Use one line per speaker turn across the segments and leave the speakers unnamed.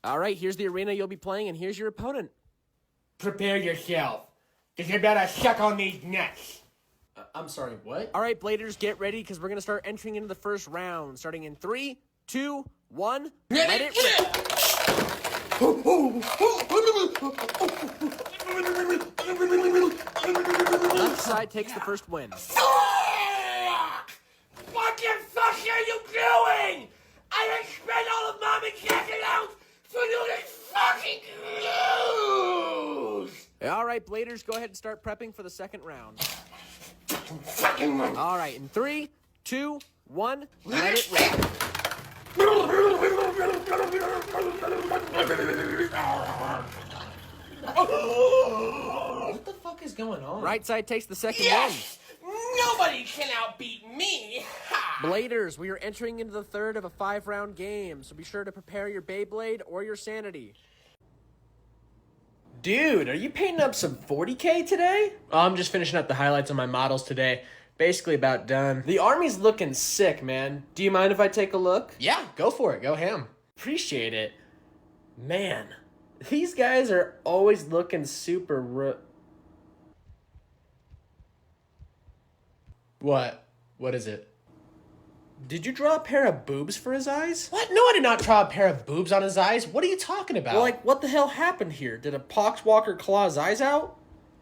All right, here's the arena you'll be playing, and here's your opponent.
Prepare yourself, because you better suck on these nuts.
I'm sorry, what?
All right, Bladers, get ready, because we're going to start entering into the first round. Starting in 3, 2, 1, let it rip. Left side takes the first win.
What the fuck are you doing? I have spent all of Mom and Dad's allowance for you to fucking lose!
All right, Bladers, go ahead and start prepping for the second round.
Fucking
All right, in 3, 2, 1, let it rip.
What the fuck is going on?
Right side takes the second
yes! Nobody can outbeat me! Ha!
win. Bladers, we are entering into the third of a 5-round game, so be sure to prepare your Beyblade or your sanity.
Dude, are you painting up some 40K today? Oh, I'm just finishing up the highlights on my models today. Basically about done. The army's looking sick, man. Do you mind if I take a look? Yeah, go for it. Go ham. Appreciate it. Man, these guys are always looking super What? What is it? Did you draw a pair of boobs for his eyes? What? No, I did not draw a pair of boobs on his eyes. What are you talking about? Well, like, what the hell happened here? Did a poxwalker claw his eyes out?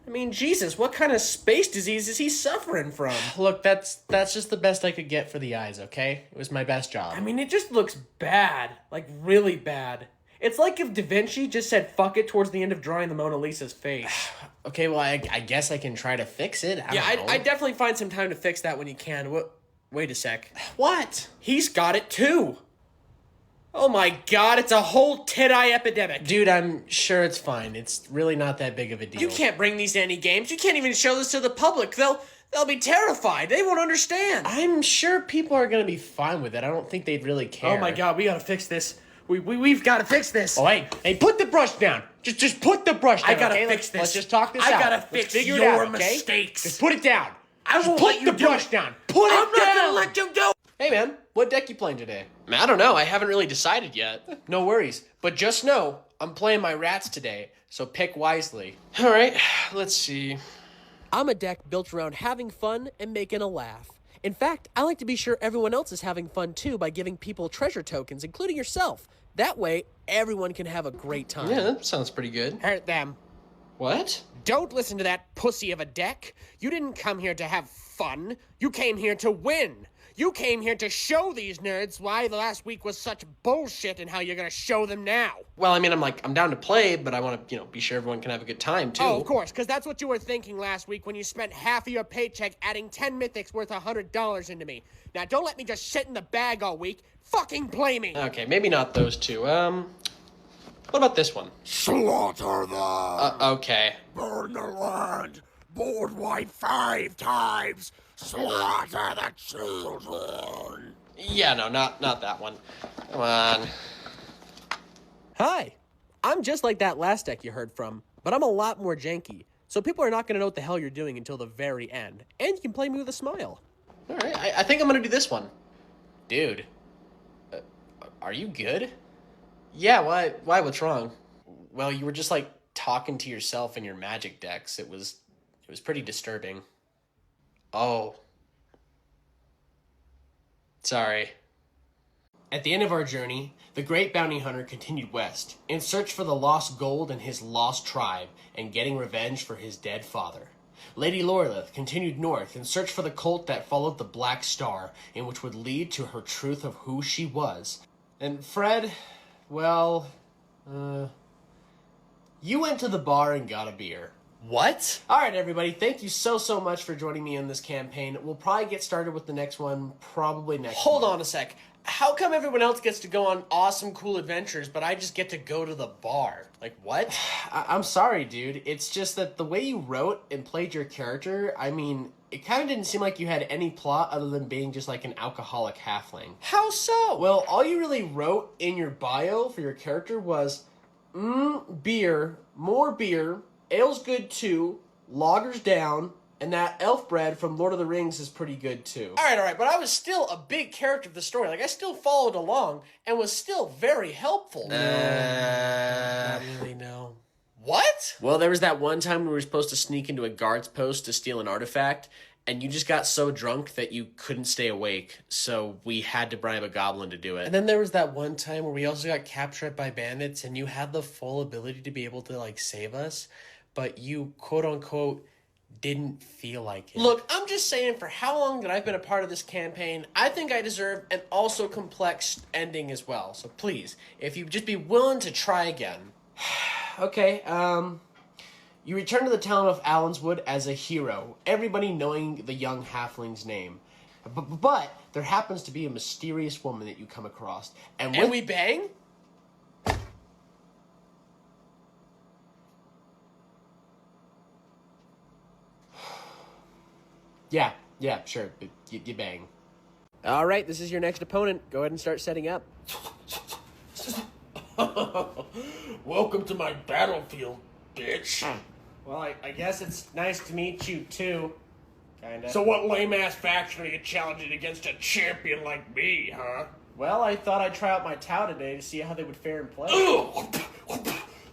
I mean, Jesus, what kind of space disease is he suffering from? Look, that's just the best I could get for the eyes, okay? It was my best job. I mean, it just looks bad. Like, really bad. It's like if Da Vinci just said fuck it towards the end of drawing the Mona Lisa's face. Okay, well, I guess I can try to fix it. I definitely find some time to fix that when you can. Wait a sec. What? He's got it too. Oh my god, it's a whole tit-eye epidemic. Dude, I'm sure it's fine. It's really not that big of a deal. You can't bring these to any games. You can't even show this to the public. They'll be terrified. They won't understand. I'm sure people are gonna be fine with it. I don't think they'd really care.
Oh my god, we gotta fix this. We've gotta fix this.
Oh, hey, put the brush down. Just put the brush down.
I gotta
okay?
fix this.
Let's just talk this out.
I gotta
Let's
fix
figure
your
it out, okay?
mistakes.
Just put it down.
I won't
put
let you
the brush down. Put it
I'm
down.
not gonna let you do.
Hey man, what deck you playing today? I don't know, I haven't really decided yet. No worries, but just know, I'm playing my rats today, so pick wisely. Alright, let's see.
I'm a deck built around having fun and making a laugh. In fact, I like to be sure everyone else is having fun too by giving people treasure tokens, including yourself. That way, everyone can have a great time.
Yeah, that sounds pretty good.
Hurt them.
What?
Don't listen to that pussy of a deck. You didn't come here to have fun. You came here to win. You came here to show these nerds why the last week was such bullshit and how you're gonna show them now.
Well, I mean, I'm down to play, but I want to, be sure everyone can have a good time, too.
Oh, of course, because that's what you were thinking last week when you spent half of your paycheck adding 10 mythics worth $100 into me. Now, don't let me just sit in the bag all week. Fucking play me.
Okay, maybe not those two. What about this one?
Slaughter them!
Okay.
Burn the land! Board wipe 5 times! Slaughter the children!
Yeah, no, not that one. Come on.
Hi. I'm just like that last deck you heard from, but I'm a lot more janky. So people are not going to know what the hell you're doing until the very end. And you can play me with a smile.
All right, I think I'm going to do this one. Dude, are you good? Yeah, why? What's wrong? Well, you were just, talking to yourself in your magic decks. It was pretty disturbing. Oh. Sorry. At the end of our journey, the great bounty hunter continued west, in search for the lost gold and his lost tribe, and getting revenge for his dead father. Lady Lorelith continued north in search for the cult that followed the Black Star, and which would lead to her truth of who she was. And Fred, well, you went to the bar and got a beer. What? All right, everybody. Thank you so much for joining me in this campaign. We'll probably get started with the next one probably next Hold on a sec. How come everyone else gets to go on awesome, cool adventures, but I just get to go to the bar? Like, what? I'm sorry, dude. It's just that the way you wrote and played your character, I mean, it kind of didn't seem like you had any plot other than being just like an alcoholic halfling. How so? Well, all you really wrote in your bio for your character was, beer, more beer, ale's good too, lager's down, and that elf bread from Lord of the Rings is pretty good too. All right, but I was still a big character of the story. Like, I still followed along and was still very helpful. What? Well, there was that one time we were supposed to sneak into a guard's post to steal an artifact, and you just got so drunk that you couldn't stay awake, so we had to bribe a goblin to do it. And then there was that one time where we also got captured by bandits, and you had the full ability to be able to, like, save us, but you, quote-unquote, didn't feel like it. Look, I'm just saying, for how long that I've been a part of this campaign, I think I deserve an also complex ending as well. So please, if you'd just be willing to try again. Okay, you return to the town of Allenswood as a hero, everybody knowing the young halfling's name. But there happens to be a mysterious woman that you come across. And we bang? Yeah, sure. You bang. All right, this is your next opponent. Go ahead and start setting up.
Welcome to my battlefield, bitch.
Well, I guess it's nice to meet you, too. Kinda.
So what lame-ass faction are you challenging against a champion like me, huh?
Well, I thought I'd try out my Tau today to see how they would fare in play.
Ugh!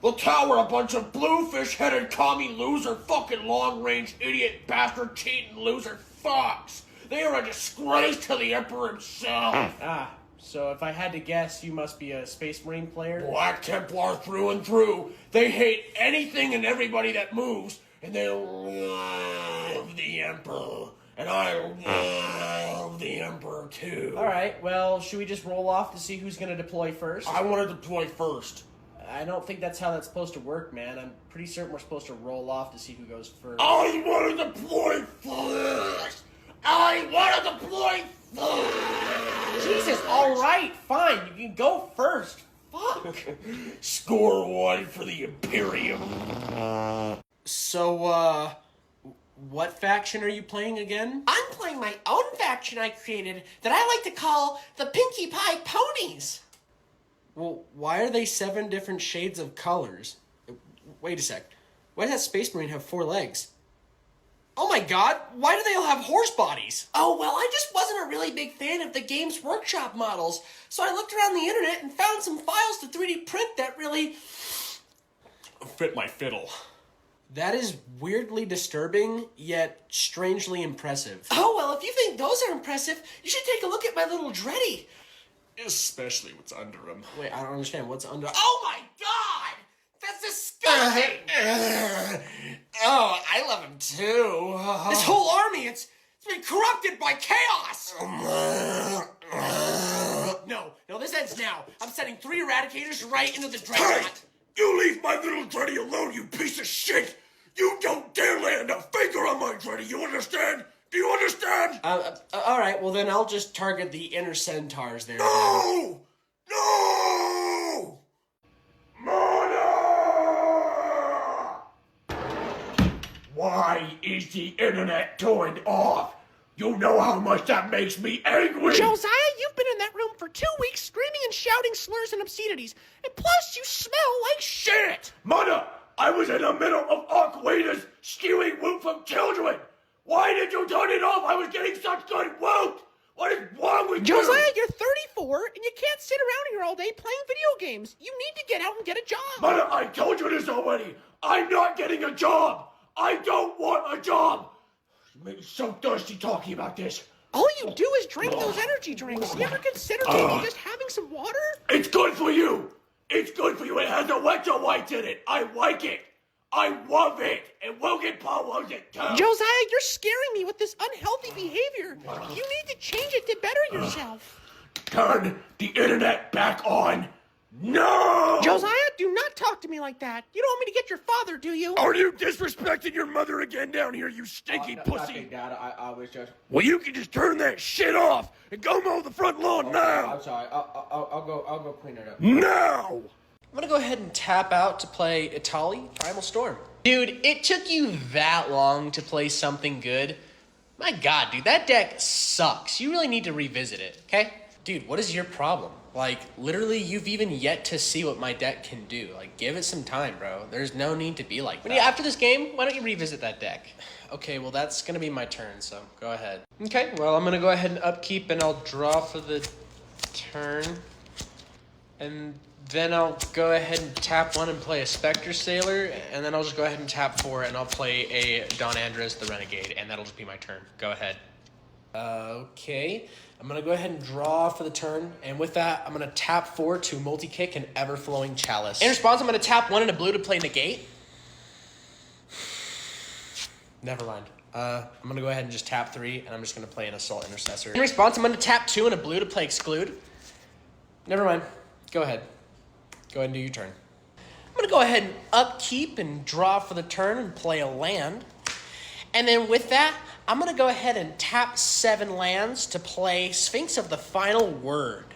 The Tau are a bunch of bluefish-headed commie loser fucking long-range idiot bastard cheating loser fucks. They are a disgrace to the Emperor himself.
So if I had to guess, you must be a Space Marine player?
Black Templar through and through. They hate anything and everybody that moves, and they love the Emperor. And I love the Emperor too.
Alright, well, should we just roll off to see who's gonna deploy first?
I want to deploy first.
I don't think that's how that's supposed to work, man. I'm pretty certain we're supposed to roll off to see who goes first.
I want to deploy first! I want to deploy first!
Jesus, alright, fine. You can go first. Fuck.
Score one for the Imperium.
So, what faction are you playing again?
I'm playing my own faction I created that I like to call the Pinkie Pie Ponies.
Well, why are they 7 different shades of colors? Wait a sec. Why does that Space Marine have 4 legs? Oh my god, why do they all have horse bodies?
Oh, well, I just wasn't a really big fan of the Games Workshop models, so I looked around the internet and found some files to 3D print that really
fit my fiddle.
That is weirdly disturbing, yet strangely impressive.
Oh, well, if you think those are impressive, you should take a look at my little Dreddy.
Especially what's under him.
Wait, I don't understand. What's under...
Oh my god! That's disgusting!
Oh, I love him too.
This whole army, it's been corrupted by chaos! No, this ends now. I'm sending 3 Eradicators right into the Dreadnought.
You leave my little Dreddy alone, you piece of shit! You don't dare land a finger on my Dreddy, you understand? Do you understand?
Alright, well then I'll just target the inner centaurs there.
No! No! Mana! Why is the internet turned off? You know how much that makes me angry!
Josiah, you've been in that room for 2 weeks screaming and shouting slurs and obscenities. And plus, you smell like shit!
Mana! I was in the middle of Aquita's skewing whoop from children! Why did you turn it off? I was getting such good whoop! What is wrong with you?
Josiah, you're 34, and you can't sit around here all day playing video games. You need to get out and get a job.
Mana, I told you this already. I'm not getting a job. I don't want a job. You make me so thirsty talking about this.
All you do is drink those energy drinks. You ever consider maybe just having some water?
It's good for you. It's good for you. It has electrolytes in it. I like it. I love it. And Logan Paul loves it too.
Josiah, you're scaring me with this unhealthy behavior. You need to change it to better yourself.
Turn the internet back on. No!
Josiah, do not talk to me like that. You don't want me to get your father, do you?
Are you disrespecting your mother again down here, you stinky pussy?
Nothing, Dad. I was just...
Well, you can just turn that shit off and go mow the front lawn now.
I'm sorry. I'll go clean it up.
Now!
I'm gonna go ahead and tap out to play Itali Primal Storm. Dude, it took you that long to play something good? My god, dude, that deck sucks. You really need to revisit it, okay? Dude, what is your problem? Like, literally, you've even yet to see what my deck can do. Like, give it some time, bro. There's no need to be like that. After this game, why don't you revisit that deck? Okay, well, that's gonna be my turn, so go ahead. Okay, well, I'm gonna go ahead and upkeep, and I'll draw for the turn. And Then I'll go ahead and tap 1 and play a Spectre Sailor, and then I'll just go ahead and tap 4 and I'll play a Don Andres the Renegade, and that'll just be my turn. Go ahead. Okay. I'm going to go ahead and draw for the turn, and with that, I'm going to tap 4 to multi-kick an Ever-Flowing Chalice. In response, I'm going to tap 1 and a blue to play Negate. Never mind. I'm going to go ahead and just tap 3, and I'm just going to play an Assault Intercessor. In response, I'm going to tap 2 and a blue to play Exclude. Never mind. Go ahead. Go ahead and do your turn. I'm going to go ahead and upkeep and draw for the turn and play a land. And then with that, I'm going to go ahead and tap 7 lands to play Sphinx of the Final Word.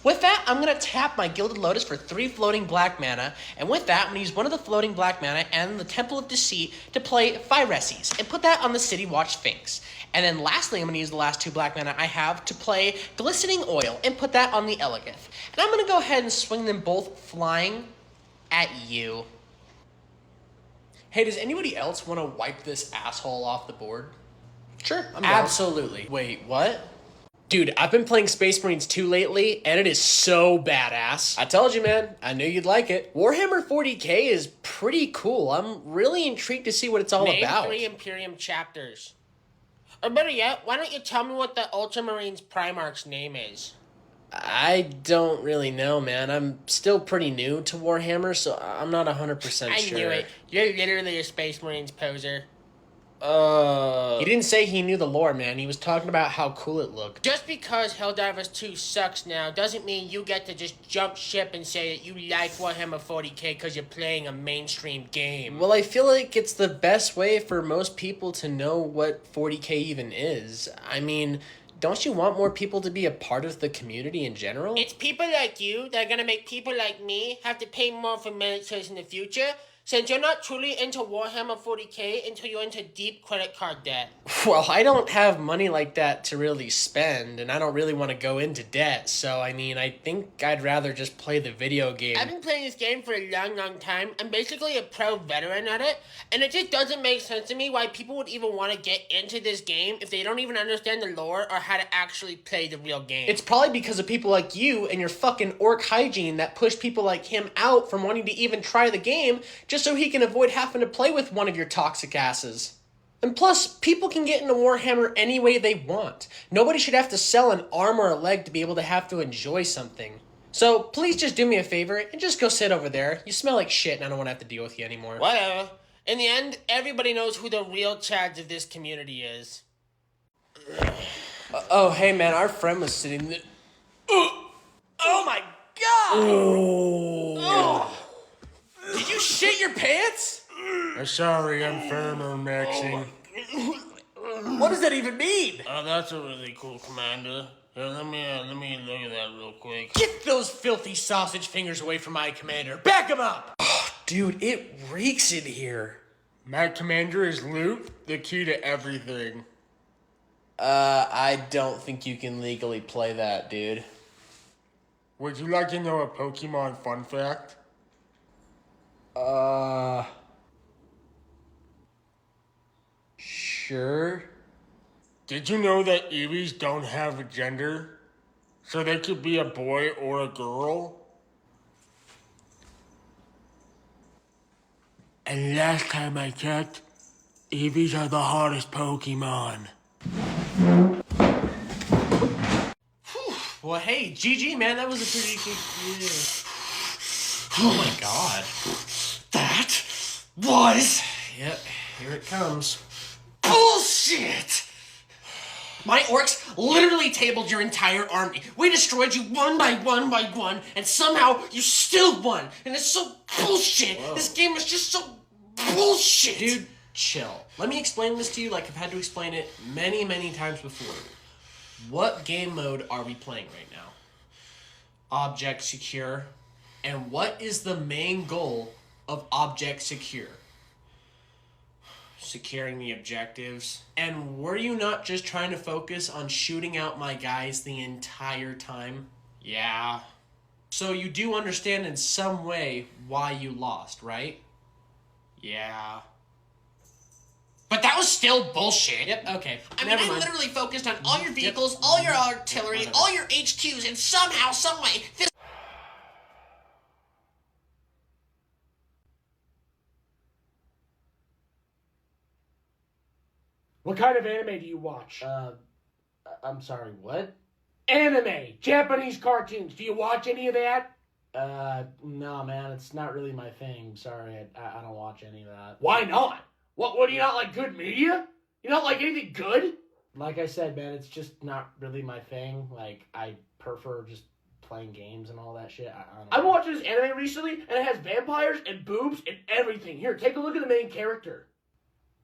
With that, I'm going to tap my Gilded Lotus for 3 floating black mana. And with that, I'm going to use one of the floating black mana and the Temple of Deceit to play Phyreses and put that on the City Watch Sphinx. And then lastly, I'm going to use the last 2 black mana I have to play Glistening Oil and put that on the Elegith. And I'm going to go ahead and swing them both flying at you. Hey, does anybody else want to wipe this asshole off the board? Sure, I'm down. Absolutely. Wait, what? Dude, I've been playing Space Marines 2 lately, and it is so badass. I told you, man. I knew you'd like it. Warhammer 40k is pretty cool. I'm really intrigued to see what it's all about.
Name 3 Imperium chapters. Or better yet, why don't you tell me what the Ultramarines Primarch's name is?
I don't really know, man. I'm still pretty new to Warhammer, so I'm not 100%
I
sure.
knew it. You're literally a Space Marines poser.
He didn't say he knew the lore, man. He was talking about how cool it looked.
Just because Helldivers 2 sucks now doesn't mean you get to just jump ship and say that you like Warhammer 40k because you're playing a mainstream game.
Well, I feel like it's the best way for most people to know what 40k even is. I mean, don't you want more people to be a part of the community in general?
It's people like you that are gonna make people like me have to pay more for miniatures in the future, since you're not truly into Warhammer 40k until you're into deep credit card debt.
Well, I don't have money like that to really spend, and I don't really want to go into debt, so I mean, I think I'd rather just play the video game.
I've been playing this game for a long time. I'm basically a pro veteran at it, and it just doesn't make sense to me why people would even want to get into this game if they don't even understand the lore or how to actually play the real game.
It's probably because of people like you and your fucking orc hygiene that push people like him out from wanting to even try the game just so he can avoid having to play with one of your toxic asses. And plus, people can get into Warhammer any way they want. Nobody should have to sell an arm or a leg to be able to have to enjoy something. So please just do me a favor and just go sit over there. You smell like shit and I don't want to have to deal with you anymore.
Whatever. In the end, everybody knows who the real Chads of this community is.
Oh, hey man, our friend was sitting there.
Oh my god!
Oh. Did you shit your pants?
Sorry, I'm thermomixing.
What does that even mean?
That's a really cool commander. Here, let me look at that real quick.
Get those filthy sausage fingers away from my commander. Back him up! Oh, dude, it reeks in here.
My commander is Luke, the key to everything.
I don't think you can legally play that, dude.
Would you like to know a Pokemon fun fact?
Sure.
Did you know that Eevees don't have a gender? So they could be a boy or a girl? And last time I checked, Eevees are the hottest Pokemon.
Well, hey, GG, man, that was a pretty good... Oh my god.
That was
Yep, here it comes.
bullshit!
My orcs literally tabled your entire army. We destroyed you one by one, and somehow you still won. And it's so bullshit. Whoa. This game is just so bullshit. Dude, chill. Let me explain this to you like I've had to explain it many, many times before. What game mode are we playing right now? Object Secure. And what is the main goal of Object Secure? Securing the objectives. And were you not just trying to focus on shooting out my guys the entire time? Yeah. So you do understand in some way why you lost, right? Yeah. But that was still bullshit. Yep, okay. I mean, I literally focused on all your vehicles, all your artillery, all your HQs, and somehow, someway, this...
What kind of anime do you watch?
I'm sorry, what?
Anime, Japanese cartoons. Do you watch any of that?
No, man, it's not really my thing. Sorry, I don't watch any of that.
Why not? What do you not like good media? You not like anything good?
Like I said, man, it's just not really my thing. Like, I prefer just playing games and all that shit. I don't know.
I've been watching this anime recently, and it has vampires and boobs and everything. Here, take a look at the main character.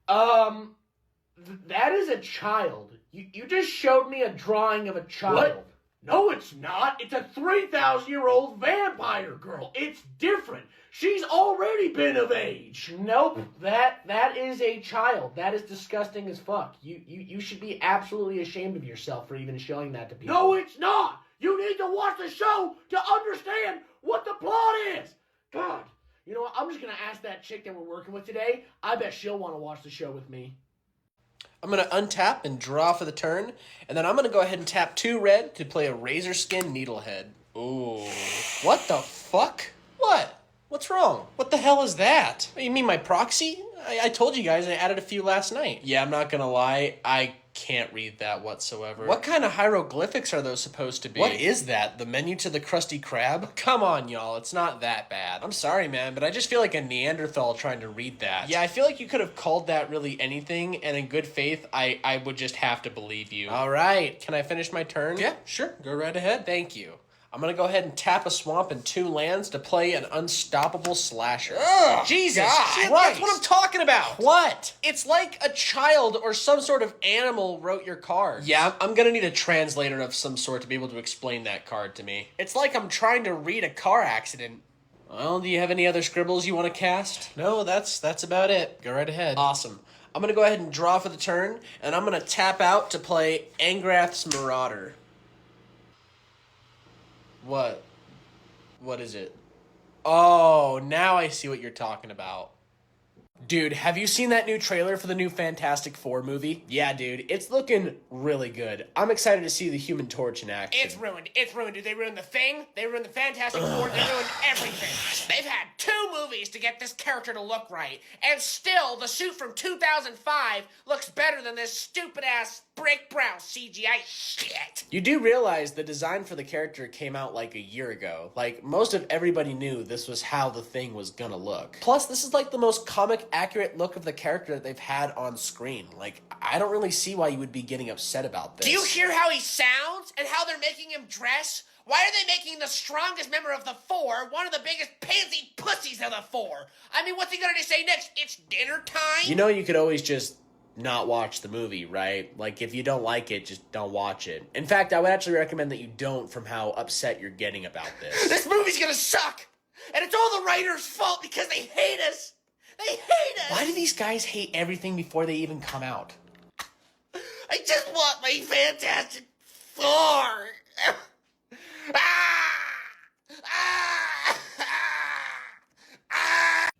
That is a child. You just showed me a drawing of a child. What? No, it's not. It's a 3,000-year-old vampire girl. It's different. She's already been of age.
Nope, that is a child. That is disgusting as fuck. You should be absolutely ashamed of yourself for even showing that to people.
No, it's not. You need to watch the show to understand what the plot is. God, you know what? I'm just going to ask that chick that we're working with today. I bet she'll want to watch the show with me.
I'm going to untap and draw for the turn, and then I'm going to go ahead and tap 2 red to play a Razor Skin Needlehead. Ooh. What the fuck? What? What's wrong? What the hell is that? You mean my proxy? I told you guys I added a few last night. Yeah, I'm not going to lie. I can't read that whatsoever. What kind of hieroglyphics are those supposed to be? What is that? The menu to the Krusty Krab? Come on, y'all. It's not that bad. I'm sorry, man, but I just feel like a Neanderthal trying to read that. Yeah, I feel like you could have called that really anything, and in good faith, I would just have to believe you. All right. Can I finish my turn? Yeah, sure. Go right ahead. Thank you. I'm going to go ahead and tap a swamp and 2 lands to play an unstoppable slasher. Ugh, Jesus Christ. That's what I'm talking about. What? It's like a child or some sort of animal wrote your card. Yeah, I'm going to need a translator of some sort to be able to explain that card to me. It's like I'm trying to read a car accident. Well, do you have any other scribbles you want to cast? No, that's about it. Go right ahead. Awesome. I'm going to go ahead and draw for the turn, and I'm going to tap out to play Angrath's Marauder. What? What is it? Oh, now I see what you're talking about. Dude, have you seen that new trailer for the new Fantastic Four movie? Yeah, dude, it's looking really good. I'm excited to see the Human Torch in action.
It's ruined. It's ruined. Did they ruin the Thing? They ruined the Fantastic Four. They ruined everything. They've had 2 movies to get this character to look right, and still, the suit from 2005 looks better than this stupid-ass brick brown CGI shit.
You do realize the design for the character came out like a year ago. Like, most of everybody knew this was how the Thing was gonna look. Plus, this is like the most comic accurate look of the character that they've had on screen. Like, I don't really see why you would be getting upset about this.
Do you hear how he sounds and how they're making him dress? Why are they making the strongest member of the 4 one of the biggest pansy pussies of the 4? I mean, what's he gonna say next? It's dinner time?
You know, you could always just not watch the movie, right? Like, if you don't like it, just don't watch it. In fact, I would actually recommend that you don't, from how upset you're getting about this.
This movie's gonna suck! And it's all the writers' fault because they hate us! They hate us!
Why do these guys hate everything before they even come out?
I just want my Fantastic Four!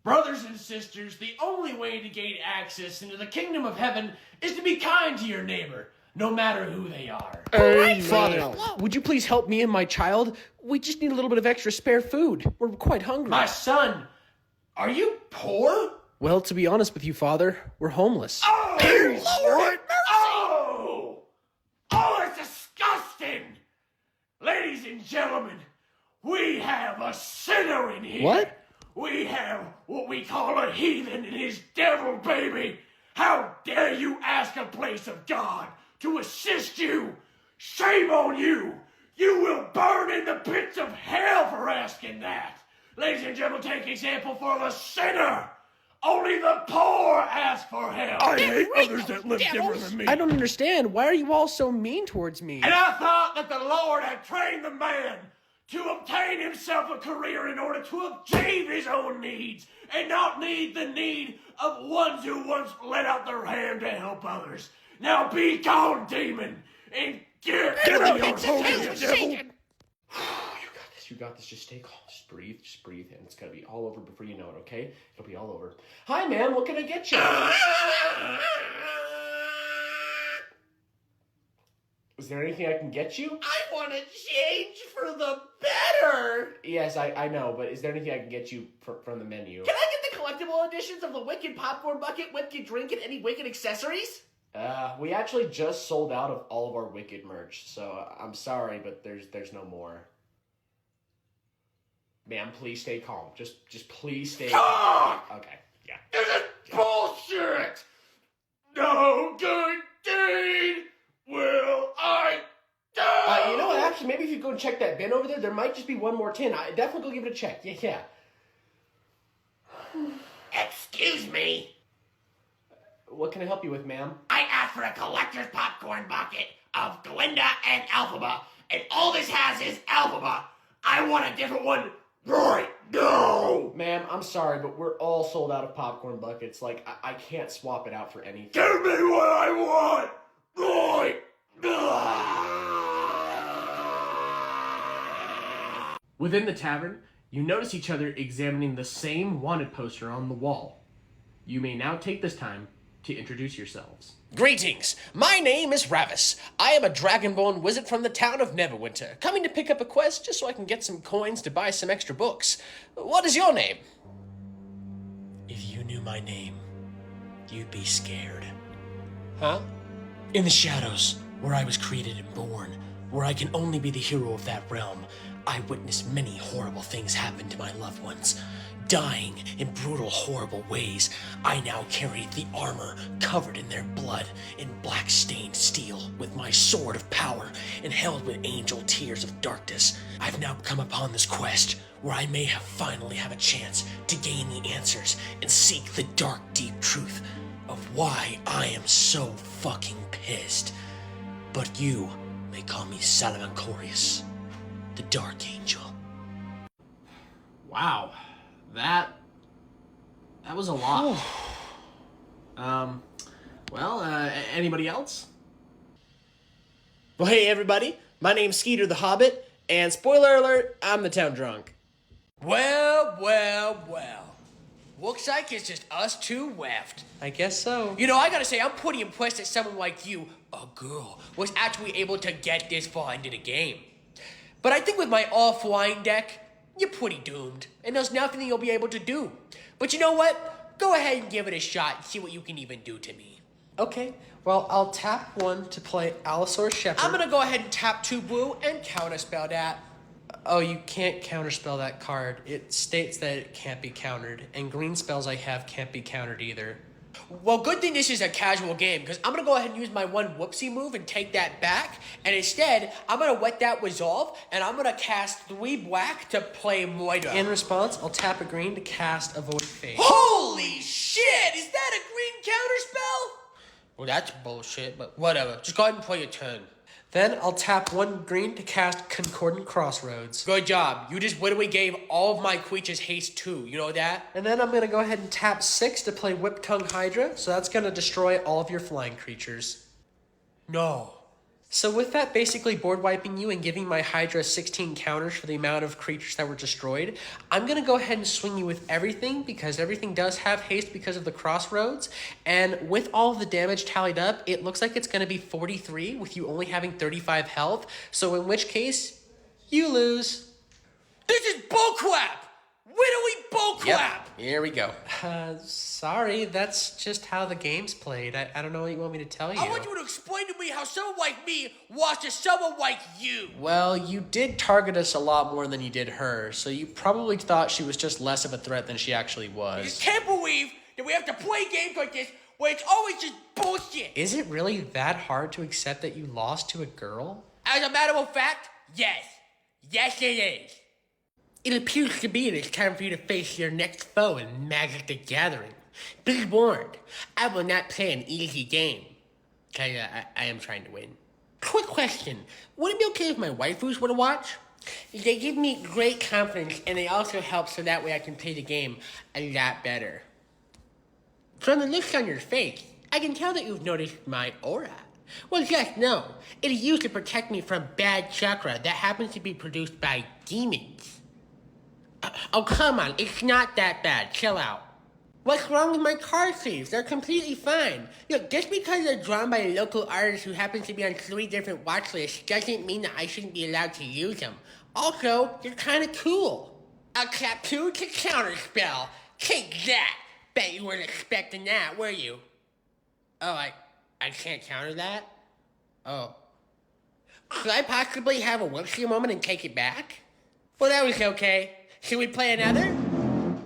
Brothers and sisters, the only way to gain access into the kingdom of heaven is to be kind to your neighbor, no matter who they are.
Father, would you please help me and my child? We just need a little bit of extra spare food. We're quite hungry.
My son, are you poor?
Well, to be honest with you, Father, we're homeless.
Oh, Lord, mercy! Oh, it's disgusting! Ladies and gentlemen, we have a sinner in here.
What?
We have what we call a heathen and his devil baby. How dare you ask a place of God to assist you? Shame on you! You will burn in the pits of hell for asking that. Ladies and gentlemen, take example for the sinner. Only the poor ask for help.
I hate others that live different than me.
I don't understand. Why are you all so mean towards me?
And I thought that the Lord had trained the man to obtain himself a career in order to achieve his own needs and not need the need of ones who once let out their hand to help others. Now be gone, demon, and get out of your holy devil.
You got this. Just stay calm. Just breathe, and it's gonna be all over before you know it, okay? It'll be all over. Hi, man. What can I get you? Is there anything I can get you?
I want to change for the better!
Yes, I know, but is there anything I can get you from the menu?
Can I get the collectible editions of the Wicked Popcorn Bucket, Wicked Drink, and any Wicked accessories?
We actually just sold out of all of our Wicked merch, so I'm sorry, but there's no more. Ma'am, please stay calm. Just please stay calm. Okay, yeah.
This is bullshit! No good deed will I do!
You know what, actually, maybe if you go and check that bin over there might just be one more tin. I definitely go give it a check. Yeah.
Excuse me.
What can I help you with, ma'am?
I asked for a collector's popcorn bucket of Glinda and Elphaba, and all this has is Elphaba. I want a different one right now!
Ma'am, I'm sorry, but we're all sold out of popcorn buckets. Like, I can't swap it out for anything.
Give me what I want right now!
Within the tavern, you notice each other examining the same wanted poster on the wall. You may now take this time to introduce yourselves.
Greetings, my name is Ravis. I am a dragonborn wizard from the town of Neverwinter, coming to pick up a quest just so I can get some coins to buy some extra books. What is your name?
If you knew my name, you'd be scared.
Huh?
In the shadows, where I was created and born, where I can only be the hero of that realm, I witnessed many horrible things happen to my loved ones. Dying in brutal, horrible ways, I now carry the armor covered in their blood, in black-stained steel, with my sword of power, and held with angel tears of darkness. I've now come upon this quest, where I may finally have a chance to gain the answers and seek the dark, deep truth of why I am so fucking pissed. But you may call me Salamancorius, the Dark Angel.
Wow. That was a lot. Anybody else?
Well, hey everybody, my name's Skeeter the Hobbit, and spoiler alert, I'm the town drunk. Well. Looks like it's just us two left.
I guess so.
You know, I gotta say, I'm pretty impressed that someone like you, a girl, was actually able to get this far into the game. But I think with my offline deck, you're pretty doomed, and there's nothing you'll be able to do. But you know what? Go ahead and give it a shot and see what you can even do to me.
Okay, well, I'll tap 1 to play Allosaurus Shepherd.
I'm gonna go ahead and tap 2 blue and counterspell that.
Oh, you can't counterspell that card. It states that it can't be countered, and green spells I have can't be countered either.
Well, good thing this is a casual game, because I'm gonna go ahead and use my one whoopsie move and take that back, and instead, I'm gonna let that resolve, and I'm gonna cast 3 black to play Moida.
In response, I'll tap a green to cast Avoid Fate.
Holy shit! Is that a green counterspell? Well, that's bullshit, but whatever. Just go ahead and play your turn.
Then I'll tap 1 green to cast Concordant Crossroads.
Good job. You just literally gave all of my creatures haste 2. You know that?
And then I'm going to go ahead and tap 6 to play Whip Tongue Hydra, so that's going to destroy all of your flying creatures.
No.
So with that basically board wiping you and giving my Hydra 16 counters for the amount of creatures that were destroyed, I'm going to go ahead and swing you with everything because everything does have haste because of the crossroads. And with all of the damage tallied up, it looks like it's going to be 43 with you only having 35 health. So in which case, you lose.
This is bullcrap! Literally bullcrap!
Yep, here we go. Sorry, that's just how the game's played. I don't know what you want me to tell you.
I want you to explain to me how someone like me lost to someone like you.
Well, you did target us a lot more than you did her, so you probably thought she was just less of a threat than she actually
I
was.
just can't believe that we have to play games like this where it's always just bullshit.
Is it really that hard to accept that you lost to a girl?
As a matter of fact, yes. Yes, it is. It appears to be that it's time for you to face your next foe in Magic the Gathering. Be warned, I will not play an easy game. Cause I am trying to win. Quick question, would it be okay if my waifus were to watch? They give me great confidence and they also help so that way I can play the game a lot better. From the looks on your face, I can tell that you've noticed my aura. Well, just know, it is used to protect me from bad chakra that happens to be produced by demons. Oh, come on. It's not that bad. Chill out. What's wrong with my card sleeves? They're completely fine. Look, just because they're drawn by a local artist who happens to be on 3 different watch lists doesn't mean that I shouldn't be allowed to use them. Also, they're kind of cool. A tattoo to counterspell. Take that. Bet you weren't expecting that, were you? Oh, I can't counter that? Oh. Could I possibly have a whoopsie moment and take it back? Well, that was okay. Should we play another?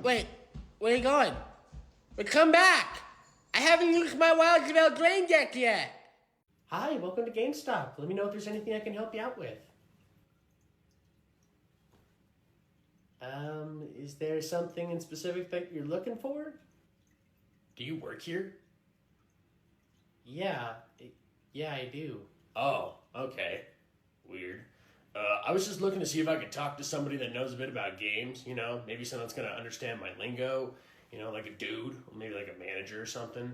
Wait, where are you going? Well, come back! I haven't used my Wild Spell Drain deck yet!
Hi, welcome to GameStop. Let me know if there's anything I can help you out with. Is there something in specific that you're looking for?
Do you work here?
Yeah, I do.
Oh, okay. Weird. I was just looking to see if I could talk to somebody that knows a bit about games, you know? Maybe someone that's gonna understand my lingo, you know, like a dude, or maybe like a manager or something.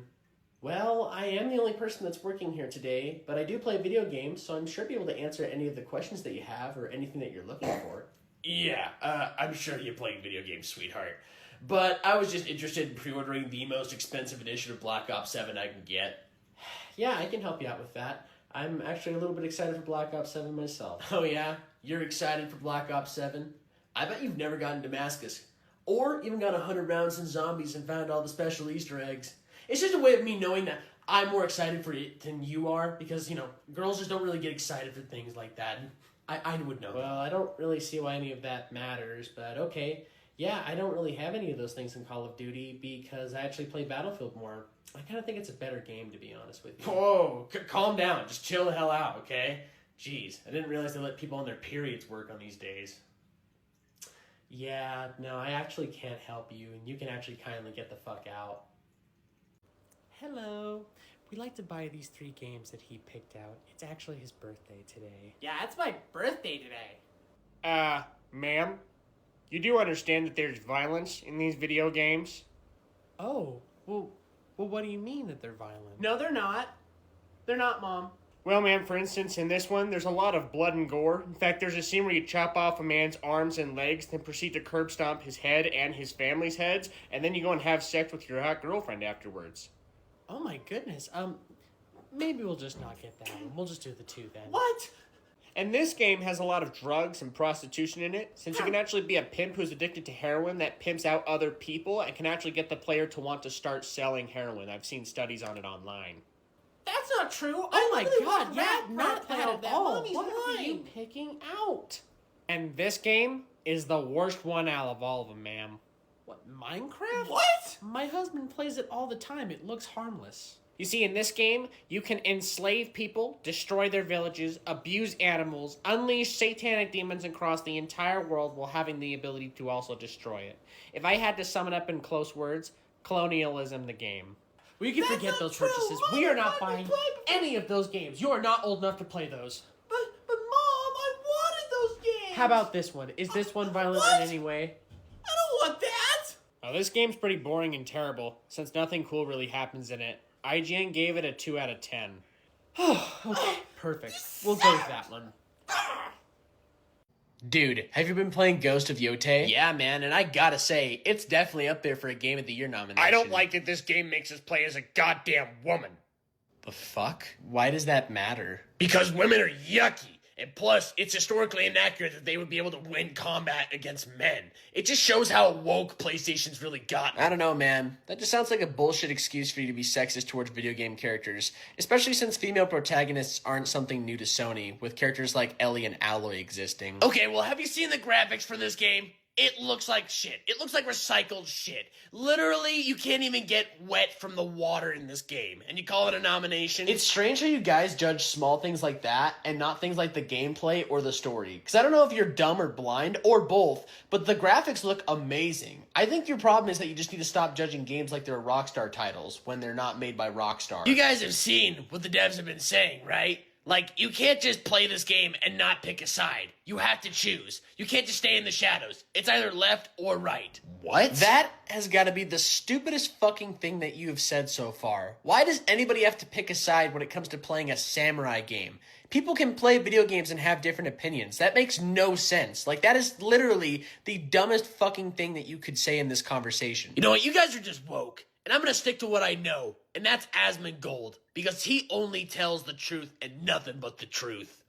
Well, I am the only person that's working here today, but I do play video games, so I'm sure be able to answer any of the questions that you have or anything that you're looking for.
Yeah, I'm sure you're playing video games, sweetheart. But I was just interested in pre-ordering the most expensive edition of Black Ops 7 I can get.
Yeah, I can help you out with that. I'm actually a little bit excited for Black Ops 7 myself.
Oh yeah? You're excited for Black Ops 7? I bet you've never gotten Damascus. Or even got 100 rounds in zombies and found all the special Easter eggs. It's just a way of me knowing that I'm more excited for it than you are, because, you know, girls just don't really get excited for things like that. I would know.
Well, I don't really see why any of that matters, but okay. Yeah, I don't really have any of those things in Call of Duty because I actually play Battlefield more. I kind of think it's a better game, to be honest with you.
Whoa, calm down. Just chill the hell out, okay? Jeez, I didn't realize they let people on their periods work on these days.
Yeah, no, I actually can't help you, and you can actually kindly get the fuck out. Hello. We'd like to buy these 3 games that he picked out. It's actually his birthday today.
Yeah, it's my birthday today.
Ma'am? You do understand that there's violence in these video games?
Oh, well, what do you mean that they're violent?
No, they're not. They're not, Mom.
Well, ma'am, for instance, in this one, there's a lot of blood and gore. In fact, there's a scene where you chop off a man's arms and legs, then proceed to curb stomp his head and his family's heads, and then you go and have sex with your hot girlfriend afterwards.
Oh my goodness. Maybe we'll just not get that one. We'll just do the 2 then.
What?
And this game has a lot of drugs and prostitution in it, since you can actually be a pimp who's addicted to heroin that pimps out other people and can actually get the player to want to start selling heroin. I've seen studies on it online.
That's not true.
Oh my god, yeah, not
part
at
of that.
all.
Mommy's
What are you
lying.
picking out?
And this game is the worst one out of all of them, ma'am.
What, Minecraft?
What?
My husband plays it all the time. It looks harmless.
You see, in this game, you can enslave people, destroy their villages, abuse animals, unleash satanic demons across the entire world while having the ability to also destroy it. If I had to sum it up in close words, colonialism the game.
We can
That's
forget
not
those
true.
purchases.
Mommy
We are not
let me
buying
play
any of those games. You are not old enough to play those.
But Mom, I wanted those games.
How about this one? Is this one violent
What?
in any way?
I don't want that.
Now, this game's pretty boring and terrible, since nothing cool really happens in it. IGN gave it a 2 out of 10.
Okay, perfect. We'll go with that one.
Dude, have you been playing Ghost of Yotei?
Yeah, man, and I gotta say, it's definitely up there for a Game of the Year nomination.
I don't like that this game makes us play as a goddamn woman.
The fuck? Why does that matter?
Because women are yucky. And plus, it's historically inaccurate that they would be able to win combat against men. It just shows how woke PlayStation's really gotten.
I don't know, man. That just sounds like a bullshit excuse for you to be sexist towards video game characters, especially since female protagonists aren't something new to Sony, with characters like Ellie and Aloy existing.
Okay, well, have you seen the graphics for this game? It looks like shit. It looks like recycled shit. Literally, you can't even get wet from the water in this game. And you call it a nomination?
It's strange how you guys judge small things like that and not things like the gameplay or the story. Because I don't know if you're dumb or blind or both, but the graphics look amazing. I think your problem is that you just need to stop judging games like they're Rockstar titles when they're not made by Rockstar.
You guys have seen what the devs have been saying, right? Like, you can't just play this game and not pick a side. You have to choose. You can't just stay in the shadows. It's either left or right.
What? That has got to be the stupidest fucking thing that you have said so far. Why does anybody have to pick a side when it comes to playing a samurai game? People can play video games and have different opinions. That makes no sense. Like, that is literally the dumbest fucking thing that you could say in this conversation.
You know what? You guys are just woke. And I'm gonna stick to what I know. And that's Asmongold. Because he only tells the truth and nothing but the truth.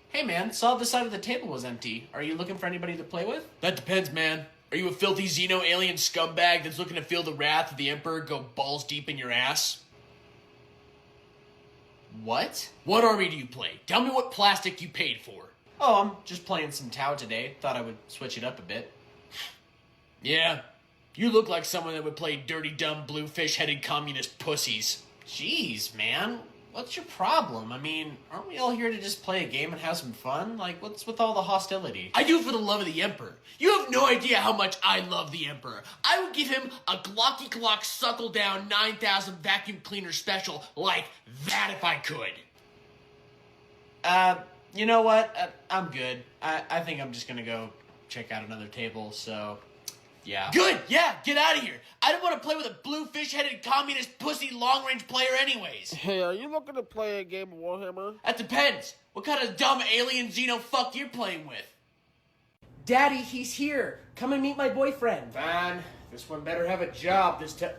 Hey man, saw the side of the table was empty. Are you looking for anybody to play with?
That depends, man. Are you a filthy xeno-alien scumbag that's looking to feel the wrath of the Emperor go balls deep in your ass? What? What army do you play? Tell me what plastic you paid for.
Oh, I'm just playing some Tau today. Thought I would switch it up a bit.
Yeah, you look like someone that would play dirty, dumb, blue-fish-headed communist pussies.
Jeez, man. What's your problem? I mean, aren't we all here to just play a game and have some fun? Like, what's with all the hostility?
I do it for the love of the Emperor. You have no idea how much I love the Emperor. I would give him a Glocky Glock Suckle Down 9000 vacuum cleaner special like that if I could.
You know what? I'm good. I think I'm just gonna go check out another table, so... yeah.
Good, yeah, get out of here. I don't want to play with a blue fish-headed communist pussy long-range player anyways.
Hey, are you looking to play a game of Warhammer?
That depends. What kind of dumb alien xeno fuck you're playing with?
Daddy, he's here. Come and meet my boyfriend.
Fine. This one better have a job this time.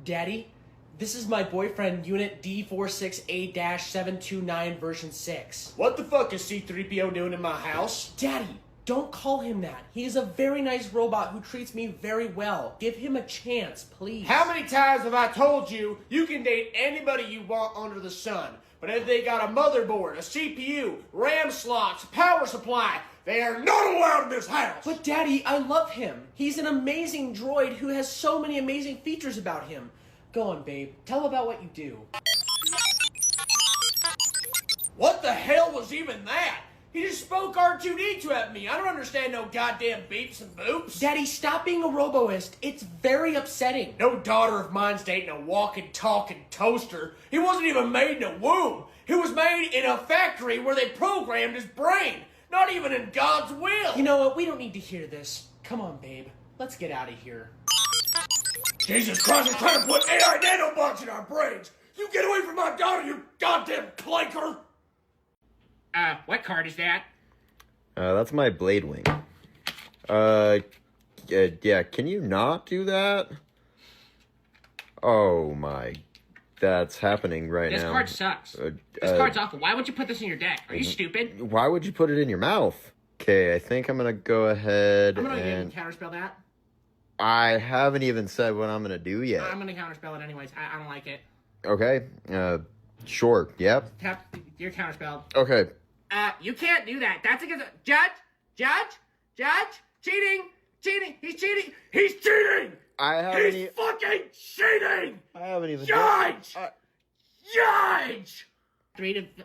Daddy, this is my boyfriend, Unit D46A-729 version 6.
What the fuck is C-3PO doing in my house?
Daddy, don't call him that. He is a very nice robot who treats me very well. Give him a chance, please.
How many times have I told you you can date anybody you want under the sun? But if they got a motherboard, a CPU, RAM slots, power supply, they are not allowed in this house!
But Daddy, I love him. He's an amazing droid who has so many amazing features about him. Go on, babe. Tell him about what you do.
What the hell was even that? He just spoke R2-D2 at me. I don't understand no goddamn beeps and boops.
Daddy, stop being a roboist. It's very upsetting.
No daughter of mine's dating a walking, talking toaster. He wasn't even made in a womb. He was made in a factory where they programmed his brain. Not even in God's will.
You know what? We don't need to hear this. Come on, babe. Let's get out of here.
Jesus Christ, I'm trying to put AI nanobots in our brains. You get away from my daughter, you goddamn clanker.
What card is that?
That's my Blade Wing. Yeah, can you not do that? Oh my, that's happening right now.
This card sucks. This card's awful. Why would you put this in your deck? Are you stupid?
Why would you put it in your mouth? Okay, I think I'm gonna go ahead
I'm gonna
and...
counterspell that.
I haven't even said what I'm gonna do yet.
I'm gonna counterspell it anyways. I don't like it.
Okay, sure, yep.
Tap, you're counterspelled.
Okay.
You can't do that. That's against Judge, cheating, he's cheating.
He's cheating!
I haven't
He's fucking cheating!
I haven't even...
Judge! Judge!
3 to... okay,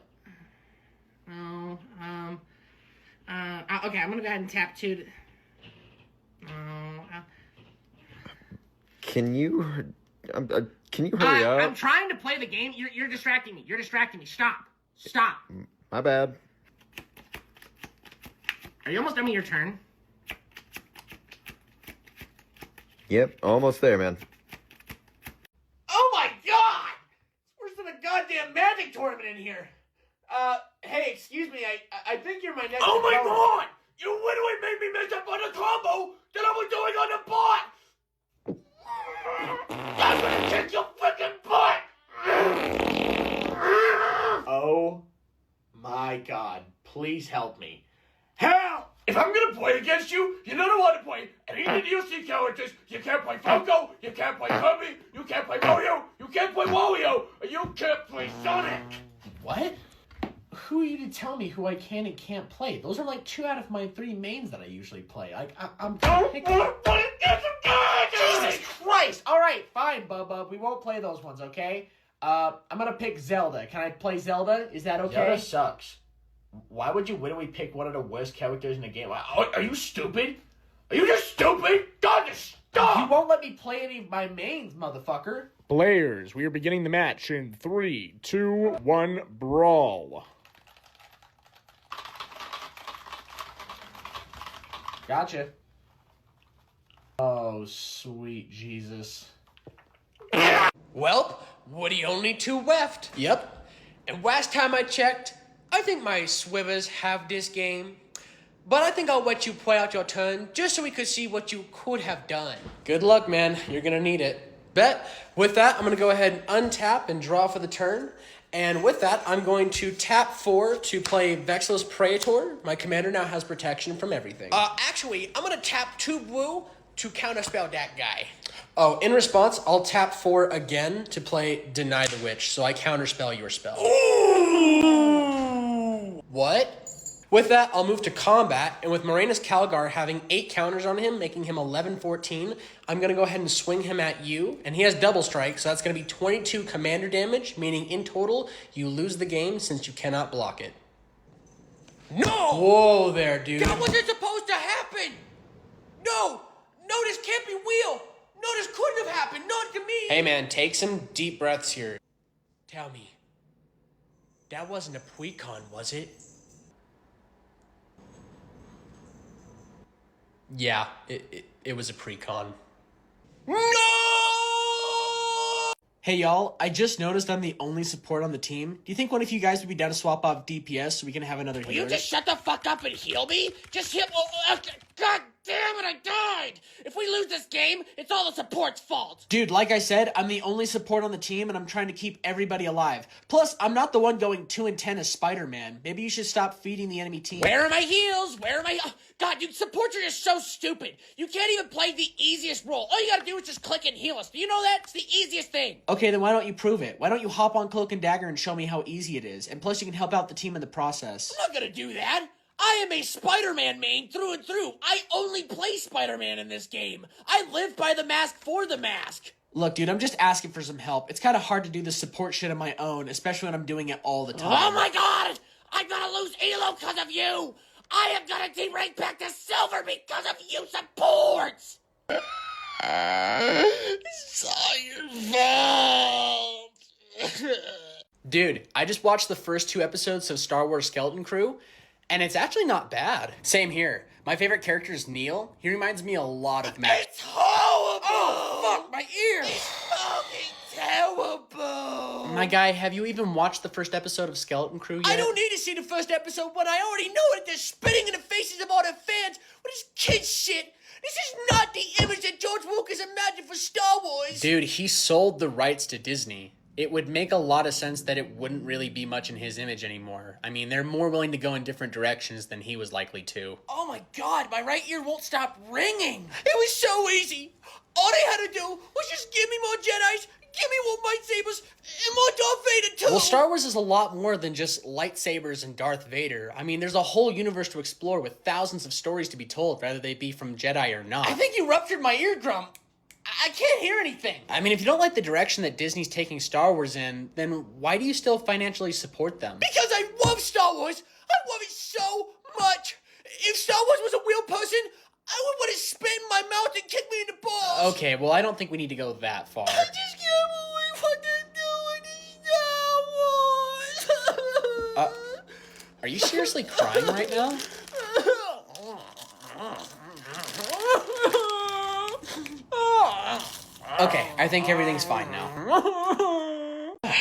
I'm gonna go ahead and tap 2 to...
Can you hurry up?
I'm trying to play the game. You're distracting me. Stop.
My bad.
Are you almost done with your turn?
Yep, almost there, man.
Oh my god! It's worse than a goddamn magic tournament in here. Hey, excuse me, I think you're my next...
Oh my
opponent.
god! You literally made me mess up on a combo that I was doing on the bot! I'm gonna kick your freaking butt!
Oh my god, please help me.
Hell! If I'm gonna play against you, you don't know how to play any of the DLC characters. You can't play Falco, you can't play Kirby, you can't play Mario, you can't play Wario, or you can't play Sonic!
What? Who are you to tell me who I can and can't play? Those are like 2 out of my 3 mains that I usually play. I'm picking... Jesus Christ! Alright, fine, Bubba. We won't play those ones, okay? I'm gonna pick Zelda. Can I play Zelda? Is that okay?
Zelda sucks. Why would you literally pick one of the worst characters in the game?
Are you stupid? Are you just stupid? God, just stop!
You won't let me play any of my mains, motherfucker.
Players, we are beginning the match in 3, 2, 1, brawl.
Gotcha. Oh, sweet Jesus.
Welp, Woody only 2 left.
Yep.
And last time I checked, I think my swivers have this game. But I think I'll let you play out your turn just so we could see what you could have done.
Good luck, man. You're gonna need it. Bet. With that, I'm gonna go ahead and untap and draw for the turn. And with that, I'm going to tap 4 to play Vexilus Praetor. My commander now has protection from everything.
Actually, I'm gonna tap 2 blue,
to counterspell that guy. Oh, in response, I'll tap 4 again to play Deny the Witch, so I counterspell your spell. Ooh. What? With that, I'll move to combat, and with Moranis Calgar having 8 counters on him, making him 11-14, I'm going to go ahead and swing him at you, and he has double strike, so that's going to be 22 commander damage, meaning in total, you lose the game since you cannot block it.
No!
Whoa there, dude.
That wasn't supposed to happen! No! No, this can't be real! No, this couldn't have happened! Not to me!
Hey man, take some deep breaths here. Tell me, that wasn't a precon, was it? Yeah, it was a precon.
No!
Hey y'all, I just noticed I'm the only support on the team. Do you think one of you guys would be down to swap off DPS so we can have another
Will
healer?
you just shut the fuck up and heal me? Just heal. God damn it, I died! If we lose this game, it's all the support's fault.
Dude, like I said, I'm the only support on the team and I'm trying to keep everybody alive. Plus, I'm not the one going 2-10 as Spider-Man. Maybe you should stop feeding the enemy team.
Where are my heals? Where are my... God, you supports are just so stupid. You can't even play the easiest role. All you gotta do is just click and heal us. Do you know that? It's the easiest thing.
Okay, then why don't you prove it? Why don't you hop on Cloak and Dagger and show me how easy it is? And plus, you can help out the team in the process.
I'm not gonna do that. I am a Spider-Man main through and through. I only play Spider-Man in this game. I live by the mask for the mask.
Look, dude, I'm just asking for some help. It's kind of hard to do this support shit on my own, especially when I'm doing it all the time.
Oh my god! I'm gonna lose Elo because of you! I am gonna derank back to silver because of you supports! It's all your fault!
Dude, I just watched the first 2 episodes of Star Wars Skeleton Crew, and it's actually not bad. Same here. My favorite character is Neil. He reminds me a lot of Matt.
It's horrible! Oh, fuck, my ears! It's fucking terrible!
My guy, have you even watched the first episode of Skeleton Crew yet?
I don't need to see the first episode when I already know it. They're spitting in the faces of all their fans with this kid shit. This is not the image that George Lucas imagined for Star Wars.
Dude, he sold the rights to Disney. It would make a lot of sense that it wouldn't really be much in his image anymore. I mean, they're more willing to go in different directions than he was likely to.
Oh my god, my right ear won't stop ringing. It was so easy. All they had to do was just give me more Jedis, give me more lightsabers, and more Darth Vader too.
Well, Star Wars is a lot more than just lightsabers and Darth Vader. I mean, there's a whole universe to explore with thousands of stories to be told, whether they be from Jedi or not.
I think you ruptured my eardrum. I can't hear anything.
I mean, if you don't like the direction that Disney's taking Star Wars in, then why do you still financially support them?
Because I love Star Wars. I love it so much. If Star Wars was a real person, I would want to spit in my mouth and kick me in the balls.
Okay, well, I don't think we need to go that far.
I just can't believe what they're doing to Star Wars.
Are you seriously crying right now? Okay, I think everything's fine now.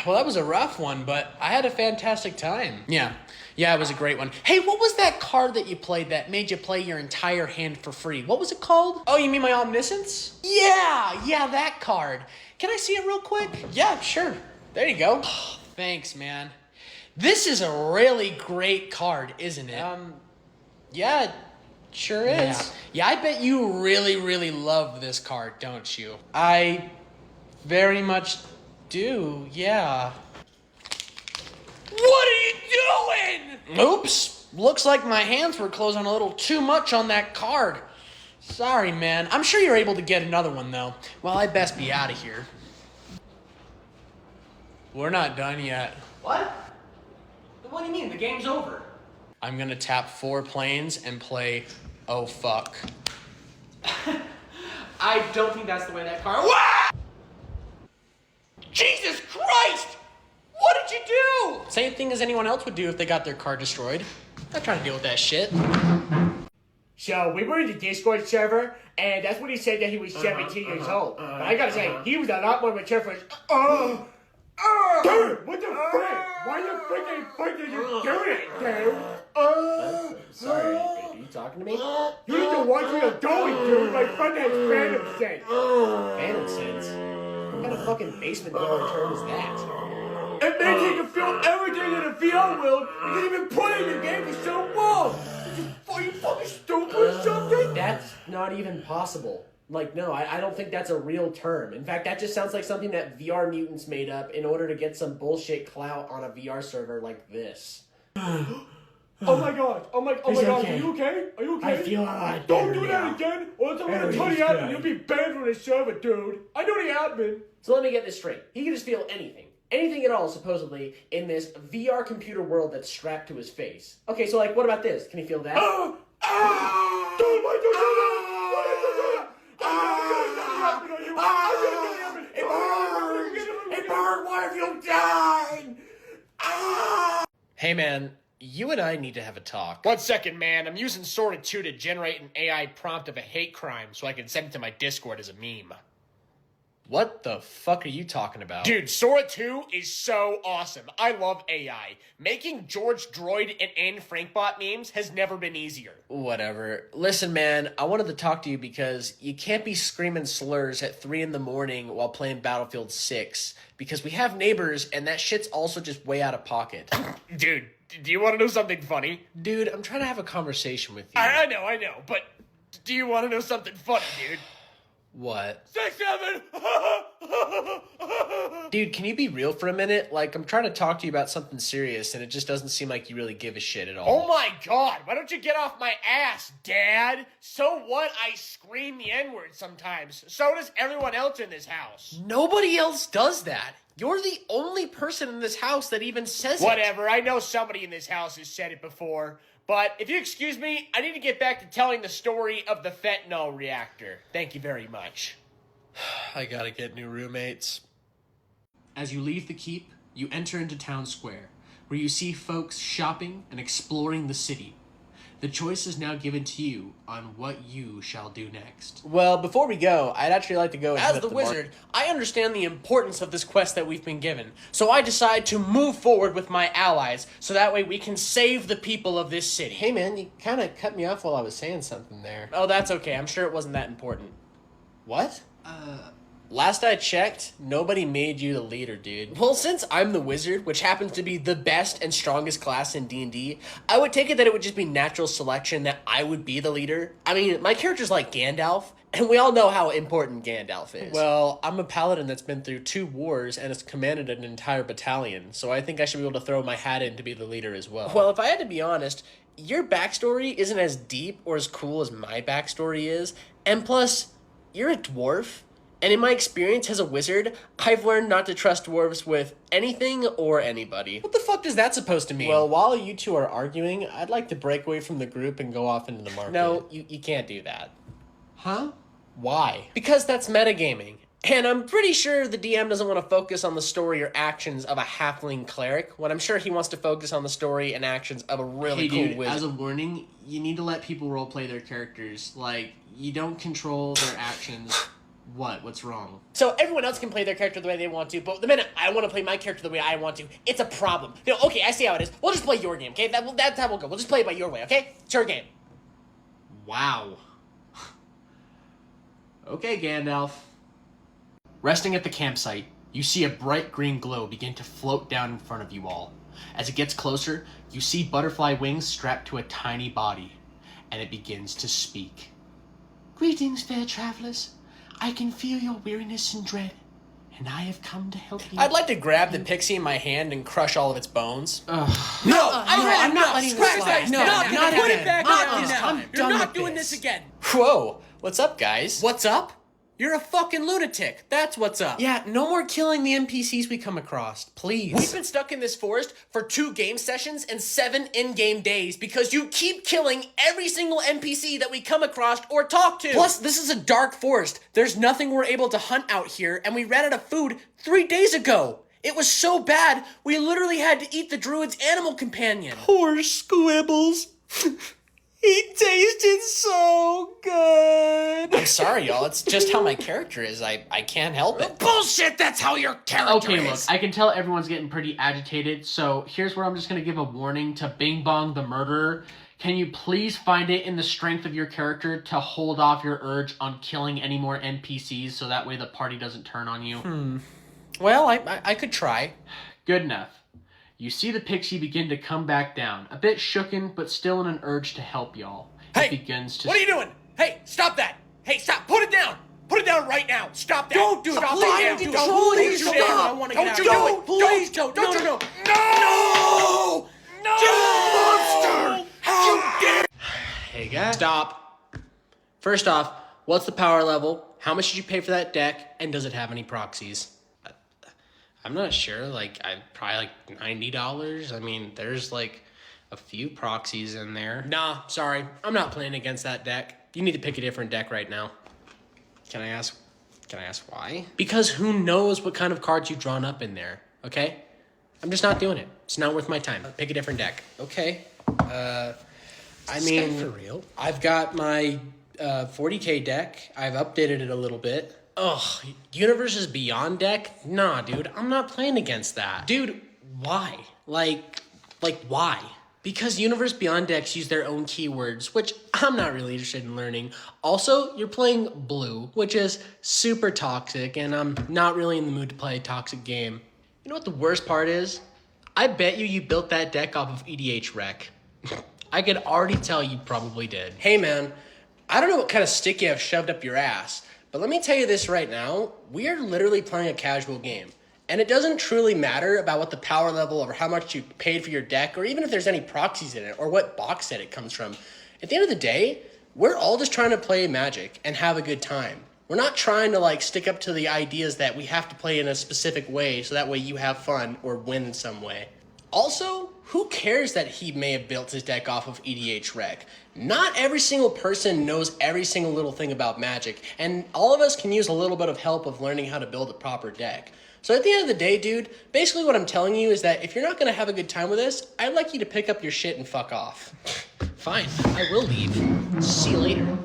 Well, that was a rough one, but I had a fantastic time. Yeah, it was a great one. Hey, what was that card that you played that made you play your entire hand for free? What was it called? Oh, you mean my Omniscience? Yeah, that card. Can I see it real quick? Yeah, sure. There you go. Thanks, man. This is a really great card, isn't it? Yeah, it sure is. Yeah, I bet you really, really love this card, don't you? I very much do, yeah.
What are you doing?
Oops. Looks like my hands were closing a little too much on that card. Sorry, man. I'm sure you're able to get another one, though. Well, I best be out of here. We're not done yet.
What? What do you mean? The game's over.
I'm gonna tap 4 planes and play Oh Fuck.
I don't think that's the way that card... What? Jesus Christ! What did you do?
Same thing as anyone else would do if they got their card destroyed. Not trying to deal with that shit.
So we were in the Discord server, and that's when he said that he was 17 years old. But I gotta say, he was a lot more mature for his... Dude, what the frick? Why the freaking fuck did you do it, dude?
Sorry, are you talking to me?
You need to watch where you're going, dude. My friend has phantom sense.
Phantom sense? What kind of fucking basement dweller term is that?
It makes you can feel everything in the VR world because you've been playing the game for so long. Are you fucking stupid or something?
That's not even possible. Like, no, I don't think that's a real term. In fact, that just sounds like something that VR mutants made up in order to get some bullshit clout on a VR server like this.
Oh my god, oh my god,
okay.
are you okay? Are you okay?
I feel a lot
Don't
better
do
now.
that again, or else I'm gonna
Very
tell the admin
good.
you'll be banned from the server, dude. I know the admin.
So let me get this straight. He can just feel anything. Anything at all, supposedly, in this VR computer world that's strapped to his face. Okay, so like, what about this? Can he feel that?
Dude, why'd you do that? Why did you do that?
It burned! Why have you died?
Hey man, you and I need to have a talk.
1 second, man. I'm using Sora 2 to generate an AI prompt of a hate crime so I can send it to my Discord as a meme.
What the fuck are you talking about?
Dude, Sora 2 is so awesome. I love AI. Making George Droid and Anne Frankbot memes has never been easier.
Whatever. Listen, man, I wanted to talk to you because you can't be screaming slurs at 3 in the morning while playing Battlefield 6 because we have neighbors and that shit's also just way out of pocket.
Dude, do you want to know something funny?
Dude, I'm trying to have a conversation with you.
I know, but do you want to know something funny, dude?
What?
6, 7!
Dude, can you be real for a minute? Like, I'm trying to talk to you about something serious and it just doesn't seem like you really give a shit at all.
Oh my god, why don't you get off my ass, Dad? So what? I scream the N-word sometimes. So does everyone else in this house.
Nobody else does that. You're the only person in this house that even says it.
Whatever, I know somebody in this house has said it before. But if you excuse me, I need to get back to telling the story of the fentanyl reactor. Thank you very much.
I gotta get new roommates. As you leave the keep, you enter into town square, where you see folks shopping and exploring the city. The choice is now given to you on what you shall do next. Well, before we go, I'd actually like to go and
As the wizard, I understand the importance of this quest that we've been given, so I decide to move forward with my allies, so that way we can save the people of this city.
Hey man, you kind of cut me off while I was saying something there.
Oh, that's okay. I'm sure it wasn't that important.
What? Last I checked, nobody made you the leader, dude.
Well, since I'm the wizard, which happens to be the best and strongest class in D&D, I would take it that it would just be natural selection that I would be the leader. I mean, my character's like Gandalf, and we all know how important Gandalf is.
Well, I'm a paladin that's been through 2 wars and has commanded an entire battalion, so I think I should be able to throw my hat in to be the leader as well.
Well, if I had to be honest, your backstory isn't as deep or as cool as my backstory is, and plus, you're a dwarf. And in my experience as a wizard, I've learned not to trust dwarves with anything or anybody.
What the fuck does that supposed to mean? Well, while you two are arguing, I'd like to break away from the group and go off into the market.
No, you can't do that.
Huh? Why?
Because that's metagaming. And I'm pretty sure the DM doesn't want to focus on the story or actions of a halfling cleric, when I'm sure he wants to focus on the story and actions of a really cool
dude,
wizard.
as a warning, you need to let people roleplay their characters. Like, you don't control their actions. What? What's wrong?
So everyone else can play their character the way they want to, but the minute I want to play my character the way I want to, it's a problem. No, okay, I see how it is. We'll just play your game, okay? That's how we'll go. We'll just play it by your way, okay? It's your game.
Wow. Okay, Gandalf. Resting at the campsite, you see a bright green glow begin to float down in front of you all. As it gets closer, you see butterfly wings strapped to a tiny body, and it begins to speak. Greetings, fair travelers. I can feel your weariness and dread, and I have come to help you.
I'd like to grab the pixie in my hand and crush all of its bones.
I'm not letting this slide.
not
put it back
Not
down
this
now.
time.
You're
done
not
with
doing
this.
this again.
Whoa, what's up, guys?
What's up? You're a fucking lunatic. That's what's up.
Yeah, no more killing the NPCs we come across, please.
We've been stuck in this forest for 2 game sessions and 7 in-game days because you keep killing every single NPC that we come across or talk to.
Plus, this is a dark forest. There's nothing we're able to hunt out here, and we ran out of food 3 days ago. It was so bad, we literally had to eat the druid's animal companion.
Poor Squibbles. He tasted so good.
I'm sorry, y'all. It's just how my character is. I can't help it.
Bullshit, that's how your character
Okay, look,
is.
I can tell everyone's getting pretty agitated, so here's where I'm just going to give a warning to Bing Bong the Murderer. Can you please find it in the strength of your character to hold off your urge on killing any more NPCs so that way the party doesn't turn on you?
Well, I could try.
Good enough. You see the pixie begin to come back down, a bit shooken, but still in an urge to help y'all.
Hey,
It begins to...
what are you doing? Hey, stop that. Hey, stop! Put it down! Put it down right now! Stop that!
Don't do it!
Stop
Please,
it!
please
Don't
stop!
I want to
Don't
get
do
out.
it! Please don't!
Don't!
No!
No!
Monster! How dare!
Hey guys. Stop. First off, what's the power level? How much did you pay for that deck? And does it have any proxies? I'm not sure. Like, probably like $90. I mean, there's like a few proxies in there. Nah, sorry. I'm not playing against that deck. You need to pick a different deck right now. Can I ask why? Because who knows what kind of cards you've drawn up in there, okay? I'm just not doing it. It's not worth my time. Pick a different deck. Okay. I mean, for real? I've got my 40k deck. I've updated it a little bit. Ugh, Universes Beyond deck? Nah, dude, I'm not playing against that. Dude, why? Like why? Because Universe Beyond decks use their own keywords, which I'm not really interested in learning. Also, you're playing blue, which is super toxic, and I'm not really in the mood to play a toxic game. You know what the worst part is? I bet you built that deck off of EDH Rec. I could already tell you probably did. Hey man, I don't know what kind of stick you have shoved up your ass, but let me tell you this right now, we are literally playing a casual game. And it doesn't truly matter about what the power level or how much you paid for your deck, or even if there's any proxies in it, or what box set it comes from. At the end of the day, we're all just trying to play Magic and have a good time. We're not trying to like stick up to the ideas that we have to play in a specific way so that way you have fun or win in some way. Also, who cares that he may have built his deck off of EDH Rec? Not every single person knows every single little thing about Magic, and all of us can use a little bit of help of learning how to build a proper deck. So at the end of the day, dude, basically what I'm telling you is that if you're not going to have a good time with this, I'd like you to pick up your shit and fuck off. Fine, I will leave. See you later.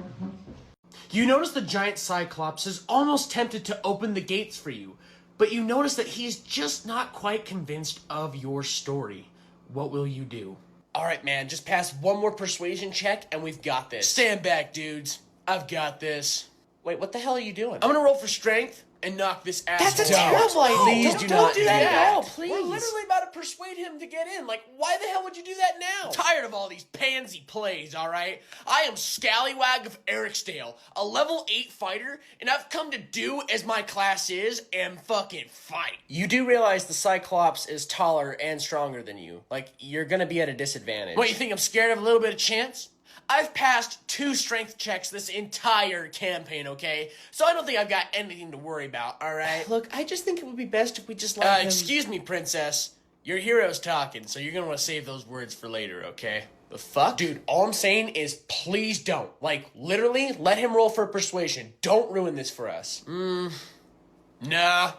You notice the giant Cyclops is almost tempted to open the gates for you, but you notice that he's just not quite convinced of your story. What will you do?
All right, man, just pass one more persuasion check and we've got this.
Stand back, dudes. I've got this.
Wait, what the hell are you doing?
I'm gonna roll for strength and knock this asshole
That's a
out.
terrible idea.
Please do not do that.
No, please.
We're literally about to persuade him to get in. Like, why the hell would you do that now? I'm tired of all these pansy plays, all right? I am Scallywag of Ericsdale, a level 8 fighter, and I've come to do as my class is and fucking fight.
You do realize the Cyclops is taller and stronger than you. Like, you're gonna be at a disadvantage.
What, you think I'm scared of a little bit of chance? I've passed 2 strength checks this entire campaign, okay? So I don't think I've got anything to worry about, all right?
Look, I just think it would be best if we just let him...
Excuse me, princess. Your hero's talking, so you're gonna want to save those words for later, okay? The fuck?
Dude, all I'm saying is please don't. Like, literally, let him roll for persuasion. Don't ruin this for us.
Nah.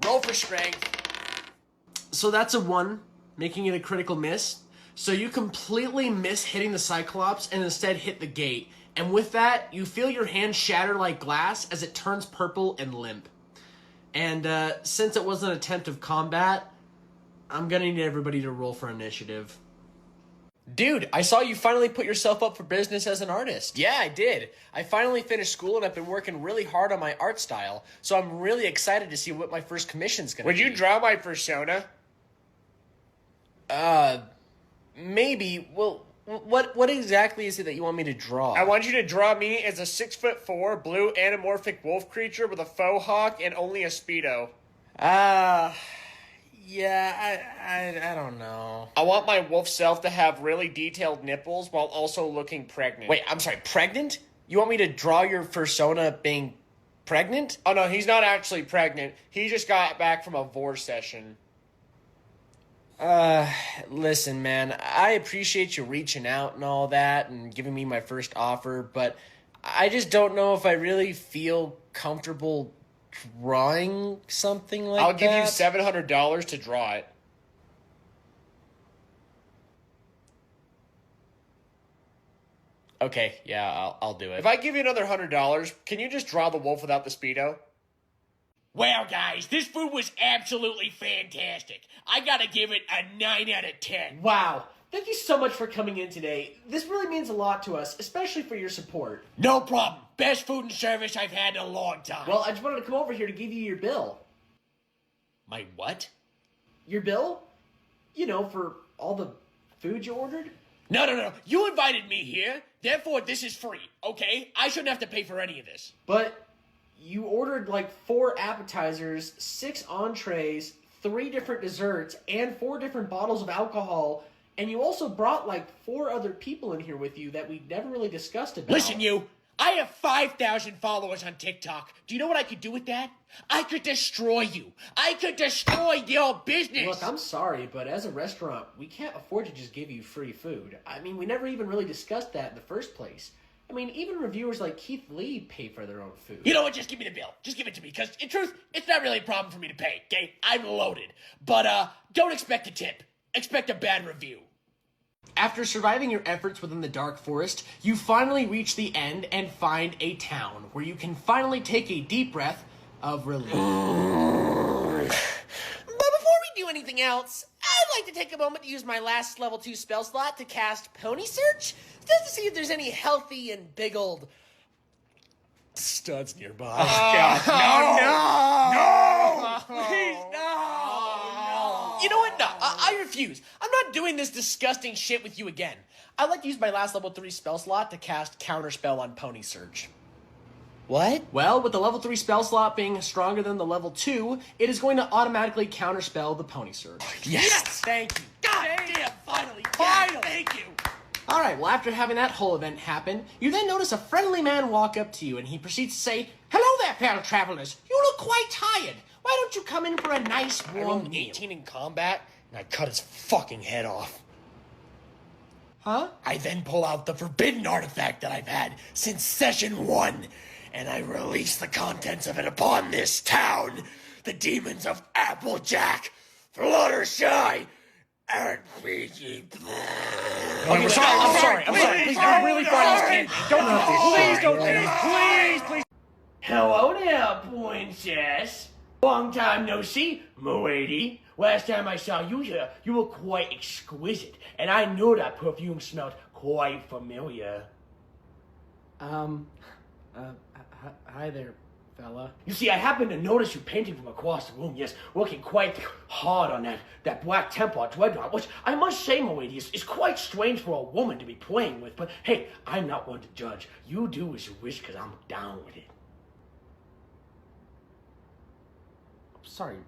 Roll for strength. So that's a 1, making it a critical miss. So you completely miss hitting the Cyclops and instead hit the gate. And with that, you feel your hand shatter like glass as it turns purple and limp. And since it was an attempt of combat, I'm gonna need everybody to roll for initiative.
Dude, I saw you finally put yourself up for business as an artist.
Yeah, I did. I finally finished school and I've been working really hard on my art style, so I'm really excited to see what my first commission's gonna be.
Would you draw my persona?
Maybe. Well, what exactly is it that you want me to draw?
I want you to draw me as a 6'4" blue anamorphic wolf creature with a faux hawk and only a Speedo.
Yeah, I don't know.
I want my wolf self to have really detailed nipples while also looking pregnant.
Wait, I'm sorry, pregnant? You want me to draw your persona being pregnant?
Oh no, he's not actually pregnant. He just got back from a vor session.
Listen, man, I appreciate you reaching out and all that and giving me my first offer, but I just don't know if I really feel comfortable drawing something like that.
I'll give you $700 to draw it.
Okay, yeah, I'll do it.
If I give you another $100, can you just draw the wolf without the Speedo?
Well, guys, this food was absolutely fantastic. I gotta give it a 9 out of 10.
Wow. Thank you so much for coming in today. This really means a lot to us, especially for your support.
No problem. Best food and service I've had in a long time.
Well, I just wanted to come over here to give you your bill.
My what?
Your bill? You know, for all the food you ordered?
No. You invited me here, therefore this is free, okay? I shouldn't have to pay for any of this.
But you ordered like 4 appetizers, 6 entrees, 3 different desserts, and 4 different bottles of alcohol, and you also brought like 4 other people in here with you that we never really discussed about.
Listen, you. I have 5,000 followers on TikTok. Do you know what I could do with that? I could destroy you. I could destroy your business.
Look, I'm sorry, but as a restaurant, we can't afford to just give you free food. I mean, we never even really discussed that in the first place. I mean, even reviewers like Keith Lee pay for their own food.
You know what? Just give me the bill. Just give it to me, because in truth, it's not really a problem for me to pay, okay? I'm loaded. But, don't expect a tip. Expect a bad review.
After surviving your efforts within the Dark Forest, you finally reach the end and find a town where you can finally take a deep breath of relief.
But before we do anything else, I'd like to take a moment to use my last level 2 spell slot to cast Pony Search, just to see if there's any healthy and big old studs nearby.
No!
Please, no! You know what? No, I refuse. I'm not doing this disgusting shit with you again. I'd like to use my last level 3 spell slot to cast Counterspell on Pony Search. What?
Well, with the level 3 spell slot being stronger than the level 2, it is going to automatically counterspell the Pony Search.
Yes! Thank you. God damn, finally! Finally! Thank you!
Alright, well after having that whole event happen, you then notice a friendly man walk up to you and he proceeds to say, "Hello there, fellow travelers. You look quite tired. Why don't you come in for a nice
I
warm
rolled
meal?"
18 in combat, and I cut his fucking head off.
Huh?
I then pull out the forbidden artifact that I've had since session 1, and I release the contents of it upon this town. The demons of Applejack, Fluttershy, and Fiji.
I'm sorry. Please, I'm really fine. Don't do this. Please don't do this. Please. Hello there, princess. Long time no see, m'lady. Last time I saw you here, you were quite exquisite, and I knew that perfume smelled quite familiar.
Hi there, fella.
You see, I happened to notice you painting from across the room, yes, working quite hard on that Black Templar dreadnought, which I must say, m'lady, is quite strange for a woman to be playing with, but hey, I'm not one to judge. You do as you wish, because I'm down with it.
Sorry.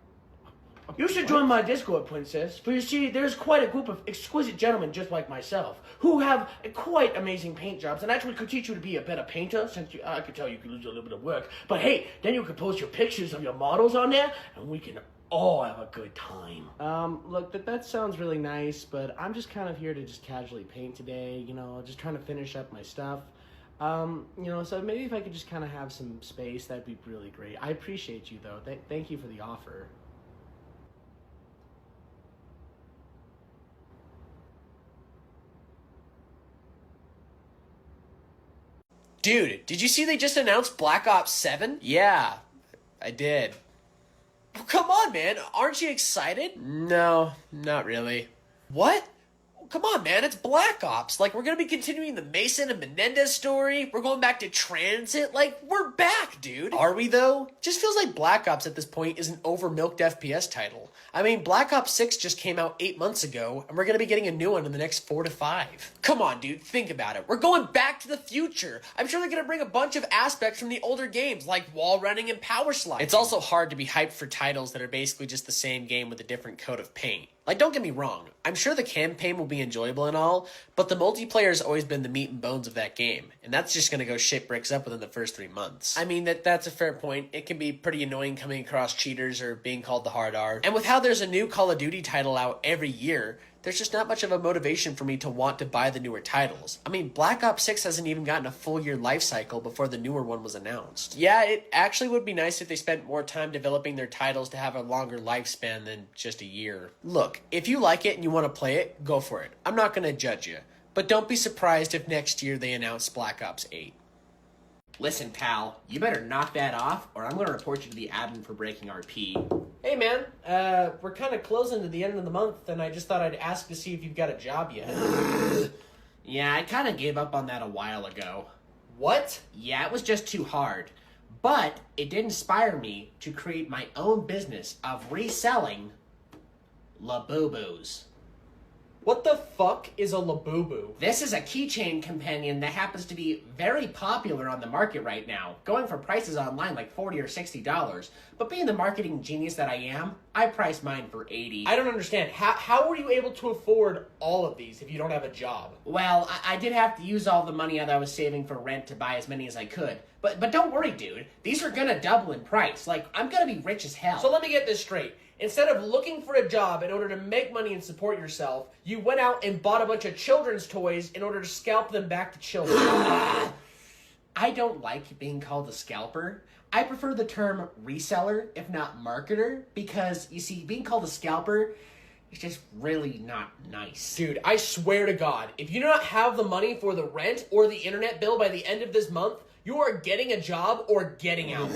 You should join my Discord, princess, for you see, there's quite a group of exquisite gentlemen just like myself, who have quite amazing paint jobs, and actually could teach you to be a better painter, since I could tell you could lose a little bit of work, but hey, then you could post your pictures of your models on there, and we can all have a good time.
Look, that sounds really nice, but I'm just kind of here to just casually paint today, you know, just trying to finish up my stuff. You know, so maybe if I could just kind of have some space, that'd be really great. I appreciate you, though. Thank you for the offer.
Dude, did you see they just announced Black Ops 7?
Yeah, I did.
Well, come on, man. Aren't you excited?
No, not really.
What? Come on, man, it's Black Ops. Like, we're gonna be continuing the Mason and Menendez story. We're going back to Transit. Like, we're back, dude.
Are we, though? Just feels like Black Ops at this point is an overmilked FPS title. I mean, Black Ops 6 just came out 8 months ago, and we're gonna be getting a new one in the next 4 to 5.
Come on, dude, think about it. We're going back to the future. I'm sure they're gonna bring a bunch of aspects from the older games, like wall running and power sliding.
It's also hard to be hyped for titles that are basically just the same game with a different coat of paint. Like, don't get me wrong, I'm sure the campaign will be enjoyable and all, but the multiplayer has always been the meat and bones of that game, and that's just gonna go shit bricks up within the first 3 months. I mean, that's a fair point. It can be pretty annoying coming across cheaters or being called the hard R. And with how there's a new Call of Duty title out every year, there's just not much of a motivation for me to want to buy the newer titles. I mean, Black Ops 6 hasn't even gotten a full year life cycle before the newer one was announced. Yeah, it actually would be nice if they spent more time developing their titles to have a longer lifespan than just a year. Look, if you like it and you want to play it, go for it. I'm not going to judge you. But don't be surprised if next year they announce Black Ops 8.
Listen, pal, you better knock that off, or I'm gonna report you to the admin for breaking RP.
Hey, man, we're kind of closing to the end of the month, and I just thought I'd ask to see if you've got a job yet.
Yeah, I kind of gave up on that a while ago.
What?
Yeah, it was just too hard. But it did inspire me to create my own business of reselling Labubus.
What the fuck is a Labubu?
This is a keychain companion that happens to be very popular on the market right now, going for prices online like $40 or $60. But being the marketing genius that I am, I priced mine for $80.
I don't understand. How were you able to afford all of these if you don't have a job?
Well, I did have to use all the money that I was saving for rent to buy as many as I could. But don't worry, dude. These are gonna double in price. Like, I'm gonna be rich as hell.
So let me get this straight. Instead of looking for a job in order to make money and support yourself, you went out and bought a bunch of children's toys in order to scalp them back to children.
I don't like being called a scalper. I prefer the term reseller, if not marketer, because, you see, being called a scalper is just really not nice.
Dude, I swear to God, if you do not have the money for the rent or the internet bill by the end of this month, you are getting a job or getting out.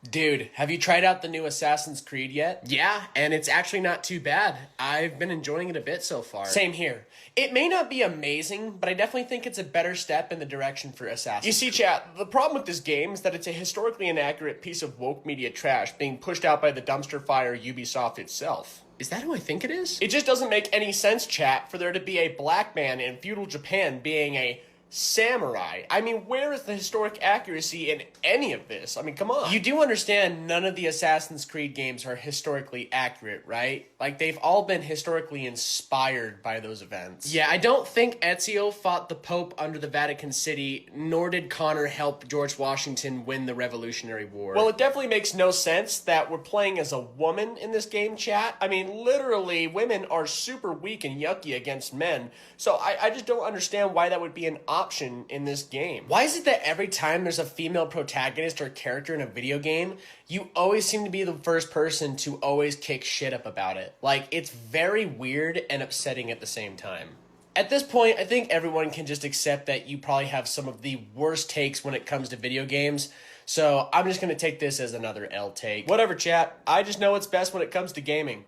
Dude, have you tried out the new Assassin's Creed yet? Yeah, and it's actually not too bad. I've been enjoying it a bit so far. Same here. It may not be amazing, but I definitely think it's a better step in the direction for Assassin's Creed. You see, chat, the problem with this game is that it's a historically inaccurate piece of woke media trash being pushed out by the dumpster fire Ubisoft itself. Is that who I think it is? It just doesn't make any sense, chat, for there to be a black man in feudal Japan being a samurai. I mean, where is the historic accuracy in any of this? I mean, come on. You do understand none of the Assassin's Creed games are historically accurate, right? Like, they've all been historically inspired by those events. Yeah, I don't think Ezio fought the Pope under the Vatican City, nor did Connor help George Washington win the Revolutionary War. Well, it definitely makes no sense that we're playing as a woman in this game, chat. I mean, literally, women are super weak and yucky against men, so I just don't understand why that would be an option in this game. Why is it that every time there's a female protagonist or character in a video game, you always seem to be the first person to always kick shit up about it? Like, it's very weird and upsetting at the same time. At this point, I think everyone can just accept that you probably have some of the worst takes when it comes to video games, so I'm just gonna take this as another L take. Whatever, chat. I just know what's best when it comes to gaming.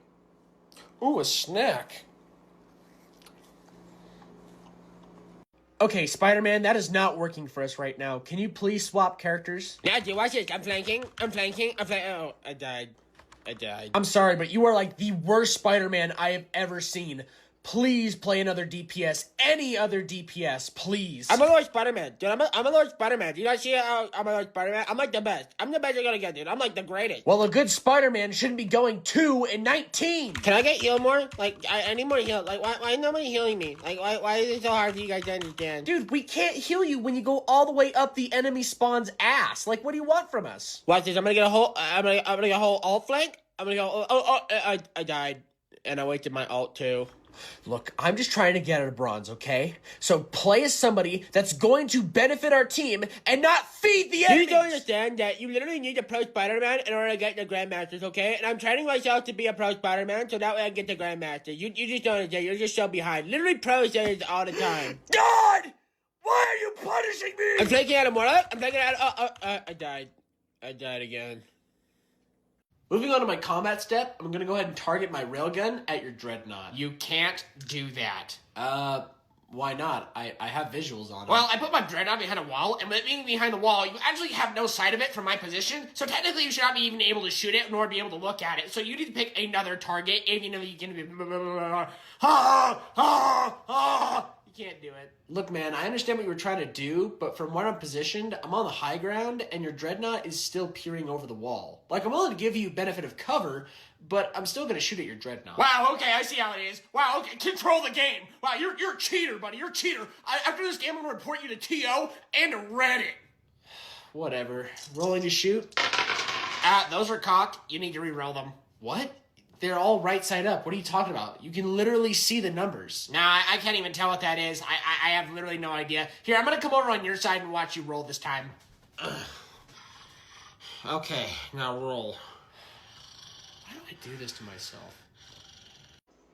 Ooh, a snack. Okay, Spider-Man, that is not working for us right now. Can you please swap characters? Yeah, dude, watch this. I'm flanking. Oh, I died.
I'm sorry, but you are like the worst Spider-Man I have ever seen. Please play another DPS. Any other DPS, please.
I'm a Lord Spider-Man, dude. I'm a Lord Spider-Man. Do you not see how I'm a Lord Spider-Man? I'm like the best. I'm the best you're gonna get, dude. I'm like the greatest.
Well, a good Spider-Man shouldn't be going 2 and 19.
Can I get healed more? Like, I need more heal. Like, why is nobody healing me? Like, why is it so hard for you guys to understand?
Dude, we can't heal you when you go all the way up the enemy spawn's ass. Like, what do you want from us?
Watch this. I'm gonna get a whole. I'm gonna get a whole alt flank. I'm gonna go. I died, and I wasted my alt too.
Look, I'm just trying to get out of bronze, okay? So play as somebody that's going to benefit our team and not feed the enemies.
You don't understand that you literally need a pro Spider-Man in order to get the Grandmasters, okay? And I'm training myself to be a pro Spider-Man so that way I get the Grandmaster. You just don't understand. You're just so behind. Literally pros say this all the time.
God! Why are you punishing me?
I'm flanking out of Morla. I'm flanking out of... I died. I died again.
Moving on to my combat step, I'm gonna go ahead and target my railgun at your dreadnought.
You can't do that.
Why not? I have visuals on it.
Well, I put my dreadnought behind a wall, and with being behind the wall, you actually have no sight of it from my position, so technically you should not be even able to shoot it, nor be able to look at it, so you need to pick another target, even though you can be... You can't do it.
Look, man, I understand what you were trying to do, but from where I'm positioned, I'm on the high ground, and your dreadnought is still peering over the wall. Like, I'm willing to give you benefit of cover, but I'm still gonna shoot at your dreadnought.
Wow, okay, I see how it is. Wow, okay, control the game. Wow, you're a cheater, buddy. You're a cheater. After this game, I'm gonna report you to TO and to Reddit.
Whatever. Rolling to shoot.
Those are cocked. You need to re-roll them.
What? They're all right side up. What are you talking about? You can literally see the numbers.
Nah, I can't even tell what that is. I have literally no idea. Here, I'm gonna come over on your side and watch you roll this time. Okay, now roll.
Why do I do this to myself?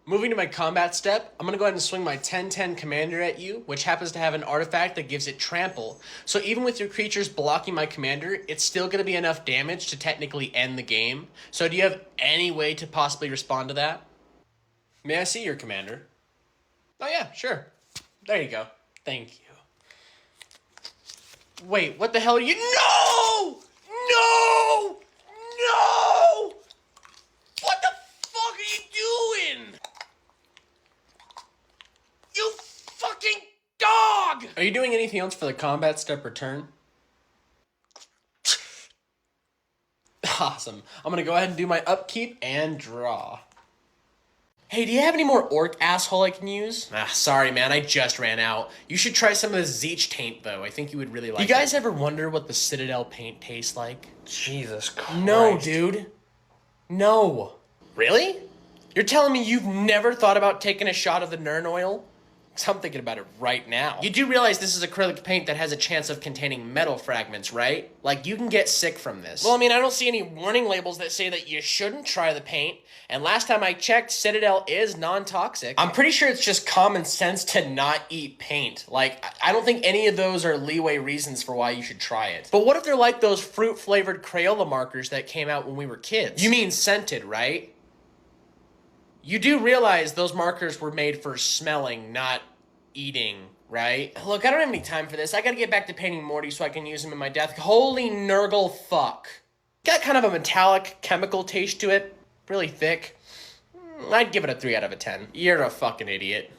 Moving to my combat step, I'm going to go ahead and swing my 10-10 commander at you, which happens to have an artifact that gives it trample. So even with your creatures blocking my commander, it's still going to be enough damage to technically end the game. So do you have any way to possibly respond to that? May I see your commander? Oh yeah, sure. There you go. Thank you. Wait, what the hell are you... No! No! No! What the fuck are you doing? Are you doing anything else for the combat step return? Awesome. I'm gonna go ahead and do my upkeep and draw. Hey, do you have any more orc asshole I can use? Sorry, man, I just ran out. You should try some of the Zeech paint, though. I think you would really like it. You guys ever wonder what the Citadel paint tastes like?
Jesus Christ.
No, dude. No. Really? You're telling me you've never thought about taking a shot of the Nern oil? 'Cause I'm thinking about it right now. You do realize this is acrylic paint that has a chance of containing metal fragments, right? Like, you can get sick from this. Well, I mean, I don't see any warning labels that say that you shouldn't try the paint. And last time I checked, Citadel is non-toxic. I'm pretty sure it's just common sense to not eat paint. Like, I don't think any of those are leeway reasons for why you should try it. But what if they're like those fruit-flavored Crayola markers that came out when we were kids? You mean scented, right? You do realize those markers were made for smelling, not eating, right? Look, I don't have any time for this. I gotta get back to painting Morty so I can use him in my death. Holy Nurgle fuck. Got kind of a metallic chemical taste to it. Really thick. I'd give it a 3 out of a 10. You're a fucking idiot.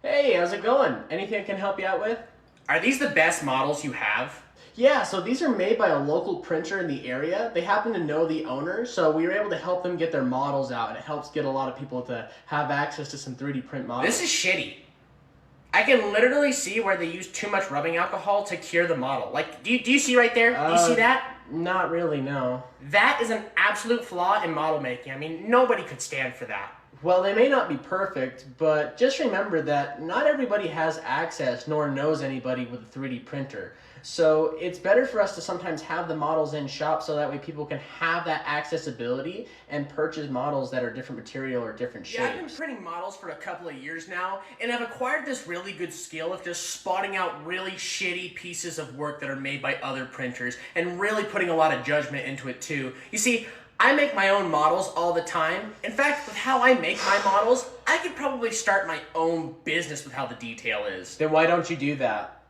Hey, how's it going? Anything I can help you out with?
Are these the best models you have?
Yeah, so these are made by a local printer in the area. They happen to know the owner, so we were able to help them get their models out, and it helps get a lot of people to have access to some 3D print models.
This is shitty. I can literally see where they use too much rubbing alcohol to cure the model. Like, do you see right there? Do you see that?
Not really, no.
That is an absolute flaw in model making. I mean, nobody could stand for that.
Well, they may not be perfect, but just remember that not everybody has access nor knows anybody with a 3D printer. So it's better for us to sometimes have the models in shop so that way people can have that accessibility and purchase models that are different material or different shapes.
Yeah, I've been printing models for a couple of years now, and I've acquired this really good skill of just spotting out really shitty pieces of work that are made by other printers and really putting a lot of judgment into it too. You see, I make my own models all the time. In fact, with how I make my models, I could probably start my own business with how the detail is.
Then why don't you do that?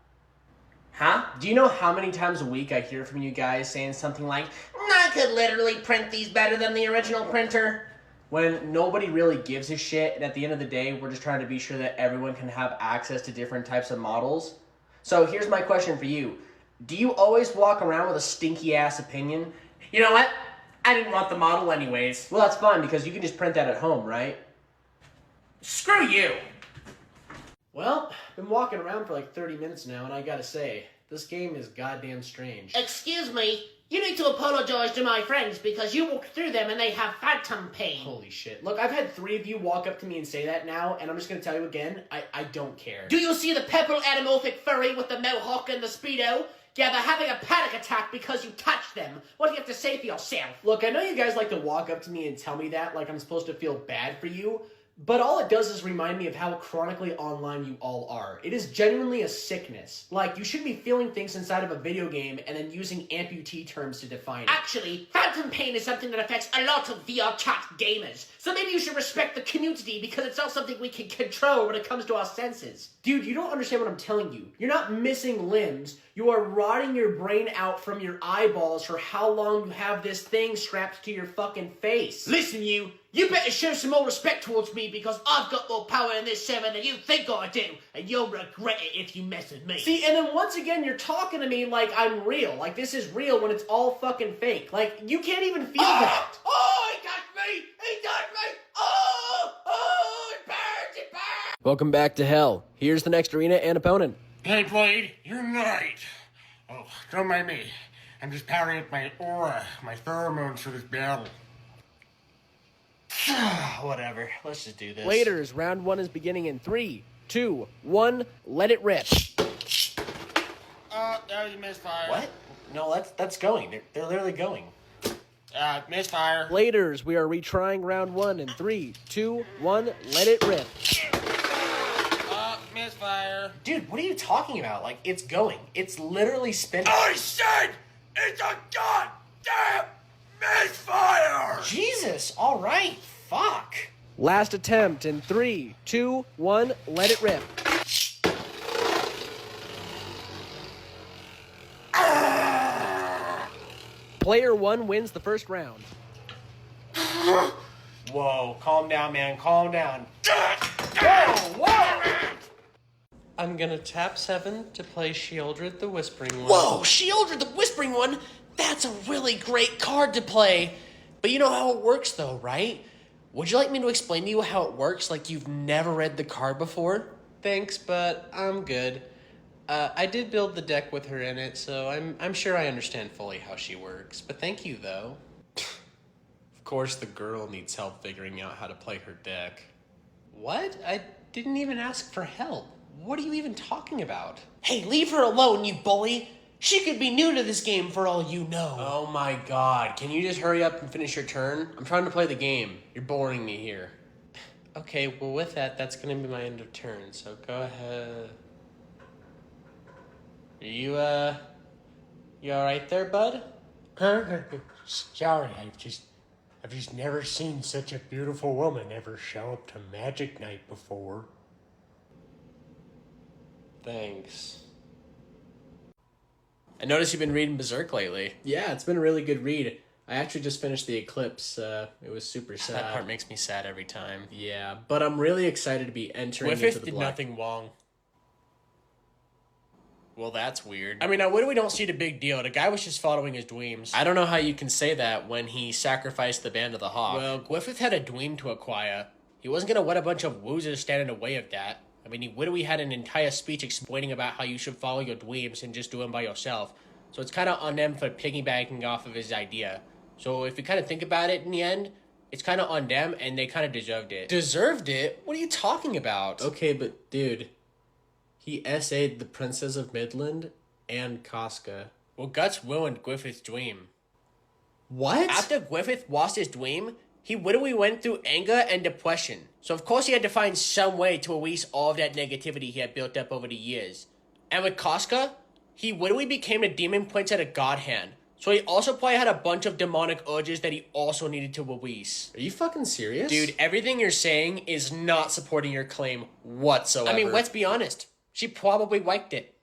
Huh?
Do you know how many times a week I hear from you guys saying something like, I could literally print these better than the original printer? When nobody really gives a shit, and at the end of the day, we're just trying to be sure that everyone can have access to different types of models. So here's my question for you. Do you always walk around with a stinky-ass opinion?
You know what? I didn't want the model anyways.
Well, that's fine, because you can just print that at home, right?
Screw you!
Well, I've been walking around for like 30 minutes now, and I gotta say, this game is goddamn strange.
Excuse me, you need to apologize to my friends because you walked through them and they have phantom pain.
Holy shit. Look, I've had 3 of you walk up to me and say that now, and I'm just gonna tell you again, I don't care.
Do you see the purple anamorphic furry with the mohawk and the Speedo? Yeah, they're having a panic attack because you touched them. What do you have to say for yourself?
Look, I know you guys like to walk up to me and tell me that like I'm supposed to feel bad for you, but all it does is remind me of how chronically online you all are. It is genuinely a sickness. Like, you shouldn't be feeling things inside of a video game and then using amputee terms to define it.
Actually, phantom pain is something that affects a lot of VR chat gamers. So maybe you should respect the community because it's not something we can control when it comes to our senses.
Dude, you don't understand what I'm telling you. You're not missing limbs. You are rotting your brain out from your eyeballs for how long you have this thing strapped to your fucking face.
Listen, you better show some more respect towards me because I've got more power in this server than you think I do, and you'll regret it if you mess with me.
See, and then once again, you're talking to me like I'm real. Like this is real when it's all fucking fake. Like, you can't even feel that.
Oh, he got me! He got me! Oh, it burns, it burns!
Welcome back to hell. Here's the next arena and opponent.
Hey, Blade, you're right. Oh, don't mind me. I'm just powering up my aura, my pheromones for this battle.
Whatever. Let's just do this.
Laters, round 1 is beginning in 3, 2, 1, let it rip.
That was a misfire.
What? No, that's going. They're literally going.
Misfire.
Laters, we are retrying round 1 in 3, 2, 1, let it rip.
Misfire.
Dude, what are you talking about? Like, it's going. It's literally spinning.
I said it's a goddamn misfire!
Jesus, all right. Fuck.
Last attempt in 3, 2, 1, let it rip. Player 1 wins the first round.
Whoa, calm down, man. Calm down. Whoa, whoa! I'm gonna tap 7 to play Shieldred the Whispering One.
Whoa, Shieldred the Whispering One? That's a really great card to play. But you know how it works though, right? Would you like me to explain to you how it works like you've never read the card before?
Thanks, but I'm good. I did build the deck with her in it, so I'm sure I understand fully how she works. But thank you, though. Of course, the girl needs help figuring out how to play her deck. What? I didn't even ask for help. What are you even talking about?
Hey, leave her alone, you bully! She could be new to this game for all you know.
Oh my god, can you just hurry up and finish your turn? I'm trying to play the game. You're boring me here. Okay, well with that, that's gonna be my end of turn, so go ahead. Are you alright there, bud?
Sorry, I've just never seen such a beautiful woman ever show up to Magic Night before.
Thanks. I noticed you've been reading Berserk lately.
Yeah, it's been a really good read. I actually just finished The Eclipse. It was super sad.
That part makes me sad every time.
Yeah, but I'm really excited to be entering into
Griffith
the
did
black.
nothing wrong. Well, that's weird.
I mean, now, what do we don't see the big deal? The guy was just following his dreams.
I don't know how you can say that when he sacrificed the Band of the Hawk.
Well, Griffith had a dream to acquire. He wasn't going to let a bunch of losers stand in the way of that. I mean, he literally had an entire speech explaining about how you should follow your dreams and just do them by yourself. So it's kind of on them for piggybacking off of his idea. So if you kind of think about it in the end, it's kind of on them, and they kind of deserved it.
Deserved it? What are you talking about?
Okay, but dude, he SA'd the Princess of Midland and Casca.
Well, Guts ruined Griffith's dream.
What?
After Griffith lost his dream, he literally went through anger and depression. So of course he had to find some way to release all of that negativity he had built up over the years. And with Casca, he literally became a demon prince at a god hand. So he also probably had a bunch of demonic urges that he also needed to release.
Are you fucking serious?
Dude, everything you're saying is not supporting your claim whatsoever.
I mean, let's be honest. She probably liked it.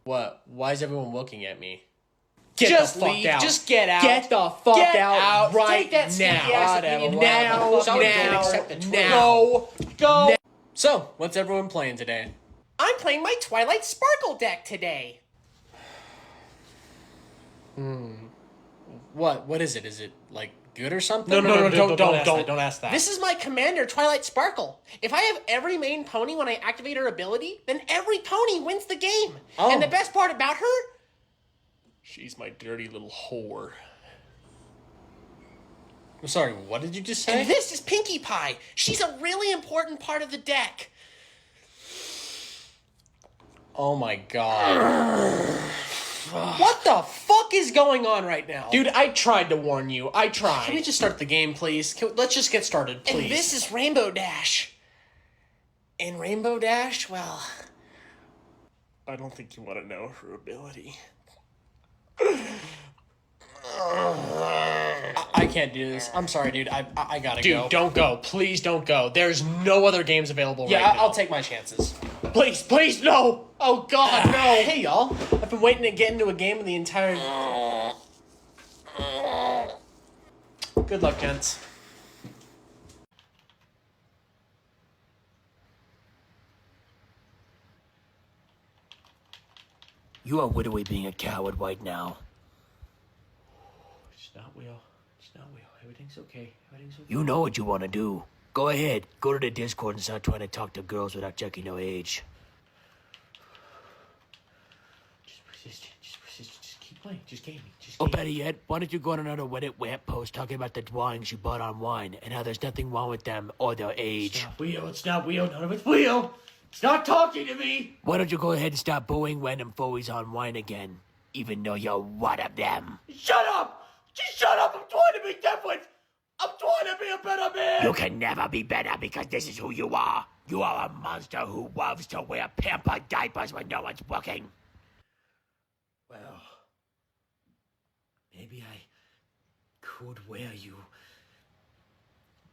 What? Why is everyone looking at me?
Just
the fuck
leave.
out.
Just get out.
Get the fuck
Get
out right
Take that sneaky ass opinion
now.
back. Don't accept the truth.
Go. So, what's everyone playing today?
I'm playing my Twilight Sparkle deck today.
What is it? Is it, like, good or something?
No,
Don't ask that.
This is my commander, Twilight Sparkle. If I have every main pony when I activate her ability, then every pony wins the game.
Oh.
And the best part about her,
She's my dirty little whore. I'm sorry, what did you just say?
and this is Pinkie Pie. She's a really important part of the deck.
Oh my god.
What the fuck is going on right now?
Dude, I tried to warn you. I tried.
Can we
just start the game, please? Let's just get started, please.
And this is Rainbow Dash. And Rainbow Dash, well,
I don't think you want to know her ability. I can't do this. I'm sorry, dude. I gotta go.
dude, don't go. Please don't go. There's no other games available right now.
I'll take my chances.
Please, no. Oh, God, no.
Hey, y'all. I've been waiting to get into a game of the entire... Good luck, gents.
You are literally being a coward right now.
It's not Will. It's not Will. Everything's okay. Everything's okay.
You know what you want to do. Go ahead. Go to the Discord and start trying to talk to girls without checking their age.
Just persist. Just keep playing. Just gaming.
Or better yet, why don't you go on another Reddit web post talking about the drawings you bought online and how there's nothing wrong with them or their age.
It's not Will. None of it's Will. Stop talking to me.
Why don't you go ahead and stop booing random furries online again, even though you're one of them.
Shut up. Just shut up. I'm trying to be different. I'm trying to be a better man.
You can never be better because this is who you are. You are a monster who loves to wear pampered diapers when no one's looking.
Well, maybe I could wear you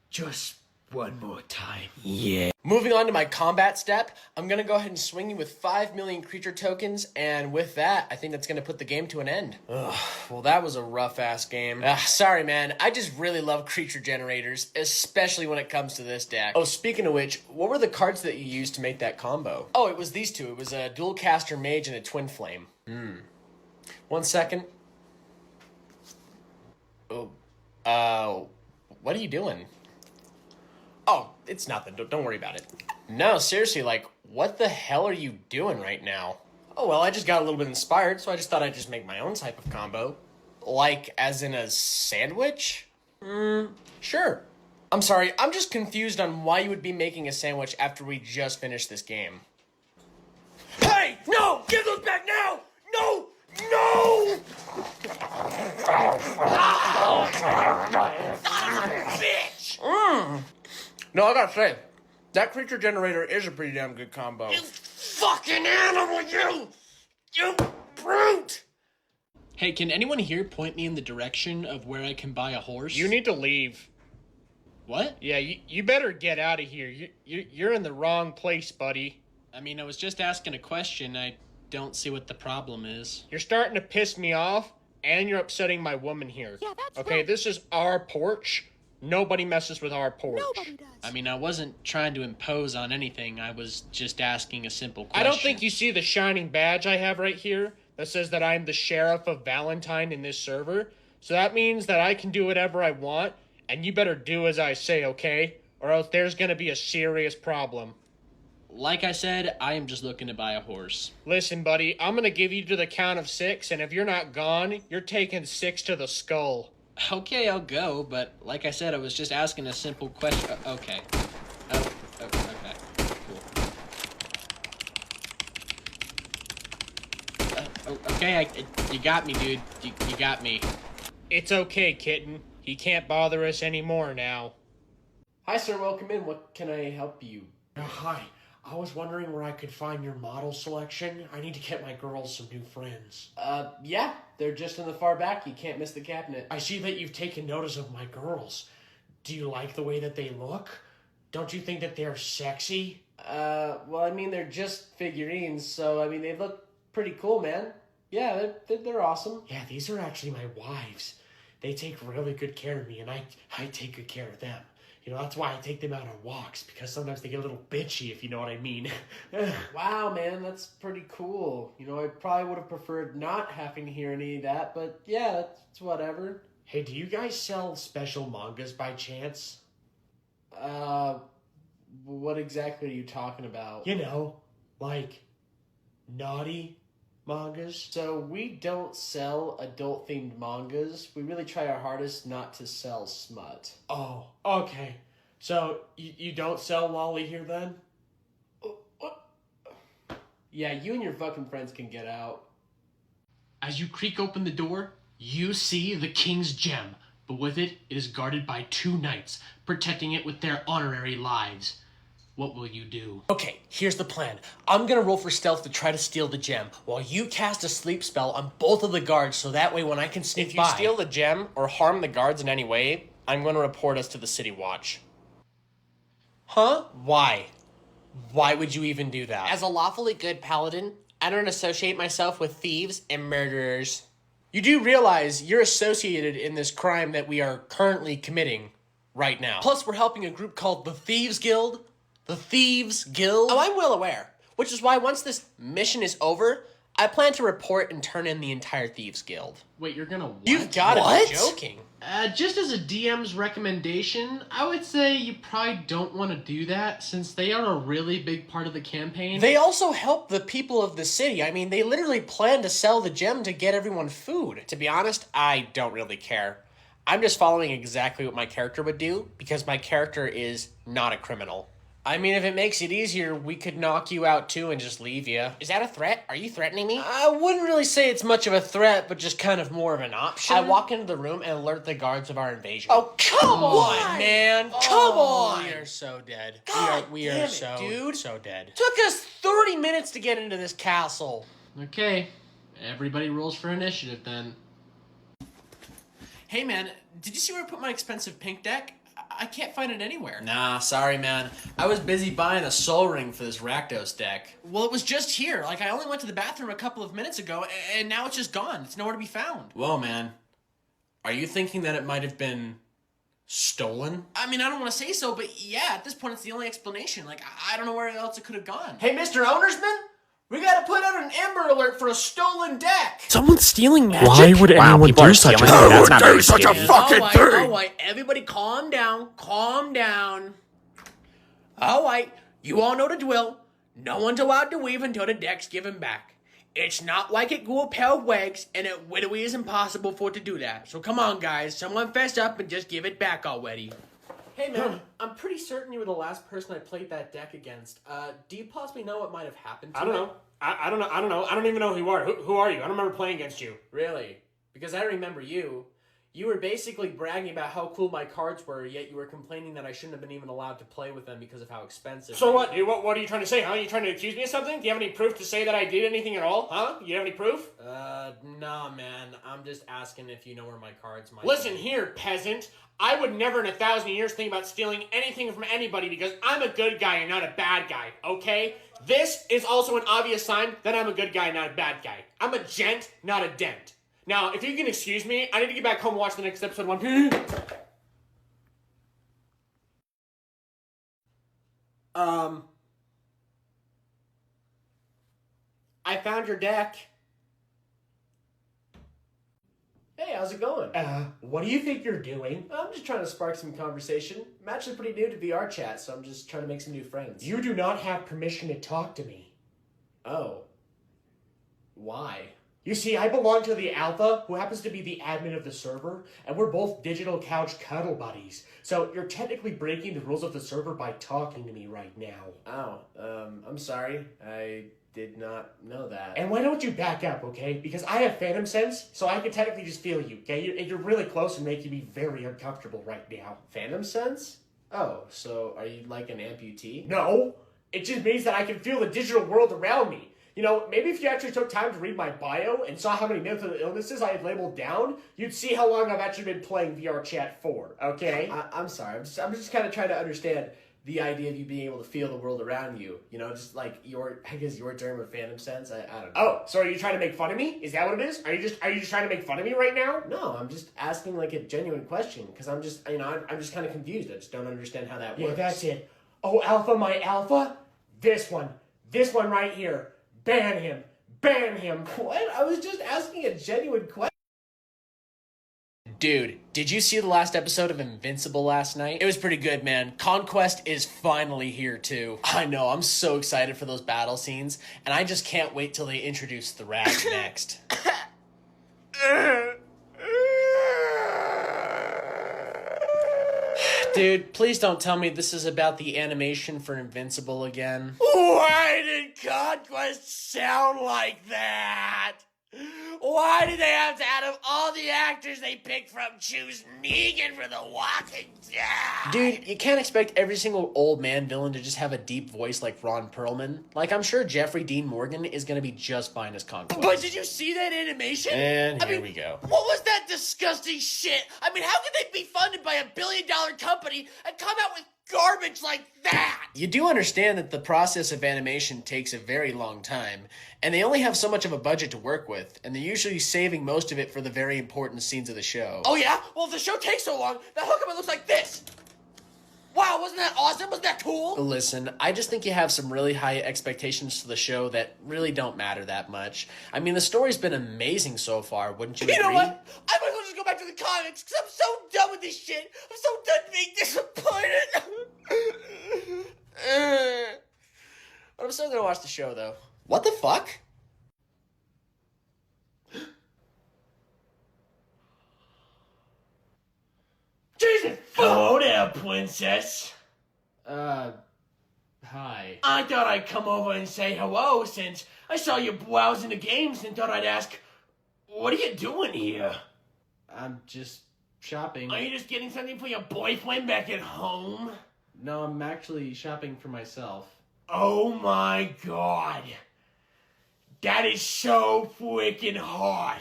just
one more time.
Yeah. Moving on to my combat step, I'm going to go ahead and swing you with 5 million creature tokens, and with that, I think that's going to put the game to an end. Ugh, well, that was a rough-ass game. Sorry, man. I just really love creature generators, especially when it comes to this deck. Oh, speaking of which, what were the cards that you used to make that combo? Oh, it was these two. It was a dual caster mage and a twin flame. 1 second. Oh, what are you doing? Oh, it's nothing. Don't worry about it. No, seriously, like, what the hell are you doing right now? Oh, well, I just got a little bit inspired, so I just thought I'd just make my own type of combo. Like, as in a sandwich? Sure. I'm sorry, I'm just confused on why you would be making a sandwich after we just finished this game. Hey! No! Give those back now! No! No! Bitch! No, I gotta say, that creature generator is a pretty damn good combo. You fucking animal, you! You brute! Hey, can anyone here point me in the direction of where I can buy a horse?
You need to leave.
What?
Yeah, you better get out of here. You're in the wrong place, buddy.
I mean, I was just asking a question. I don't see what the problem is.
You're starting to piss me off, and you're upsetting my woman here.
Yeah, that's
okay,
right.
This is our porch. Nobody messes with our porch.
Nobody does.
I mean, I wasn't trying to impose on anything. I was just asking a simple question.
I don't think you see the shining badge I have right here that says that I'm the sheriff of Valentine in this server. So that means that I can do whatever I want, and you better do as I say, okay? Or else there's gonna be a serious problem.
Like I said, I am just looking to buy a horse.
Listen, buddy, I'm gonna give you to the count of 6, and if you're not gone, you're taking 6 to the skull.
Okay, I'll go, but like I said, I was just asking a simple question. Okay. Okay. Cool. Okay, you got me, dude. You got me.
It's okay, kitten. He can't bother us anymore now.
Hi, sir. Welcome in. What can I help you?
Hi. I was wondering where I could find your model selection. I need to get my girls some new friends.
Yeah. They're just in the far back. You can't miss the cabinet.
I see that you've taken notice of my girls. Do you like the way that they look? Don't you think that they're sexy?
Well, I mean, they're just figurines, so, I mean, they look pretty cool, man. Yeah, they're awesome.
Yeah, these are actually my wives. They take really good care of me, and I take good care of them. You know, that's why I take them out on walks, because sometimes they get a little bitchy, if you know what I mean.
Wow, man, that's pretty cool. You know, I probably would have preferred not having to hear any of that, but yeah, it's whatever.
Hey, do you guys sell special mangas by chance?
What exactly are you talking about?
You know, like naughty mangas.
So we don't sell adult-themed mangas. We really try our hardest not to sell smut.
Oh, okay. So you don't sell lolly here then?
Yeah, you and your fucking friends can get out.
As you creak open the door, you see the king's gem, but with it, it is guarded by 2 knights, protecting it with their honorary lives. What will you do?
Okay, here's the plan. I'm gonna roll for stealth to try to steal the gem, while you cast a sleep spell on both of the guards, so that way when I can sneak by...
If you steal the gem or harm the guards in any way, I'm going to report us to the City Watch.
Huh? Why? Why would you even do that?
As a lawfully good paladin, I don't associate myself with thieves and murderers.
You do realize you're associated in this crime that we are currently committing right now. Plus, we're helping a group called the Thieves Guild. The Thieves Guild?
Oh, I'm well aware. Which is why once this mission is over, I plan to report and turn in the entire Thieves Guild.
Wait, you're gonna what?
You've gotta be joking.
Just as a DM's recommendation, I would say you probably don't want to do that since they are a really big part of the campaign.
They also help the people of the city. I mean, they literally plan to sell the gem to get everyone food.
To be honest, I don't really care. I'm just following exactly what my character would do because my character is not a criminal.
I mean, if it makes it easier, we could knock you out too and just leave you.
Is that a threat? Are you threatening me?
I wouldn't really say it's much of a threat, but just kind of more of an option.
I walk into the room and alert the guards of our invasion.
Oh, come on, man. Come on.
We are so dead.
God
we
damn
are
it,
so,
dude.
so dead.
Took us 30 minutes to get into this castle.
Okay, everybody rolls for initiative then.
Hey, man, did you see where I put my expensive pink deck? I can't find it anywhere. Nah, sorry, man. I was busy buying a soul ring for this Rakdos deck. Well, it was just here. Like, I only went to the bathroom a couple of minutes ago, and now it's just gone. It's nowhere to be found. Whoa, man. Are you thinking that it might have been stolen? I mean, I don't want to say so, but yeah, at this point, it's the only explanation. Like, I don't know where else it could have gone. Hey, Mr. Ownersman? We gotta put out an Amber Alert for a stolen deck!
Someone's stealing magic?
Why would anyone do such a thing?
That's not very
such a
scary.
fucking thing?
Alright, everybody calm down, calm down. Alright, you all know the drill. No one's allowed to leave until the deck's given back. It's not like it grew a pair of legs, and it literally is impossible for it to do that. So come on, guys, someone fess up and just give it back already.
Hey, man, I'm pretty certain you were the last person I played that deck against. Do you possibly know what might have happened to
I don't know. I don't know. I don't know. I don't even know who you are. Who are you? I don't remember playing against you.
Really? Because I remember you. You were basically bragging about how cool my cards were, yet you were complaining that I shouldn't have been even allowed to play with them because of how expensive.
So what, dude? What are you trying to say, huh? You trying to accuse me of something? Do you have any proof to say that I did anything at all, huh? You have any proof?
Nah, man. I'm just asking if you know where my cards might
Listen
be.
here, peasant. I would never in 1,000 years think about stealing anything from anybody because I'm a good guy and not a bad guy, okay? This is also an obvious sign that I'm a good guy and not a bad guy. I'm a gent, not a dent. Now, if you can excuse me, I need to get back home and watch the next episode of One Piece.
I found your deck. Hey, how's it going?
What do you think you're doing?
I'm just trying to spark some conversation. I'm actually pretty new to VR chat, so I'm just trying to make some new friends.
You do not have permission to talk to me.
Oh. Why?
You see, I belong to the Alpha, who happens to be the admin of the server, and we're both digital couch cuddle buddies. So you're technically breaking the rules of the server by talking to me right now.
Oh, I'm sorry. I did not know that.
And why don't you back up, okay? Because I have phantom sense, so I can technically just feel you, okay? You're really close and making me very uncomfortable right now.
Phantom sense? Oh, so are you like an amputee?
No! It just means that I can feel the digital world around me. You know, maybe if you actually took time to read my bio and saw how many mental illnesses I had labeled down, you'd see how long I've actually been playing VR chat for, okay?
I'm sorry. I'm just kind of trying to understand the idea of you being able to feel the world around you. You know, just like your term of phantom sense. I don't know.
Oh, so are you trying to make fun of me? Is that what it is? Are you just trying to make fun of me right now?
No, I'm just asking like a genuine question because I'm just kind of confused. I just don't understand how that works.
Yeah, that's it. Oh, Alpha, my Alpha? This one right here. Ban him! Ban him!
What? I was just asking a genuine question. Dude, did you see the last episode of Invincible last night? It was pretty good, man. Conquest is finally here, too. I know, I'm so excited for those battle scenes, and I just can't wait till they introduce the Rags next. Dude, please don't tell me this is about the animation for Invincible again.
Why did Conquest sound like that? Why did they have to, out of all the actors they picked from, choose Negan for The Walking Dead?
Dude, you can't expect every single old man villain to just have a deep voice like Ron Perlman. Like, I'm sure Jeffrey Dean Morgan is gonna be just fine as Conquest.
But did you see that animation?
And here we go.
What was that disgusting shit? I mean, how could they be funded by $1 billion company and come out with garbage like that?
You do understand that the process of animation takes a very long time, and they only have so much of a budget to work with, and they're usually saving most of it for the very important scenes of the show.
Oh yeah? Well, if the show takes so long, then how come it looks like this? Wow, wasn't that awesome? Wasn't that cool?
Listen, I just think you have some really high expectations for the show that really don't matter that much. I mean, the story's been amazing so far, wouldn't you agree?
You know what? I might as well just go back to the comics, because I'm so done with this shit. I'm so done being disappointed.
But I'm still gonna watch the show, though. What the fuck?
Jesus, hello there, princess.
Hi.
I thought I'd come over and say hello since I saw you browsing the games and thought I'd ask, what are you doing here?
I'm just shopping.
Are you just getting something for your boyfriend back at home?
No, I'm actually shopping for myself.
Oh my god. That is so freaking hot.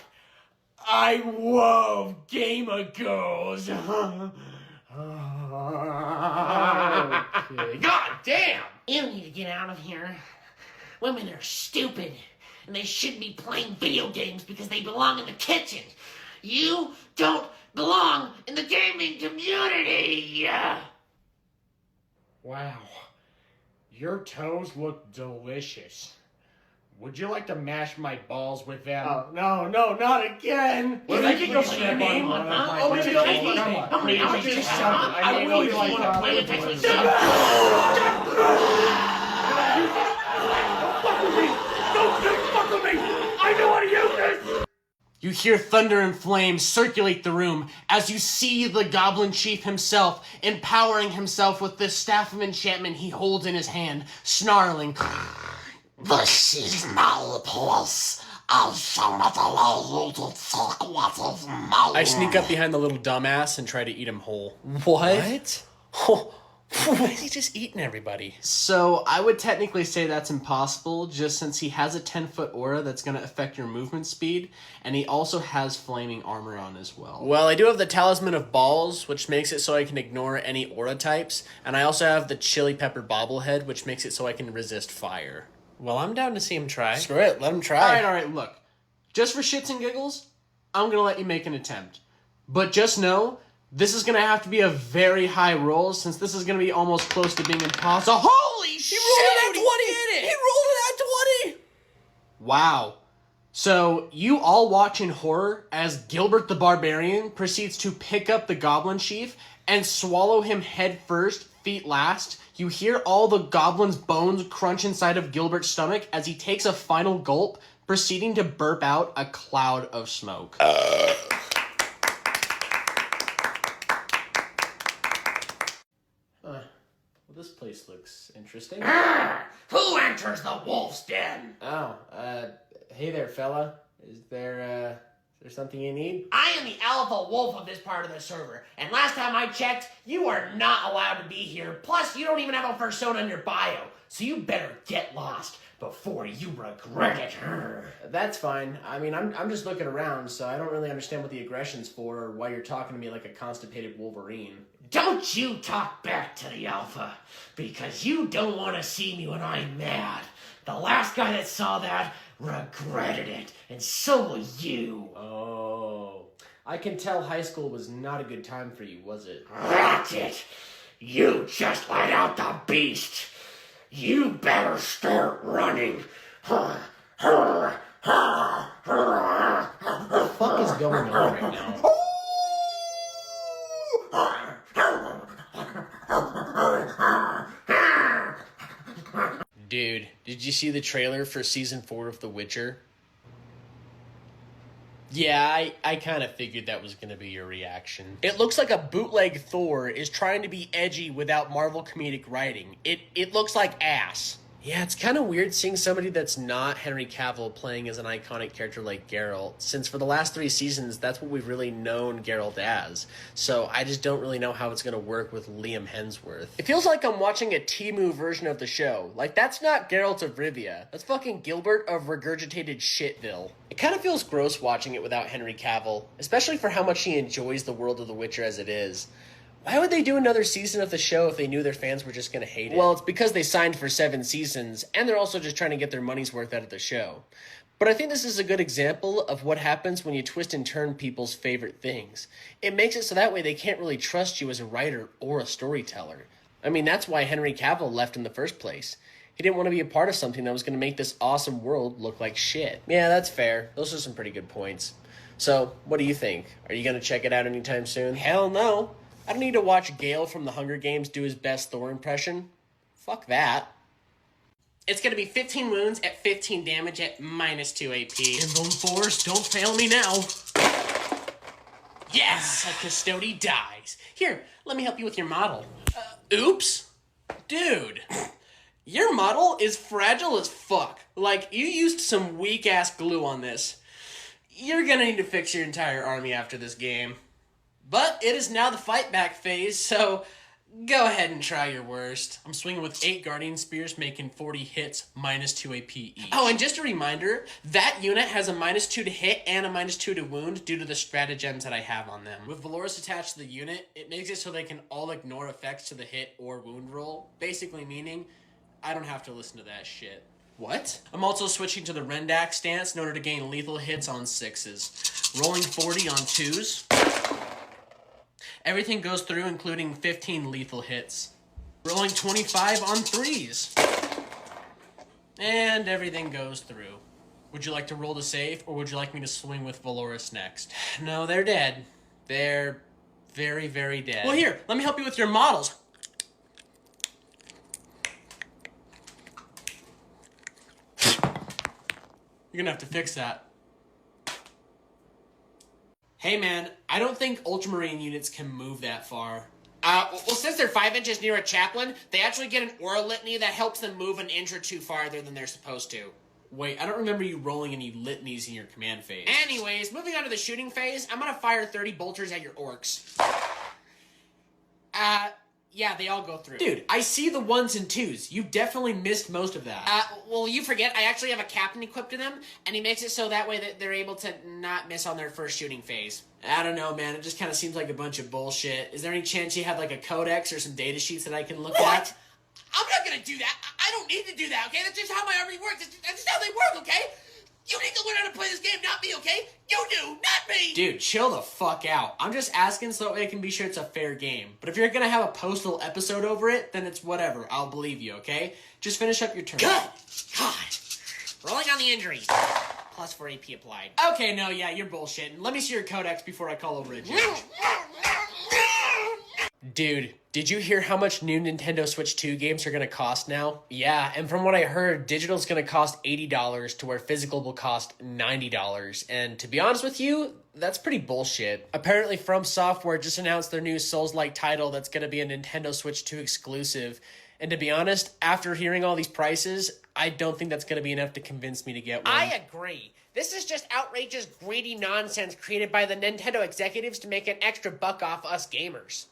I love gamer girls.
God damn!
You need to get out of here. Women are stupid, and they shouldn't be playing video games because they belong in the kitchen. You don't belong in the gaming community.
Wow. Your toes look delicious. Would you like to mash my balls with them?
Oh, no, not again!
Well,
Can I
they
get
can
your
play
full
a
name?
game on my
Oh,
phone.
it's
Come on.
I'll just shove it.
I will if you want to play with it.
Don't fuck with me! I know how to use this!
You hear thunder and flames circulate the room as you see the Goblin Chief himself empowering himself with the staff of enchantment he holds in his hand, snarling,
This is my place. I shall not allow you to take what is mine.
I sneak up behind the little dumbass and try to eat him whole.
What?
Why is he just eating everybody?
So, I would technically say that's impossible, just since he has a 10-foot aura that's going to affect your movement speed, and he also has flaming armor on as well.
Well, I do have the Talisman of Balls, which makes it so I can ignore any aura types, and I also have the Chili Pepper Bobblehead, which makes it so I can resist fire. Well, I'm down to see him try. Screw it, let him try.
Alright, look. Just for shits and giggles, I'm going to let you make an attempt. But just know, this is going to have to be a very high roll, since this is going to be almost close to being impossible. Holy shit!
He rolled it at 20!
Wow. So, you all watch in horror as Gilbert the Barbarian proceeds to pick up the Goblin Chief and swallow him head first, feet last. You hear all the goblin's bones crunch inside of Gilbert's stomach as he takes a final gulp, proceeding to burp out a cloud of smoke.
Well, this place looks interesting.
Who enters the wolf's den?
Oh, hey there, fella. Is there something you need?
I am the alpha wolf of this part of the server, and last time I checked, you are not allowed to be here. Plus, you don't even have a persona in your bio, so you better get lost before you regret it.
That's fine. I mean, I'm just looking around, so I don't really understand what the aggression's for or why you're talking to me like a constipated Wolverine.
Don't you talk back to the alpha, because you don't want to see me when I'm mad. The last guy that saw that regretted it, and so will you.
Oh, I can tell high school was not a good time for you, was it?
That's it. You just let out the beast. You better start running.
What the fuck is going on right now?
Dude, did you see the trailer for Season 4 of The Witcher? Yeah, I kind of figured that was going to be your reaction. It looks like a bootleg Thor is trying to be edgy without Marvel comedic writing. It looks like ass. Yeah, it's kind of weird seeing somebody that's not Henry Cavill playing as an iconic character like Geralt, since for the last 3 seasons, that's what we've really known Geralt as. So I just don't really know how it's going to work with Liam Hemsworth. It feels like I'm watching a Temu version of the show. Like, that's not Geralt of Rivia. That's fucking Gilbert of regurgitated Shitville. It kind of feels gross watching it without Henry Cavill, especially for how much he enjoys the world of The Witcher as it is. Why would they do another season of the show if they knew their fans were just going to hate it? Well, it's because they signed for 7 seasons, and they're also just trying to get their money's worth out of the show. But I think this is a good example of what happens when you twist and turn people's favorite things. It makes it so that way they can't really trust you as a writer or a storyteller. I mean, that's why Henry Cavill left in the first place. He didn't want to be a part of something that was going to make this awesome world look like shit. Yeah, that's fair. Those are some pretty good points. So, what do you think? Are you going to check it out anytime soon? Hell no. I don't need to watch Gale from the Hunger Games do his best Thor impression. Fuck that. It's going to be 15 wounds at 15 damage at -2 AP.
Invuln Force, don't fail me now.
Yes, a custody dies. Here, let me help you with your model. Oops. Dude, your model is fragile as fuck. Like, you used some weak-ass glue on this. You're gonna need to fix your entire army after this game. But it is now the fight back phase, so Go ahead and try your worst. I'm swinging with 8 Guardian Spears, making 40 hits, -2 AP each. Oh, and just a reminder, that unit has a -2 to hit and a -2 to wound due to the stratagems that I have on them. With Valoris attached to the unit, it makes it so they can all ignore effects to the hit or wound roll, basically meaning I don't have to listen to that shit. What? I'm also switching to the Rendak stance in order to gain lethal hits on 6s. Rolling 40 on 2s. Everything goes through, including 15 lethal hits. Rolling 25 on 3s. And everything goes through. Would you like to roll to save, or would you like me to swing with Valoris next? No, they're dead. They're very, very dead. Well, here, let me help you with your models. You're gonna have to fix that. Hey man, I don't think Ultramarine units can move that far.
Well, since they're 5 inches near a chaplain, they actually get an aura litany that helps them move an inch or two farther than they're supposed to.
Wait, I don't remember you rolling any litanies in your command phase.
Anyways, moving on to the shooting phase, I'm gonna fire 30 bolters at your orcs. Yeah, they all go through.
Dude, I see the 1s and 2s. You definitely missed most of that.
Well, you forget, I actually have a captain equipped to them, and he makes it so that way that they're able to not miss on their first shooting phase.
I don't know, man. It just kind of seems like a bunch of bullshit. Is there any chance you have, like, a codex or some data sheets that I can look at?
I'm not gonna do that. I don't need to do that, okay? That's just how my army works. That's just how they work, okay? You need to learn how to play this game, not me, okay? You do, not me!
Dude, chill the fuck out. I'm just asking so that way I can be sure it's a fair game. But if you're gonna have a postal episode over it, then it's whatever. I'll believe you, okay? Just finish up your turn.
Good! God! Rolling on the injuries. Plus 4 AP applied.
Okay, no, yeah, you're bullshitting. Let me see your codex before I call over a judge. Dude, did you hear how much new Nintendo Switch 2 games are going to cost now? Yeah, and from what I heard, digital's going to cost $80 to where physical will cost $90. And to be honest with you, that's pretty bullshit. Apparently From Software just announced their new Souls-like title that's going to be a Nintendo Switch 2 exclusive. And to be honest, after hearing all these prices, I don't think that's going to be enough to convince me to get one.
I agree. This is just outrageous, greedy nonsense created by the Nintendo executives to make an extra buck off us gamers.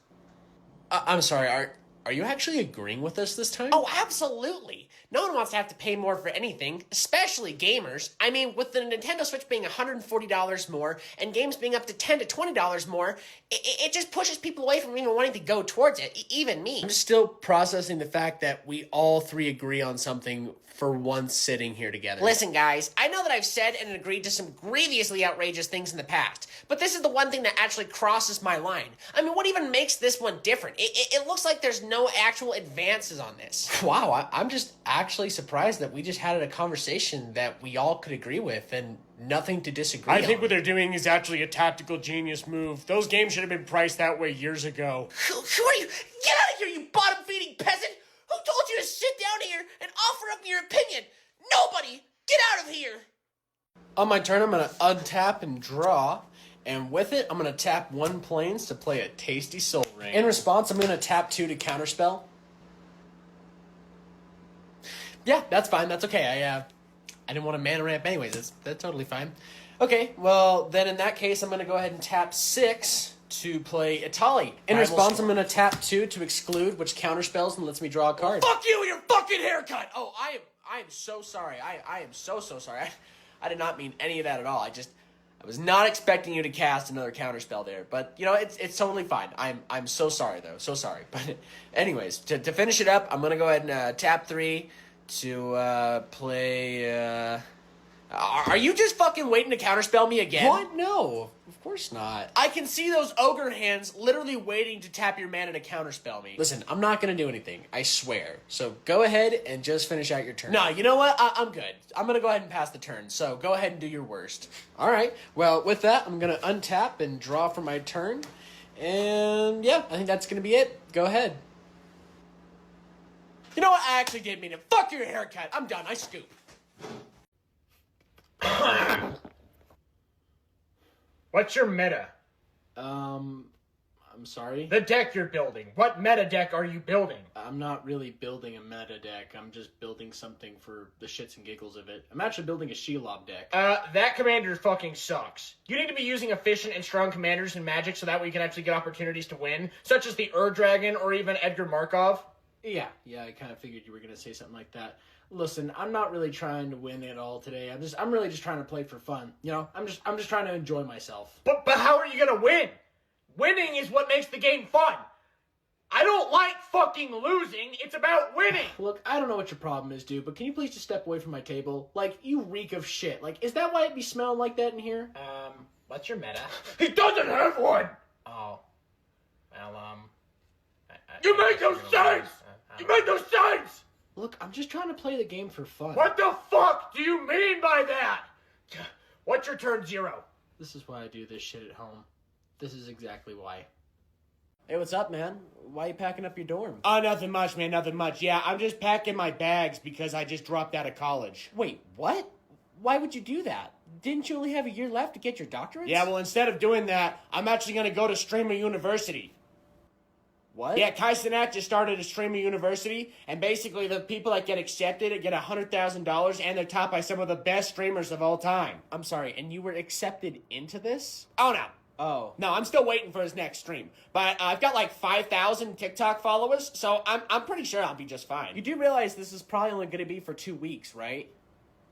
I'm sorry, are you actually agreeing with us this time?
Oh, absolutely. No one wants to have to pay more for anything, especially gamers. I mean, with the Nintendo Switch being $140 more and games being up to $10 to $20 more, it just pushes people away from even wanting to go towards it, even me.
I'm still processing the fact that we all three agree on something for once sitting here together.
Listen, guys, I know that I've said and agreed to some grievously outrageous things in the past, but this is the one thing that actually crosses my line. I mean, what even makes this one different? It looks like there's no actual advances on this.
Wow, I'm just actually surprised that we just had a conversation that we all could agree with and nothing to disagree on.
I think what they're doing is actually a tactical genius move. Those games should have been priced that way years ago.
Who are you? Get out of here, you bottom-feeding peasant! Who told you to sit down here and offer up your opinion? Nobody! Get out of here!
On my turn, I'm going to untap and draw. And with it, I'm going to tap 1 planes to play a tasty soul ring. In response, I'm going to tap 2 to counterspell. Yeah, that's fine. That's okay. I didn't want to mana ramp anyways. That's totally fine. Okay, well, then in that case, I'm going to go ahead and tap 6 to play Itali. In response, I'm going to tap 2 to exclude, which counterspells and lets me draw a card.
Fuck you and your fucking haircut!
Oh, I am so sorry. I am so sorry. I did not mean any of that at all. I was not expecting you to cast another counterspell there. But, you know, it's totally fine. I'm so sorry, though. So sorry. But anyways, to finish it up, I'm going to go ahead and tap 3 to play... Are you just fucking waiting to counterspell me again? What? No, of course not.
I can see those ogre hands literally waiting to tap your mana to counterspell me.
Listen, I'm not going to do anything. I swear. So go ahead and just finish out your turn.
No, you know what? I'm good.
I'm going to go ahead and pass the turn. So go ahead and do your worst. All right. Well, with that, I'm going to untap and draw for my turn. And yeah, I think that's going to be it. Go ahead.
You know what? I actually did mean it. Fuck your haircut. I'm done. I scoop.
What's your meta?
I'm sorry?
The deck you're building. What meta deck are you building?
I'm not really building a meta deck. I'm just building something for the shits and giggles of it. I'm actually building a Shelob deck.
That commander fucking sucks. You need to be using efficient and strong commanders in Magic so that way you can actually get opportunities to win, such as the Dragon or even Edgar Markov.
Yeah, I kind of figured you were going to say something like that. Listen, I'm not really trying to win at all today. I'm really just trying to play for fun. You know, I'm just trying to enjoy myself.
But how are you gonna win? Winning is what makes the game fun. I don't like fucking losing. It's about winning.
Look, I don't know what your problem is, dude, but can you please just step away from my table? Like, you reek of shit. Like, is that why it be smelling like that in here?
What's your meta?
He doesn't have one!
Oh. Well,
You make no sense! You make no sense!
Look, I'm just trying to play the game for fun.
What the fuck do you mean by that? What's your turn 0?
This is why I do this shit at home. This is exactly why. Hey, what's up, man? Why are you packing up your dorm?
Oh, nothing much, man, nothing much. Yeah, I'm just packing my bags because I just dropped out of college.
Wait, what? Why would you do that? Didn't you only have a year left to get your doctorate?
Yeah, well, instead of doing that, I'm actually going to go to Streamer University.
What?
Yeah, Kai Cenat just started a Streamer University, and basically the people that get accepted get $100,000, and they're taught by some of the best streamers of all time.
I'm sorry, and you were accepted into this?
Oh, no.
Oh.
No, I'm still waiting for his next stream. But I've got like 5,000 TikTok followers, so I'm pretty sure I'll be just fine.
You do realize this is probably only going to be for 2 weeks, right?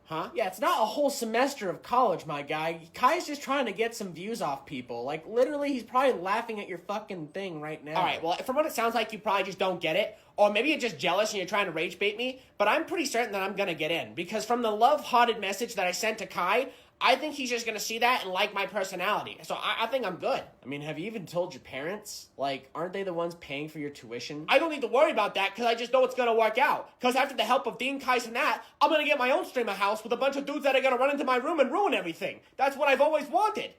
Huh?
Yeah, it's not a whole semester of college, my guy. Kai's just trying to get some views off people. Like, literally, he's probably laughing at your fucking thing right now.
All right, well, from what it sounds like, you probably just don't get it. Or maybe you're just jealous and you're trying to rage bait me. But I'm pretty certain that I'm going to get in. Because from the love-haunted message that I sent to Kai, I think he's just going to see that and like my personality. So I think I'm good.
I mean, have you even told your parents? Like, aren't they the ones paying for your tuition?
I don't need to worry about that because I just know it's going to work out. Because after the help of Dean, Kais, and that, I'm going to get my own streamer house with a bunch of dudes that are going to run into my room and ruin everything. That's what I've always wanted.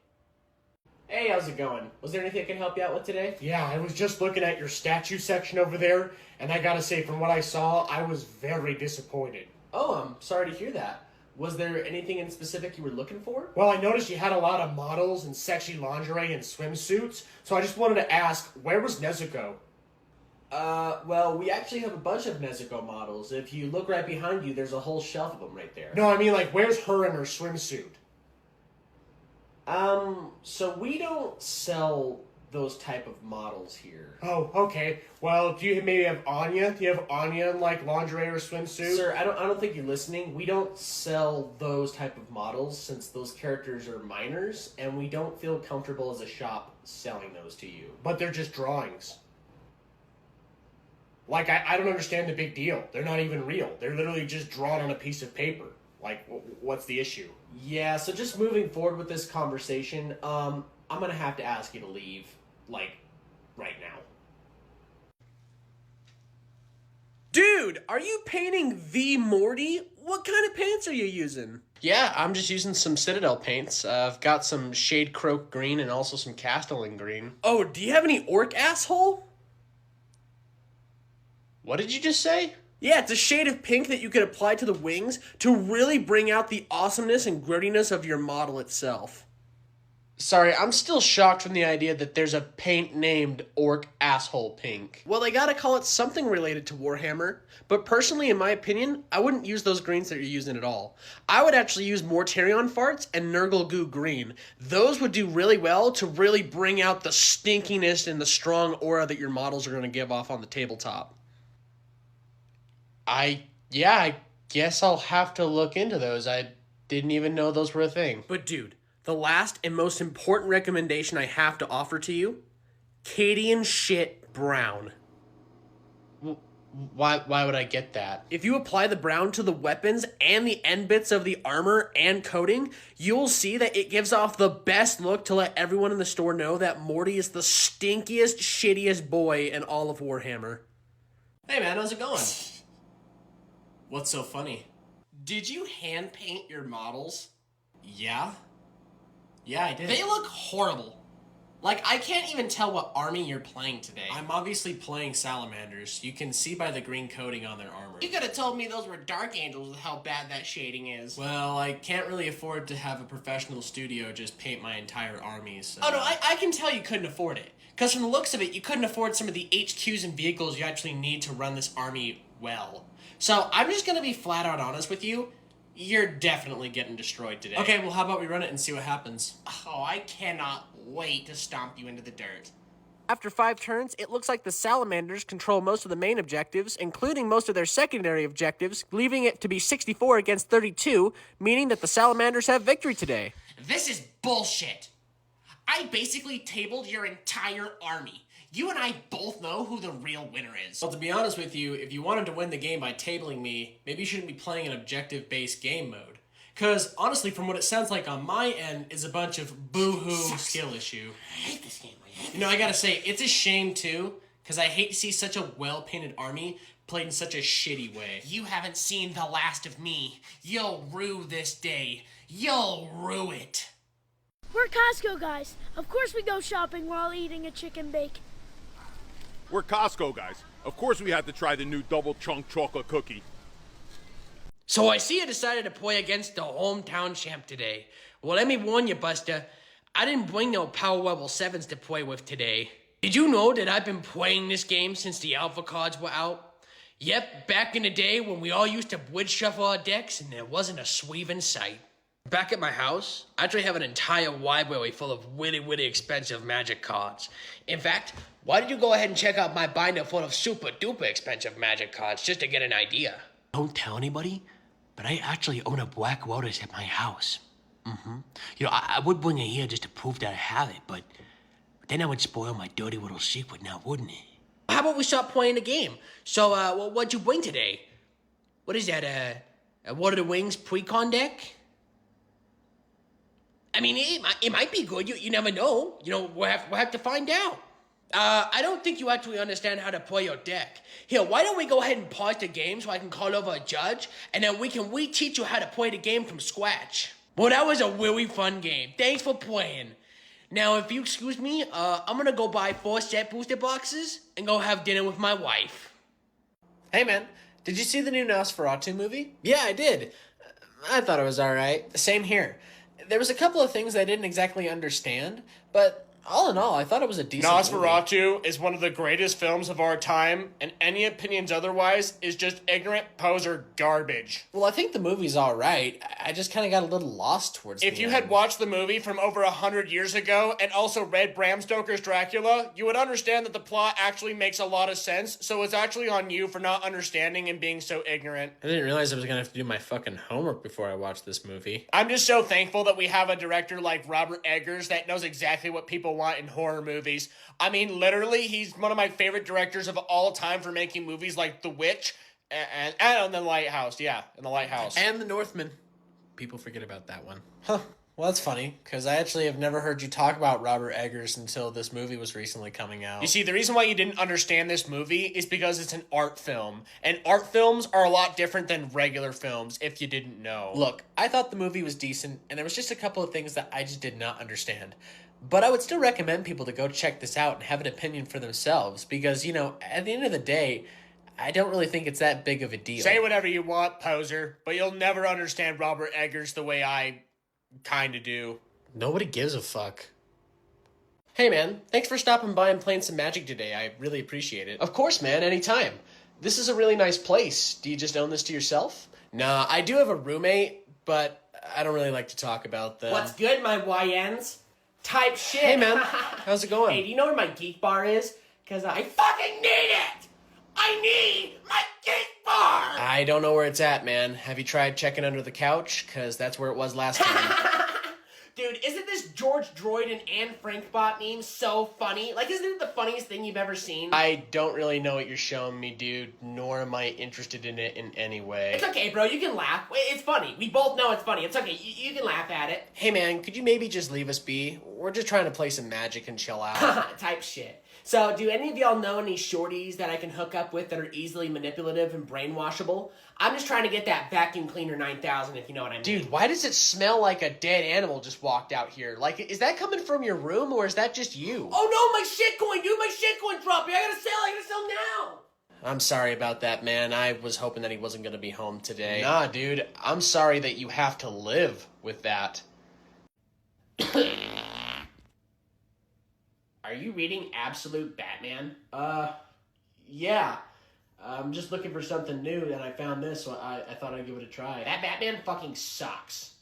Hey, how's it going? Was there anything I can help you out with today?
Yeah, I was just looking at your statue section over there, and I gotta say, from what I saw, I was very disappointed.
Oh, I'm sorry to hear that. Was there anything in specific you were looking for?
Well, I noticed you had a lot of models and sexy lingerie and swimsuits, so I just wanted to ask, where was Nezuko?
Well, we actually have a bunch of Nezuko models. If you look right behind you, there's a whole shelf of them right there.
No, I mean, like, where's her in her swimsuit?
So we don't sell those type of models here.
Oh, okay. Well, do you maybe have Anya? Do you have Anya in, like, lingerie or swimsuit?
Sir, I don't think you're listening. We don't sell those type of models since those characters are minors, and we don't feel comfortable as a shop selling those to you.
But they're just drawings. Like, I don't understand the big deal. They're not even real. They're literally just drawn on a piece of paper. Like, what's the issue?
Yeah, so just moving forward with this conversation, I'm gonna have to ask you to leave, like, right now. Dude, are you painting the Morty? What kind of paints are you using?
Yeah, I'm just using some Citadel paints. I've got some Shade Croak green and also some Castellan green.
Oh, do you have any orc asshole?
What did you just say?
Yeah, it's a shade of pink that you could apply to the wings to really bring out the awesomeness and grittiness of your model itself.
Sorry, I'm still shocked from the idea that there's a paint named Orc Asshole Pink.
Well, they gotta call it something related to Warhammer, but personally, in my opinion, I wouldn't use those greens that you're using at all. I would actually use Mortarion Farts and Nurgle Goo Green. Those would do really well to really bring out the stinkiness and the strong aura that your models are going to give off on the tabletop.
I guess I'll have to look into those. I didn't even know those were a thing.
But dude, the last and most important recommendation I have to offer to you, Cadian shit brown.
Why would I get that?
If you apply the brown to the weapons and the end bits of the armor and coating, you'll see that it gives off the best look to let everyone in the store know that Morty is the stinkiest, shittiest boy in all of Warhammer.
Hey man, how's it going? What's so funny?
Did you hand paint your models?
Yeah? Yeah, I did.
They look horrible. Like, I can't even tell what army you're playing today. I'm obviously playing salamanders. You can see by the green coating on their armor.
You could have told me those were dark angels with how bad that shading is.
Well, I can't really afford to have a professional studio just paint my entire army, so...
Oh no, I can tell you couldn't afford it. Because from the looks of it, you couldn't afford some of the HQs and vehicles you actually need to run this army well. So I'm just going to be flat out honest with you. You're definitely getting destroyed today.
Okay, well, how about we run it and see what happens?
Oh, I cannot wait to stomp you into the dirt. After 5 turns, it looks like the Salamanders control most of the main objectives, including most of their secondary objectives, leaving it to be 64 against 32, meaning that the Salamanders have victory today. This is bullshit. I basically tabled your entire army. You and I both know who the real winner is.
Well, to be honest with you, if you wanted to win the game by tabling me, maybe you shouldn't be playing an objective-based game mode. Because, honestly, from what it sounds like on my end, is a bunch of boo-hoo skill issue.
I hate this game.
You know, I gotta say, it's a shame, too, because I hate to see such a well-painted army played in such a shitty way.
You haven't seen the last of me. You'll rue this day. You'll rue it.
We're Costco guys. Of course we go shopping while eating a chicken bake.
We're Costco guys. Of course we had to try the new double chunk chocolate cookie.
So I see you decided to play against the hometown champ today. Well, let me warn you, Buster. I didn't bring no power level 7s to play with today. Did you know that I've been playing this game since the alpha cards were out? Yep, back in the day when we all used to wood shuffle our decks and there wasn't a sweeve in sight. Back at my house, I actually have an entire library full of really expensive magic cards. In fact, why don't you go ahead and check out my binder full of super duper expensive magic cards just to get an idea?
Don't tell anybody, but I actually own a Black Lotus at my house. You know, I would bring it here just to prove that I have it, but then I would spoil my dirty little secret now, wouldn't it?
How about we start playing the game? So, what'd you bring today? What is that, a What of the Wings pre-con deck? I mean, it might be good. You never know. You know, we'll have to find out. I don't think you actually understand how to play your deck. Here, why don't we go ahead and pause the game so I can call over a judge, and then we can re-teach you how to play the game from scratch. Well, that was a really fun game. Thanks for playing. Now, if you excuse me, I'm gonna go buy 4 set booster boxes and go have dinner with my wife.
Hey, man, did you see the new Nosferatu movie? Yeah, I did. I thought it was alright. Same here. There was a couple of things I didn't exactly understand, but all in all, I thought it was a decent movie.
Nosferatu is one of the greatest films of our time, and any opinions otherwise is just ignorant poser garbage.
Well, I think the movie's alright. I just kind of got a little lost towards the end.
If you had watched the movie from over 100 years ago and also read Bram Stoker's Dracula, you would understand that the plot actually makes a lot of sense, so it's actually on you for not understanding and being so ignorant.
I didn't realize I was gonna have to do my fucking homework before I watched this movie.
I'm just so thankful that we have a director like Robert Eggers that knows exactly what people want in horror movies. I mean, literally, he's one of my favorite directors of all time for making movies like The Witch and The Lighthouse. Yeah, and The Lighthouse.
And The Northman. People forget about that one. Huh. Well, that's funny, because I actually have never heard you talk about Robert Eggers until this movie was recently coming out.
You see, the reason why you didn't understand this movie is because it's an art film. And art films are a lot different than regular films, if you didn't know.
Look, I thought the movie was decent, and there was just a couple of things that I just did not understand. But I would still recommend people to go check this out and have an opinion for themselves, because, you know, at the end of the day, I don't really think it's that big of a deal.
Say whatever you want, poser, but you'll never understand Robert Eggers the way I kinda do.
Nobody gives a fuck. Hey man, thanks for stopping by and playing some Magic today. I really appreciate it. Of course, man, anytime. This is a really nice place. Do you just own this to yourself? Nah, I do have a roommate, but I don't really like to talk about them.
What's good, my YNs? Type shit.
Hey man, how's it going?
Hey, do you know where my geek bar is? Because I fucking need it! I need my geek bar!
I don't know where it's at, man. Have you tried checking under the couch? Because that's where it was last time.
Dude, isn't this George Droid and Anne Frank bot meme so funny? Like, isn't it the funniest thing you've ever seen?
I don't really know what you're showing me, dude, nor am I interested in it in any way.
It's okay, bro. You can laugh. It's funny. We both know it's funny. It's okay. You can laugh at it.
Hey, man, could you maybe just leave us be? We're just trying to play some Magic and chill out.
Type shit. So, do any of y'all know any shorties that I can hook up with that are easily manipulative and brainwashable? I'm just trying to get that vacuum cleaner 9000, if you know what I mean.
Dude, why does it smell like a dead animal just walked out here? Like, is that coming from your room, or is that just you?
Oh no, my shitcoin, dude! My shitcoin dropping! I gotta sell now!
I'm sorry about that, man. I was hoping that he wasn't gonna be home today. Nah, dude, I'm sorry that you have to live with that.
Are you reading Absolute Batman?
Yeah. I'm just looking for something new, and I found this, so I thought I'd give it a try.
That Batman fucking sucks.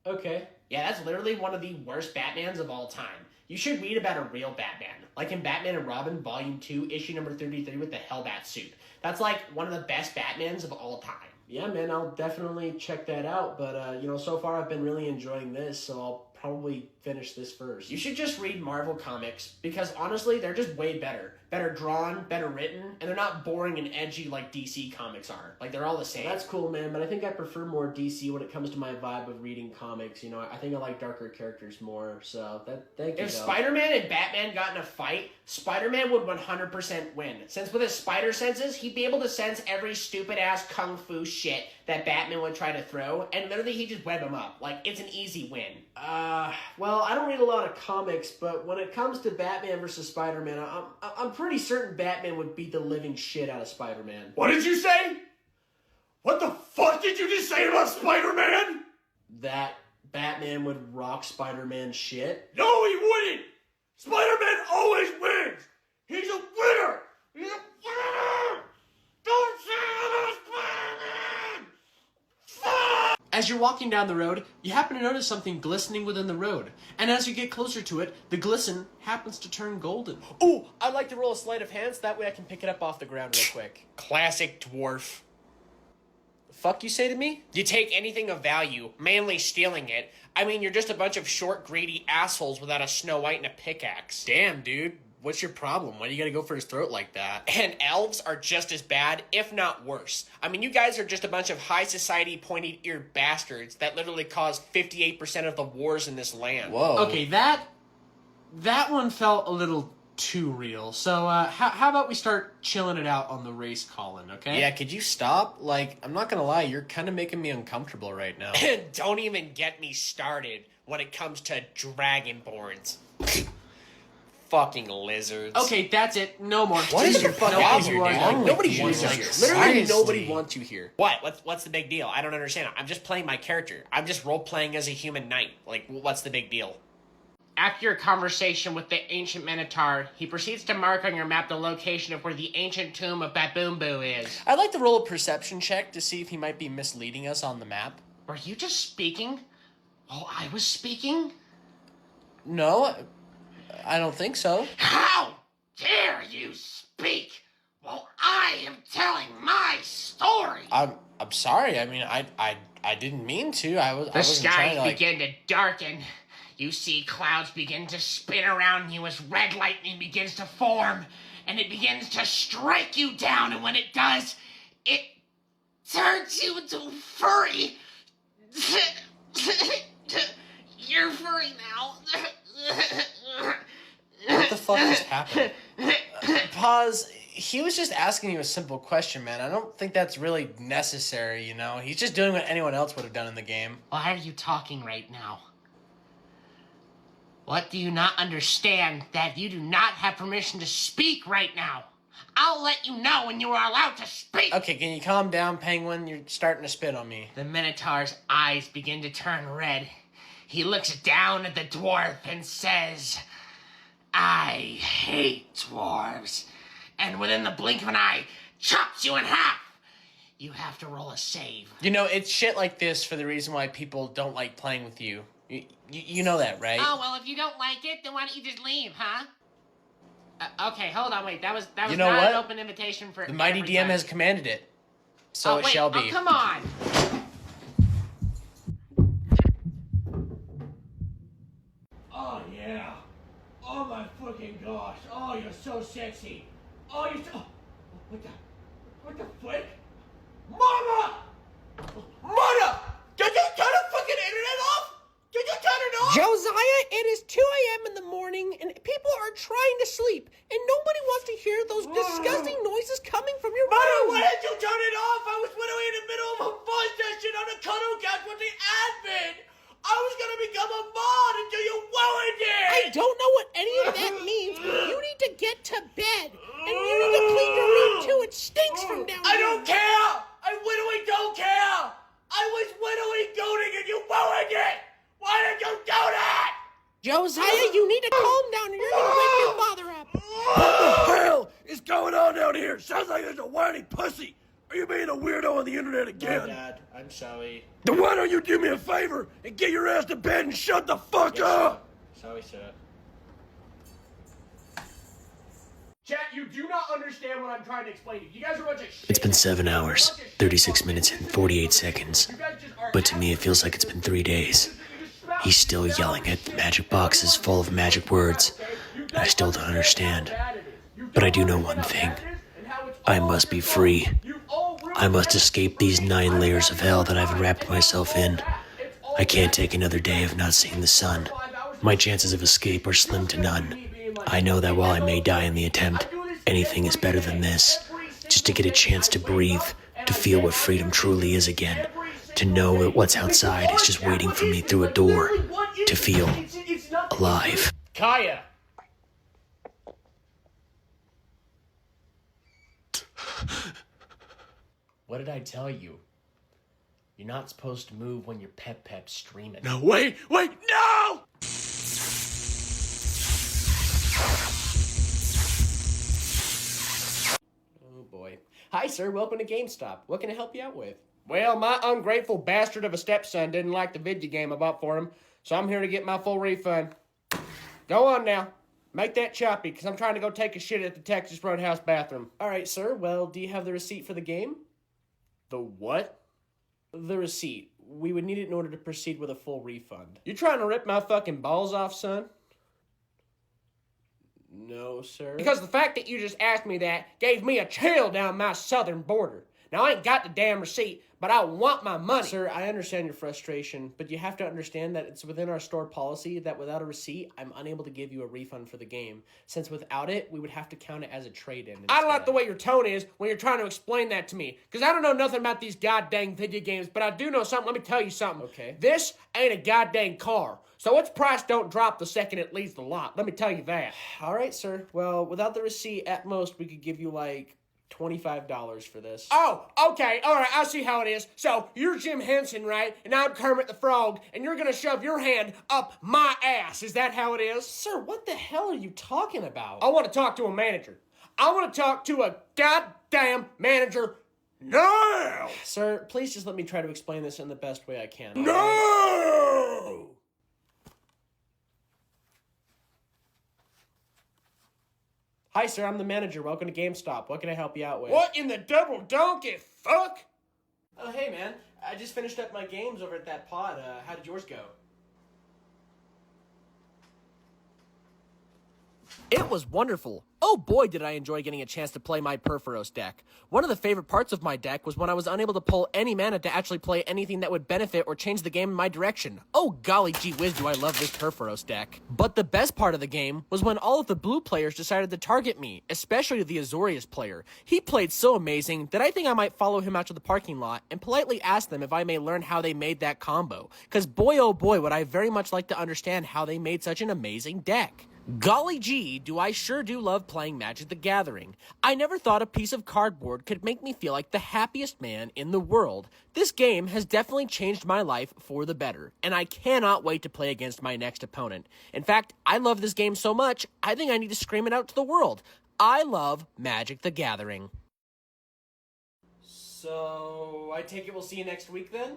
Okay.
Yeah, that's literally one of the worst Batmans of all time. You should read about a real Batman. Like in Batman and Robin, Volume 2, issue number 33 with the Hellbat suit. That's like one of the best Batmans of all time.
Yeah, man, I'll definitely check that out, but, so far I've been really enjoying this, so I'll probably finish this first.
You should just read Marvel comics, because honestly, they're just way better. Better drawn, better written, and they're not boring and edgy like DC comics are. Like, they're all the same.
That's cool, man, but I think I prefer more DC when it comes to my vibe of reading comics. I think I like darker characters more, so thank you.
If Spider-Man and Batman got in a fight, Spider-Man would 100% win. Since with his spider senses, he'd be able to sense every stupid-ass kung fu shit that Batman would try to throw, and literally he'd just web him up. Like, it's an easy win.
Well, I don't read a lot of comics, but when it comes to Batman versus Spider-Man, I'm pretty certain Batman would beat the living shit out of Spider-Man.
What did you say? What the fuck did you just say about Spider-Man?
That Batman would rock Spider-Man's shit?
No, he wouldn't! Spider-Man always wins! He's a winner! He's a winner! Don't say that about Spider-Man! Fuck!
As you're walking down the road, you happen to notice something glistening within the road. And as you get closer to it, the glisten happens to turn golden. Ooh, I'd like to roll a sleight of hand so that way I can pick it up off the ground real quick.
Classic dwarf.
The fuck you say to me?
You take anything of value, mainly stealing it. I mean, you're just a bunch of short, greedy assholes without a Snow White and a pickaxe.
Damn, dude. What's your problem? Why do you gotta go for his throat like that?
And elves are just as bad, if not worse. I mean, you guys are just a bunch of high society, pointy-eared bastards that literally caused 58% of the wars in this land.
Whoa. Okay, that one felt a little too real. So, how about we start chilling it out on the race, Colin, okay? Yeah, could you stop? Like, I'm not gonna lie, you're kind of making me uncomfortable right now.
Don't even get me started when it comes to dragonborns. Fucking lizards.
Okay, that's it. No more.
What is your fucking problem?
Nobody wants you here. Literally nobody wants you here.
What's the big deal? I don't understand. I'm just playing my character. I'm just role-playing as a human knight. Like, what's the big deal?
After your conversation with the ancient Minotaur, he proceeds to mark on your map the location of where the ancient tomb of Baboombu is.
I'd like to roll a perception check to see if he might be misleading us on the map.
Were you just speaking while I was speaking?
No, I don't think so.
How dare you speak while I am telling my story?
I'm sorry. I mean, I didn't mean to.
The skies begin to darken. You see clouds begin to spin around you as red lightning begins to form, and it begins to strike you down, and when it does, it turns you into a furry. You're furry now.
What the fuck just happened? Pause. He was just asking you a simple question, man. I don't think that's really necessary, He's just doing what anyone else would have done in the game.
Why are you talking right now? What do you not understand? That you do not have permission to speak right now. I'll let you know when you are allowed to speak.
Okay, can you calm down, Penguin? You're starting to spit on me.
The Minotaur's eyes begin to turn red. He looks down at the dwarf and says, I hate dwarves. And within the blink of an eye, chops you in half. You have to roll a save.
It's shit like this for the reason why people don't like playing with you. You know that, right?
Oh, well, if you don't like it, then why don't you just leave, huh? Okay, hold on, wait. That was not an open invitation for
the mighty DM has commanded it. So it shall be.
Oh, come on.
Oh, yeah. Oh, my fucking gosh. Oh, you're so sexy. Oh, you're so... Oh, what the frick? Mama! Mother! Did you turn the fucking internet off? Did you turn it off?
Josiah,
it is 2 a.m. in the morning, and people are trying to sleep, and nobody wants to hear those disgusting noises coming from your
Mother,
room.
why did you turn it off? I was literally in the middle of a fun session on a cuddle couch with the admin. I was gonna become a mod until you ruined it.
I don't know what any of that means, but you need to get to bed, and you need to clean your room too. It stinks from down
I
here.
don't care. I literally don't care. I was literally goading and you ruined it. Why did you do that?
Josiah, you need to calm down, or you're gonna wake your father up.
What the hell is going on down here? Sounds like there's a whiny pussy. Are you being a weirdo on the internet again?
Dad, I'm sorry.
Then why don't you do me a favor and get your ass to bed and shut the fuck up?
Sorry, sir.
Chat, you do not understand what I'm trying to explain to you. You guys are a bunch of shit.
It's been 7 hours, 36 minutes, and 48 seconds. But to me, it feels like it's been 3 days. He's still yelling at the magic boxes full of magic words, and I still don't understand. But I do know one thing. I must be free. I must escape these 9 layers of hell that I've wrapped myself in. I can't take another day of not seeing the sun. My chances of escape are slim to none. I know that while I may die in the attempt, anything is better than this. Just to get a chance to breathe, to feel what freedom truly is again. To know that what's outside is just waiting for me through a door. To feel alive.
Kaya!
What did I tell you? You're not supposed to move when you're pep streaming.
No, wait, no!
Oh boy. Hi, sir. Welcome to GameStop. What can I help you out with?
Well, my ungrateful bastard of a stepson didn't like the video game I bought for him, so I'm here to get my full refund. Go on now. Make that choppy, because I'm trying to go take a shit at the Texas Roadhouse bathroom.
All right, sir. Well, do you have the receipt for the game?
The what?
The receipt. We would need it in order to proceed with a full refund.
You trying to rip my fucking balls off, son?
No, sir.
Because the fact that you just asked me that gave me a chill down my southern border. Now, I ain't got the damn receipt, but I want my money.
Sir, I understand your frustration, but you have to understand that it's within our store policy that without a receipt, I'm unable to give you a refund for the game. Since without it, we would have to count it as a trade-in.
I don't like the way your tone is when you're trying to explain that to me. Because I don't know nothing about these goddamn video games, but I do know something. Let me tell you something.
Okay.
This ain't a goddamn car. So its price don't drop the second it leaves the lot. Let me tell you that.
All right, sir. Well, without the receipt, at most, we could give you like $25 for this.
Oh, okay, all right, I see how it is. So, you're Jim Henson, right? And I'm Kermit the Frog, and you're gonna shove your hand up my ass. Is that how it is?
Sir, what the hell are you talking about?
I want to talk to a manager. I want to talk to a goddamn manager now!
Sir, please just let me try to explain this in the best way I can.
No!
Hi, sir, I'm the manager. Welcome to GameStop. What can I help you out with?
What in the double donkey fuck?
Oh, hey, man. I just finished up my games over at that pod. How did yours go?
It was wonderful. Oh boy, did I enjoy getting a chance to play my Perforos deck. One of the favorite parts of my deck was when I was unable to pull any mana to actually play anything that would benefit or change the game in my direction. Oh golly gee whiz, do I love this Perforos deck. But the best part of the game was when all of the blue players decided to target me, especially the Azorius player. He played so amazing that I think I might follow him out to the parking lot and politely ask them if I may learn how they made that combo. Cause boy oh boy would I very much like to understand how they made such an amazing deck. Golly gee, do I sure do love playing Magic the Gathering. I never thought a piece of cardboard could make me feel like the happiest man in the world. This game has definitely changed my life for the better, and I cannot wait to play against my next opponent. In fact, I love this game so much, I think I need to scream it out to the world. I love Magic the Gathering.
So, I take it we'll see you next week then?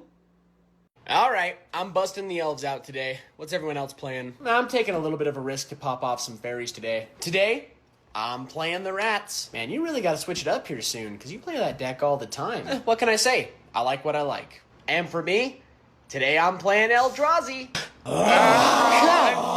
Alright, I'm busting the elves out today. What's everyone else playing?
I'm taking a little bit of a risk to pop off some fairies today.
Today, I'm playing the rats.
Man, you really gotta switch it up here soon, because you play that deck all the time.
What can I say? I like what I like. And for me, today I'm playing Eldrazi.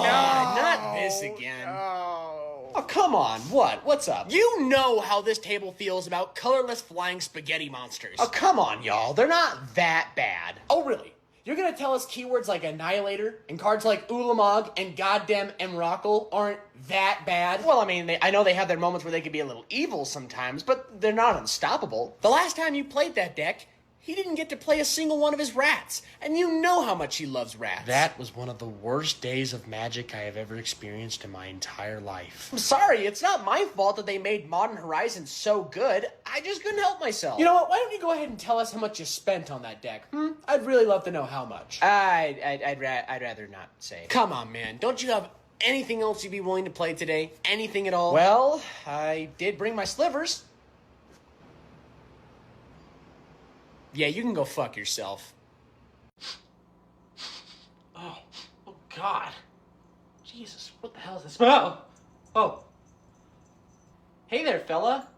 Not this again. Oh, come on. What? What's up? You know how this table feels about colorless flying spaghetti monsters. Oh, come on, y'all. They're not that bad.
Oh, really?
You're gonna tell us keywords like Annihilator and cards like Ulamog and goddamn Emrakul aren't that bad? Well, I mean, I know they have their moments where they can be a little evil sometimes, but they're not unstoppable. The last time you played that deck, he didn't get to play a single one of his rats, and you know how much he loves rats.
That was one of the worst days of Magic I have ever experienced in my entire life.
I'm sorry, it's not my fault that they made Modern Horizons so good. I just couldn't help myself. You know what? Why don't you go ahead and tell us how much you spent on that deck? I'd really love to know how much. I'd rather not say. Come on, man. Don't you have anything else you'd be willing to play today? Anything at all? Well, I did bring my slivers. Yeah, you can go fuck yourself.
Oh God. Jesus, what the hell is this smell? Oh. Hey there, fella.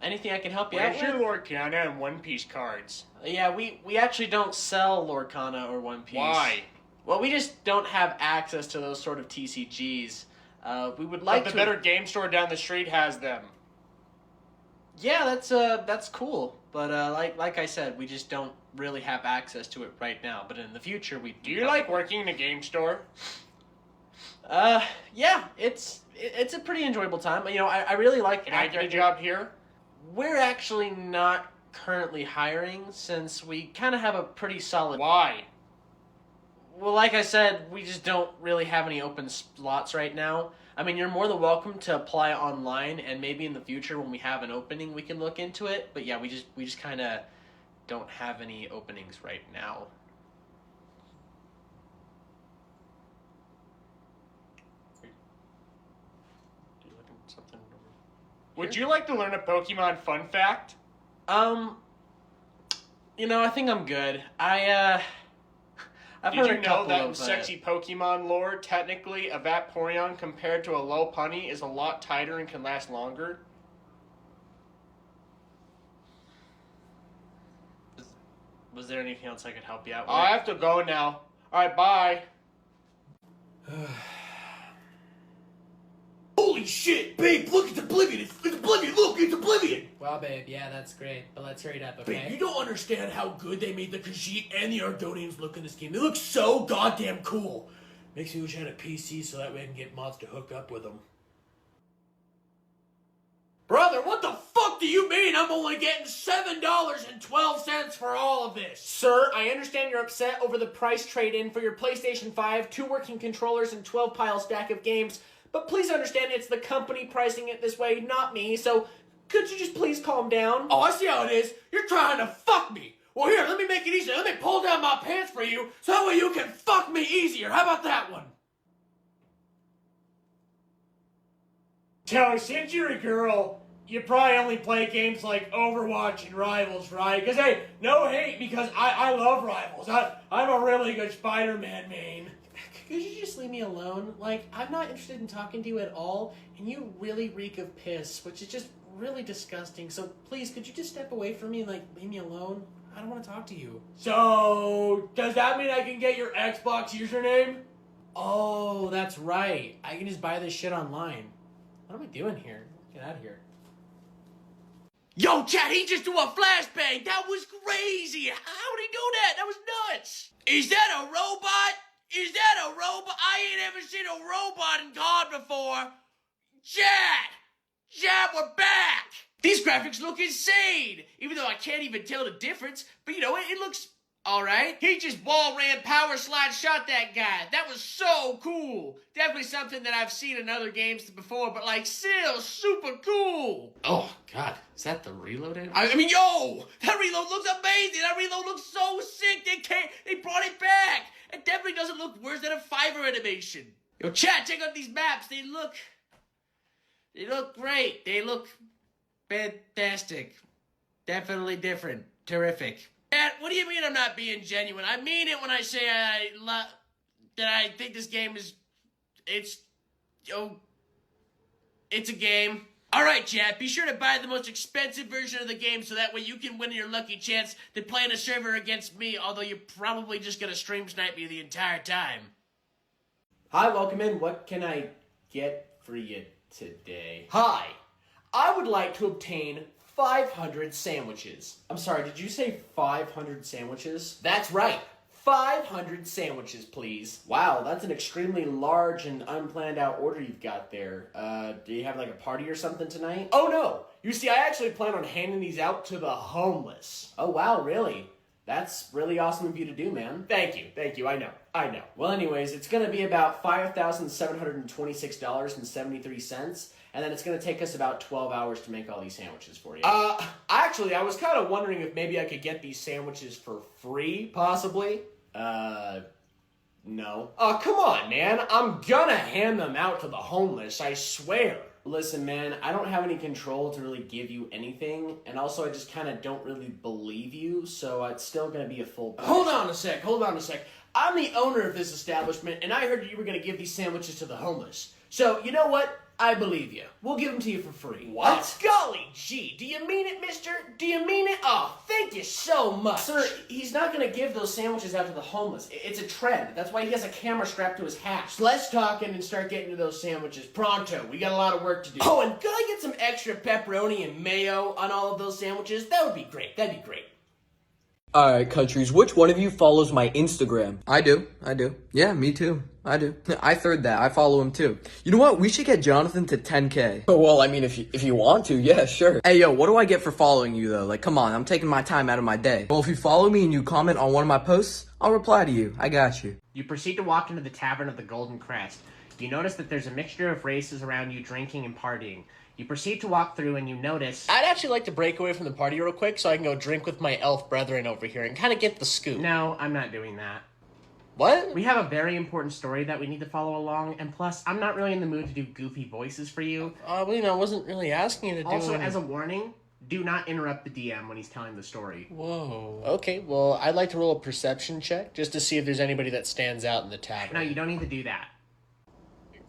Anything I can help you out
Where's
with?
your Lorcana and One Piece cards?
Yeah, we actually don't sell Lorcana or One Piece.
Why?
Well, we just don't have access to those sort of TCGs. We would like
But
to...
the better game store down the street has them.
Yeah, that's cool. But like I said, we just don't really have access to it right now. But in the future, we do.
Do you like working in a game store?
Yeah, it's a pretty enjoyable time. You know, I really like.
Can I get a job here?
We're actually not currently hiring since we kind of have a pretty solid.
Why?
Well, like I said, we just don't really have any open slots right now. I mean, you're more than welcome to apply online, and maybe in the future when we have an opening, we can look into it. But yeah, we just kind of don't have any openings right now.
Would you like to learn a Pokemon fun fact?
You know, I think I'm good. I've
Did
heard
you
a
know
couple
that in
of
sexy Pokemon lore, technically, a Vaporeon compared to a Lopunny is a lot tighter and can last longer?
Was there anything else I could help you out with?
I have to go now. Alright, bye.
Holy shit, babe, look, it's Oblivion. It's Oblivion, look, it's Oblivion.
Wow, babe, yeah, that's great. But let's hurry it up, okay?
Babe, you don't understand how good they made the Khajiit and the Ardonians look in this game. They look so goddamn cool. Makes me wish I had a PC so that way I can get mods to hook up with them. Brother, what the fuck do you mean I'm only getting $7.12 for all of this?
Sir, I understand you're upset over the price trade-in for your PlayStation 5, 2 working controllers, and 12-pile stack of games, but please understand it's the company pricing it this way, not me, so could you just please calm down?
Oh, I see how it is. You're trying to fuck me. Well, here, let me make it easier. Let me pull down my pants for you so that way you can fuck me easier. How about that one?
So, since you're a girl, you probably only play games like Overwatch and Rivals, right? Because, hey, no hate, because I love Rivals. I'm a really good Spider-Man main.
Could you just leave me alone? Like, I'm not interested in talking to you at all, and you really reek of piss, which is just really disgusting. So please, could you just step away from me and, like, leave me alone? I don't want to talk to you.
So, does that mean I can get your Xbox username?
Oh, that's right. I can just buy this shit online. What am I doing here? Get out of here.
Yo, Chad, he just do a flashbang. That was crazy. How'd he do that? That was nuts. Is that a robot? Is that a robot? I ain't ever seen a robot in COD before. Chad, we're back. These graphics look insane. Even though I can't even tell the difference. But you know, it looks alright. He just wall ran, power slide, shot that guy. That was so cool. Definitely something that I've seen in other games before, but like still super cool.
Oh, God. Is that the reload?
I mean, yo, that reload looks amazing. That reload looks so sick. They brought it back. It definitely doesn't look worse than a Fiverr animation. Yo, chat, check out these maps. They look great. They look fantastic. Definitely different. Terrific. Chat, what do you mean I'm not being genuine? I mean it when I say that I think this game is, it's a game. Alright, chat, be sure to buy the most expensive version of the game so that way you can win your lucky chance to play in a server against me, although you're probably just gonna stream snipe me the entire time.
Hi, welcome in. What can I get for you today? Hi, I would like to obtain 500 sandwiches. I'm sorry, did you say 500 sandwiches? That's right, 500 sandwiches, please. Wow, that's an extremely large and unplanned out order you've got there. Do you have like a party or something tonight? Oh no! You see, I actually plan on handing these out to the homeless. Oh wow, really? That's really awesome of you to do, man. Thank you, I know. Well anyways, it's gonna be about $5,726.73, and then it's gonna take us about 12 hours to make all these sandwiches for you. Actually, I was kind of wondering if maybe I could get these sandwiches for free, possibly? No. Oh, come on, man. I'm gonna hand them out to the homeless, I swear. Listen, man, I don't have any control to really give you anything, and also I just kind of don't really believe you, so it's still gonna be a full price. Hold on a sec. I'm the owner of this establishment, and I heard you were gonna give these sandwiches to the homeless. So, you know what? I believe you. We'll give them to you for free. What? Oh, golly gee, do you mean it, mister? Do you mean it? Oh, thank you so much. Sir, he's not gonna give those sandwiches out to the homeless. It's a trend. That's why he has a camera strapped to his hat. So let's talk and start getting to those sandwiches pronto. We got a lot of work to do. Oh, and could I get some extra pepperoni and mayo on all of those sandwiches? That would be great. That'd be great.
Alright, countries, which one of you follows my Instagram?
I do. Yeah, me too. I do. I third that. I follow him too. You know what? We should get Jonathan to 10K.
Well, I mean, if you want to, yeah, sure.
Hey, yo, what do I get for following you, though? Like, come on, I'm taking my time out of my day. Well, if you follow me and you comment on one of my posts, I'll reply to you. I got you.
You proceed to walk into the Tavern of the Golden Crest. You notice that there's a mixture of races around you drinking and partying. You proceed to walk through and you notice...
I'd actually like to break away from the party real quick so I can go drink with my elf brethren over here and kind of get the scoop.
No, I'm not doing that.
What?
We have a very important story that we need to follow along, and plus, I'm not really in the mood to do goofy voices for you.
I wasn't really asking you to do...
Also, as a warning, do not interrupt the DM when he's telling the story.
Whoa. Okay, well, I'd like to roll a perception check just to see if there's anybody that stands out in the tavern.
No, you don't need to do that.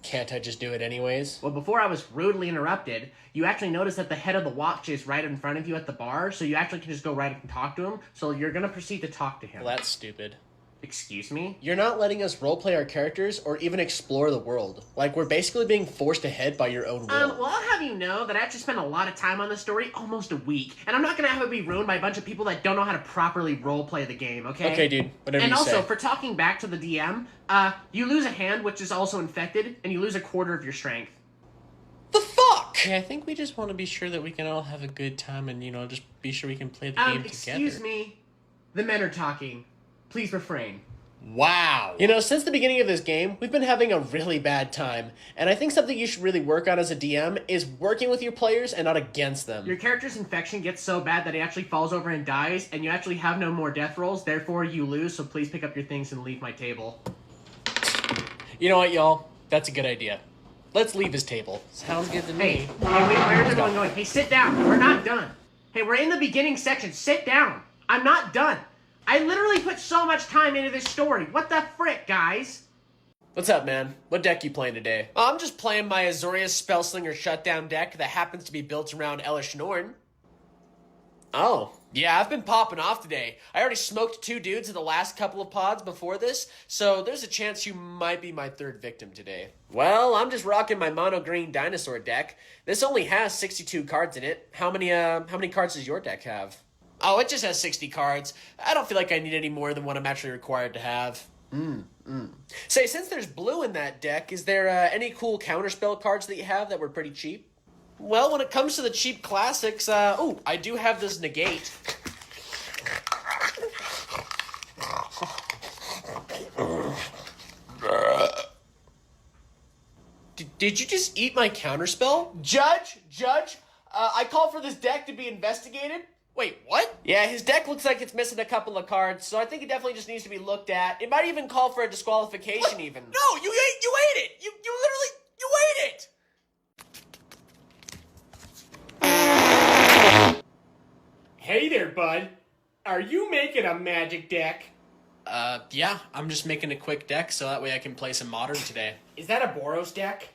Can't I just do it anyways?
Well, before I was rudely interrupted, you actually noticed that the head of the watch is right in front of you at the bar, so you actually can just go right and talk to him, so you're gonna proceed to talk to him.
Well, that's stupid.
Excuse me?
You're not letting us roleplay our characters or even explore the world. Like, we're basically being forced ahead by your own will.
Well, I'll have you know that I actually spent a lot of time on this story, almost a week, and I'm not gonna have it be ruined by a bunch of people that don't know how to properly roleplay the game, okay?
Okay, dude, whatever you say.
And also, for talking back to the DM, you lose a hand, which is also infected, and you lose a quarter of your strength.
The fuck? Okay, I think we just want to be sure that we can all have a good time and, just be sure we can play the game together.
Excuse me. The men are talking. Please refrain.
Wow. Since the beginning of this game, we've been having a really bad time, and I think something you should really work on as a DM is working with your players and not against them.
Your character's infection gets so bad that he actually falls over and dies, and you actually have no more death rolls, therefore you lose, so please pick up your things and leave my table.
You know what, y'all? That's a good idea. Let's leave his table. Sounds good to me.
Hey, wait, where's everyone going? Hey, sit down. We're not done. Hey, we're in the beginning section. Sit down. I'm not done. I literally put so much time into this story. What the frick, guys?
What's up, man? What deck you playing today? I'm just playing my Azorius Spellslinger Shutdown deck that happens to be built around Elish Norn. Oh. Yeah, I've been popping off today. I already smoked 2 dudes in the last couple of pods before this, so there's a chance you might be my 3rd victim today. Well, I'm just rocking my mono green dinosaur deck. This only has 62 cards in it. How many cards does your deck have? Oh, it just has 60 cards. I don't feel like I need any more than what I'm actually required to have. Say, since there's blue in that deck, is there any cool counterspell cards that you have that were pretty cheap? Well, when it comes to the cheap classics, I do have this Negate. Did you just eat my counterspell? Judge, I call for this deck to be investigated. Wait, what? Yeah, his deck looks like it's missing a couple of cards, so I think it definitely just needs to be looked at. It might even call for a disqualification, what? Even. No, you ate it! You ate it!
Hey there, bud. Are you making a magic deck?
Yeah, I'm just making a quick deck so that way I can play some Modern today.
Is that a Boros deck?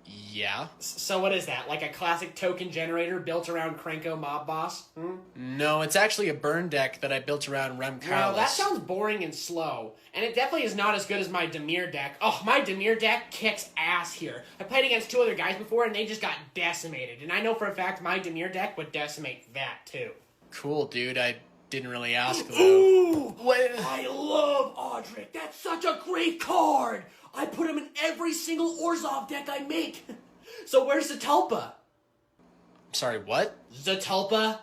Yeah.
So what is that? Like a classic token generator built around Krenko Mob Boss?
No, it's actually a burn deck that I built around Rem Carlos.
Well, that sounds boring and slow. And it definitely is not as good as my Dimir deck. Oh, my Dimir deck kicks ass here. I played against 2 other guys before and they just got decimated. And I know for a fact my Dimir deck would decimate that too.
Cool, dude. I Didn't really ask, though.
Ooh! I love Audric. That's such a great card. I put him in every single Orzhov deck I make. So where's Zetalpa?
Sorry, what?
Zetalpa?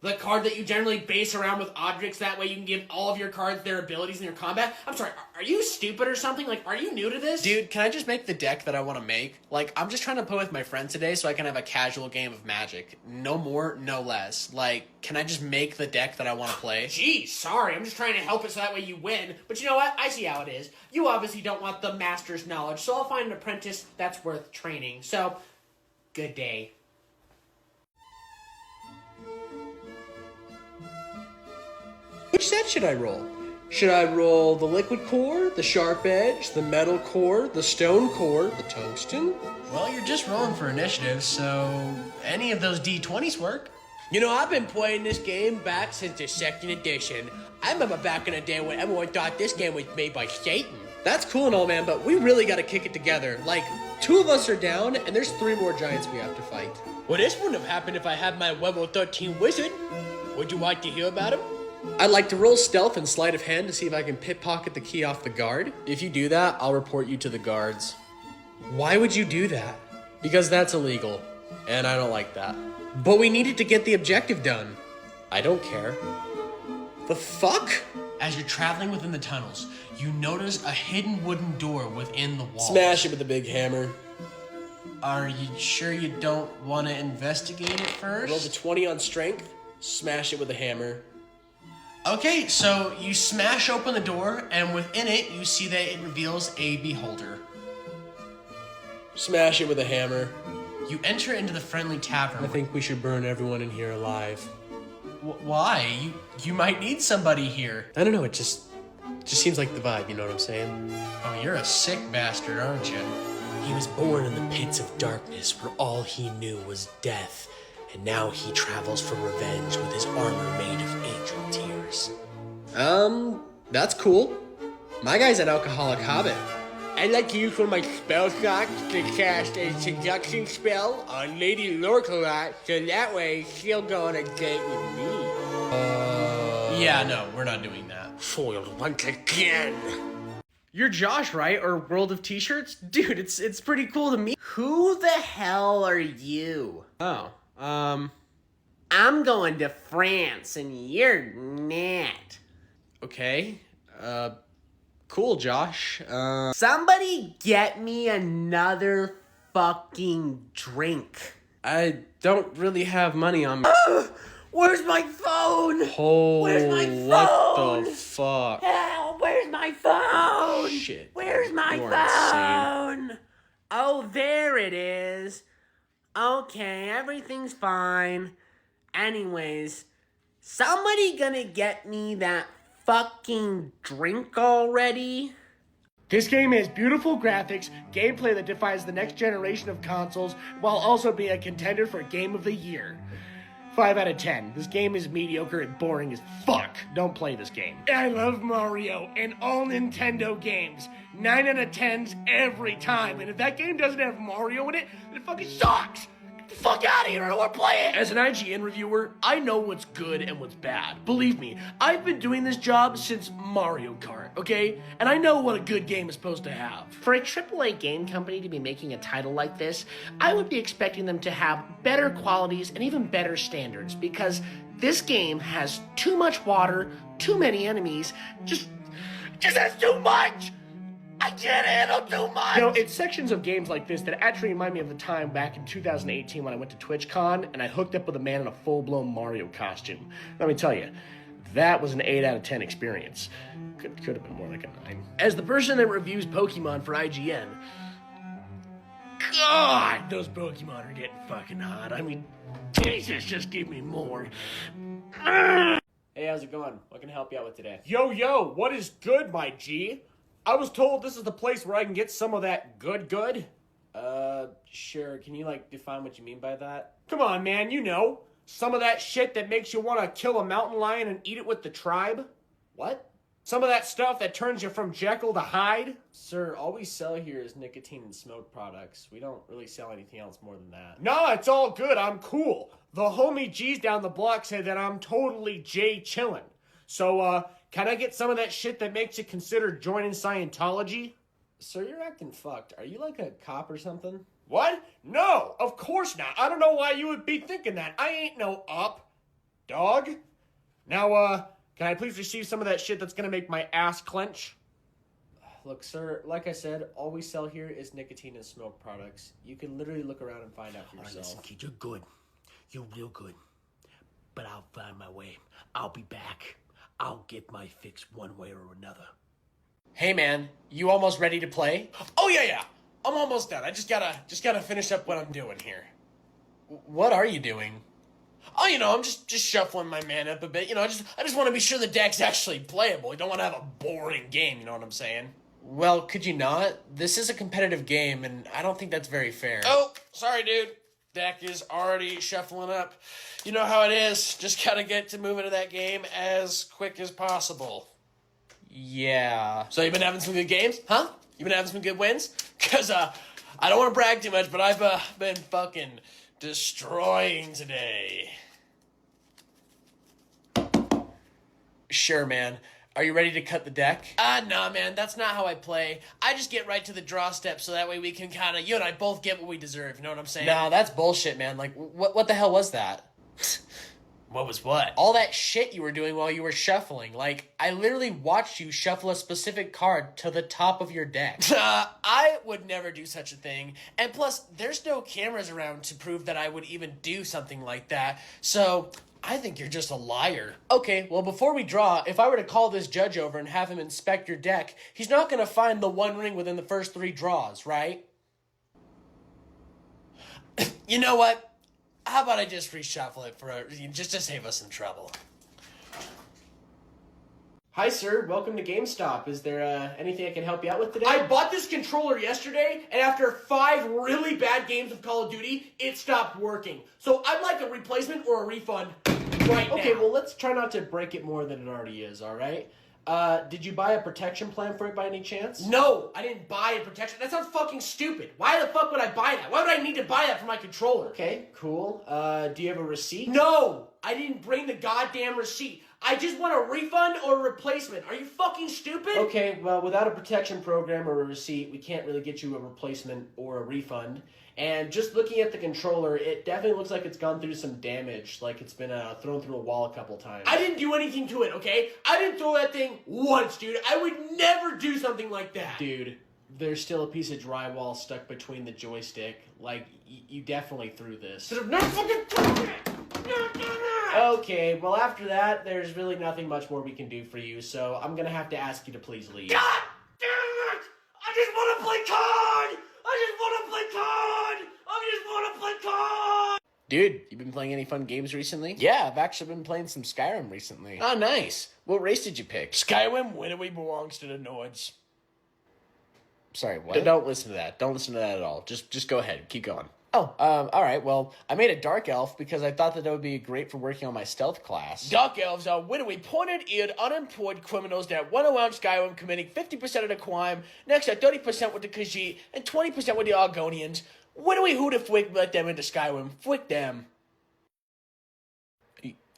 The card that you generally base around with Audric's, that way you can give all of your cards their abilities in your combat? I'm sorry, are you stupid or something? Like, are you new to this?
Dude, can I just make the deck that I want to make? Like, I'm just trying to play with my friends today so I can have a casual game of Magic. No more, no less. Like, can I just make the deck that I want to play?
Geez, sorry, I'm just trying to help it so that way you win. But you know what? I see how it is. You obviously don't want the master's knowledge, so I'll find an apprentice that's worth training. So, good day.
Which set should I roll? Should I roll the liquid core, the sharp edge, the metal core, the stone core, the tungsten? Well, you're just rolling for initiative, so any of those D20s work.
You know, I've been playing this game back since the 2nd edition. I remember back in the day when everyone thought this game was made by Satan.
That's cool and all, man, but we really gotta kick it together. Like, 2 of us are down, and there's 3 more giants we have to fight.
Well, this wouldn't have happened if I had my level 13 wizard. Would you like to hear about him?
I'd like to roll stealth and sleight of hand to see if I can pickpocket the key off the guard. If you do that, I'll report you to the guards. Why would you do that? Because that's illegal, and I don't like that. But we needed to get the objective done. I don't care. The fuck?
As you're traveling within the tunnels, you notice a hidden wooden door within the wall.
Smash it with a big hammer.
Are you sure you don't want to investigate it first?
Roll the 20 on strength, smash it with a hammer.
Okay, so you smash open the door, and within it, you see that it reveals a beholder.
Smash it with a hammer.
You enter into the friendly tavern.
I think we should burn everyone in here alive.
Why? You might need somebody here.
I don't know, it just seems like the vibe, you know what I'm saying?
Oh, you're a sick bastard, aren't you?
He was born in the pits of darkness where all he knew was death, and now he travels for revenge with his armor made of angel tears.
That's cool. My guy's an alcoholic hobbit.
I'd like to use one of my spell slots to cast a seduction spell on Lady Lorkelot, so that way she'll go on a date with me.
Yeah, no, we're not doing that.
Foiled once again.
You're Josh, right? Or World of T-Shirts? Dude, it's pretty cool to meet.
Who the hell are you?
Oh,
I'm going to France, and you're not.
Okay. Cool, Josh.
Somebody get me another fucking drink.
I don't really have money on me.
Where's my phone?
Oh,
Where's my phone?
what the fuck?
Help, where's my phone?
Shit.
Where's my
You're
phone?
insane.
Oh, there it is. Okay, everything's fine. Anyways, somebody gonna get me that fucking drink already?
This game has beautiful graphics, gameplay that defies the next generation of consoles, while also being a contender for Game of the Year. 5 out of 10. This game is mediocre and boring as fuck. Don't play this game. I love Mario and all Nintendo games. 9 out of 10s every time. And if that game doesn't have Mario in it, then it fucking sucks. Get the fuck out of here, I don't want to play it. As an IGN reviewer, I know what's good and what's bad. Believe me, I've been doing this job since Mario Kart, okay? And I know what a good game is supposed to have. For a AAA game company to be making a title like this, I would be expecting them to have better qualities and even better standards, because this game has too much water, too many enemies, just has too much! I can't handle too much! You know, it's sections of games like this that actually remind me of the time back in 2018 when I went to TwitchCon and I hooked up with a man in a full-blown Mario costume. Let me tell you, that was an 8 out of 10 experience. Could have been more like a 9. As the person that reviews Pokemon for IGN, God, those Pokemon are getting fucking hot. I mean, Jesus, just give me more.
Hey, how's it going? What can I help you out with today?
Yo, what is good, my G? I was told this is the place where I can get some of that good.
Sure. Can you, define what you mean by that?
Come on, man, you know. Some of that shit that makes you want to kill a mountain lion and eat it with the tribe.
What?
Some of that stuff that turns you from Jekyll to Hyde?
Sir, all we sell here is nicotine and smoke products. We don't really sell anything else more than that.
No, it's all good. I'm cool. The homie G's down the block said that I'm totally Jay chillin'. So, can I get some of that shit that makes you consider joining Scientology?
Sir, you're acting fucked. Are you like a cop or something?
What? No, of course not. I don't know why you would be thinking that. I ain't no up, dog. Now, can I please receive some of that shit that's gonna make my ass clench?
Look, sir, like I said, all we sell here is nicotine and smoke products. You can literally look around and find out for yourself.
Listen, kid, you're good. You're real good. But I'll find my way. I'll be back. I'll get my fix one way or another.
Hey man, you almost ready to play? Oh yeah. I'm almost done. I just gotta finish up what I'm doing here. What are you doing? Oh, I'm just shuffling my man up a bit. I just want to be sure the deck's actually playable. You don't want to have a boring game, you know what I'm saying? Well, could you not? This is a competitive game, and I don't think that's very fair. Oh, sorry, dude. Deck is already shuffling up. You know how it is. Just gotta get to moving to that game as quick as possible. Yeah. So you been having some good games, huh? You been having some good wins? Because, I don't want to brag too much, but I've been fucking destroying today. Sure, man. Are you ready to cut the deck? Nah, man. That's not how I play. I just get right to the draw step so that way we can kind of, you and I both get what we deserve. You know what I'm saying? Nah, that's bullshit, man. Like, what the hell was that? What was what? All that shit you were doing while you were shuffling. Like, I literally watched you shuffle a specific card to the top of your deck. I would never do such a thing. And plus, there's no cameras around to prove that I would even do something like that. So, I think you're just a liar. Okay, well, before we draw, if I were to call this judge over and have him inspect your deck, he's not going to find the one ring within the first 3 draws, right? You know what? How about I just reshuffle it just to save us some trouble?
Hi, sir. Welcome to GameStop. Is there anything I can help you out with today?
I bought this controller yesterday, and after 5 really bad games of Call of Duty, it stopped working. So I'd like a replacement or a refund right now.
Okay, well, let's try not to break it more than it already is, all right? Did you buy a protection plan for it by any chance?
No, I didn't buy a protection. That sounds fucking stupid. Why the fuck would I buy that? Why would I need to buy that for my controller?
Okay, cool. Do you have a receipt?
No, I didn't bring the goddamn receipt. I just want a refund or a replacement. Are you fucking stupid?
Okay, well, without a protection program or a receipt, we can't really get you a replacement or a refund. And just looking at the controller, it definitely looks like it's gone through some damage, like it's been thrown through a wall a couple times.
I didn't do anything to it, okay? I didn't throw that thing once, dude. I would never do something like that.
Dude, there's still a piece of drywall stuck between the joystick. Like, you definitely threw this.
Should have never fucking thrown it!
Okay, well, after that, there's really nothing much more we can do for you, so I'm gonna have to ask you to please leave.
God damn it! I just want to play COD! I just want to play COD! I just want to play COD!
Dude, you been playing any fun games recently? Yeah, I've actually been playing some Skyrim recently. Oh, nice. What race did you pick? Skyrim winnowly belongs to the Nords. Sorry, what? Don't listen to that. Don't listen to that at all. Just go ahead. Keep going. Oh, all right. Well, I made a Dark Elf because I thought that would be great for working on my stealth class. Dark Elves are widowy, pointed-eared, unemployed criminals that run around Skyrim committing 50% of the crime, next to 30% with the Khajiit, and 20% with the Argonians. Widowy who to flick let them into Skyrim. Flick them.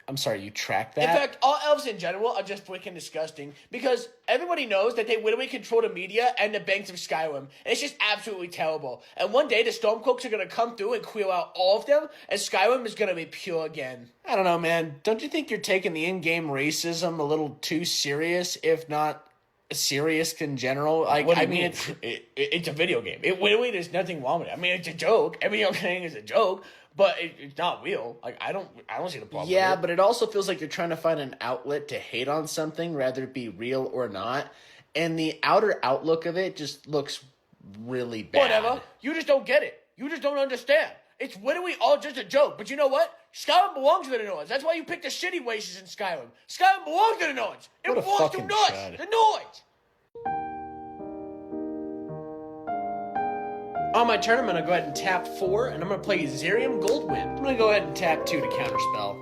I'm sorry, you tracked that? In fact, all elves in general are just freaking disgusting because everybody knows that they literally control the media and the banks of Skyrim. And it's just absolutely terrible. And one day the Stormcloaks are going to come through and clear out all of them and Skyrim is going to be pure again. I don't know, man. Don't you think you're taking the in-game racism a little too serious, if not serious in general? Like, what do you mean? It's a video game. Literally, there's nothing wrong with it. I mean, it's a joke. Every other thing is a joke. But it's not real. Like, I don't see the problem. Yeah, but it also feels like you're trying to find an outlet to hate on something, rather it be real or not. And the outer outlook of it just looks really bad. Whatever. You just don't get it. You just don't understand. It's literally all just a joke. But you know what? Skyrim belongs to the Nords. That's why you pick the shitty races in Skyrim. Skyrim belongs to the Nords. It belongs to Nords. The Nords. On my turn, I'm going to go ahead and tap 4, and I'm going to play Zerium Goldwind. I'm going to go ahead and tap 2 to counterspell.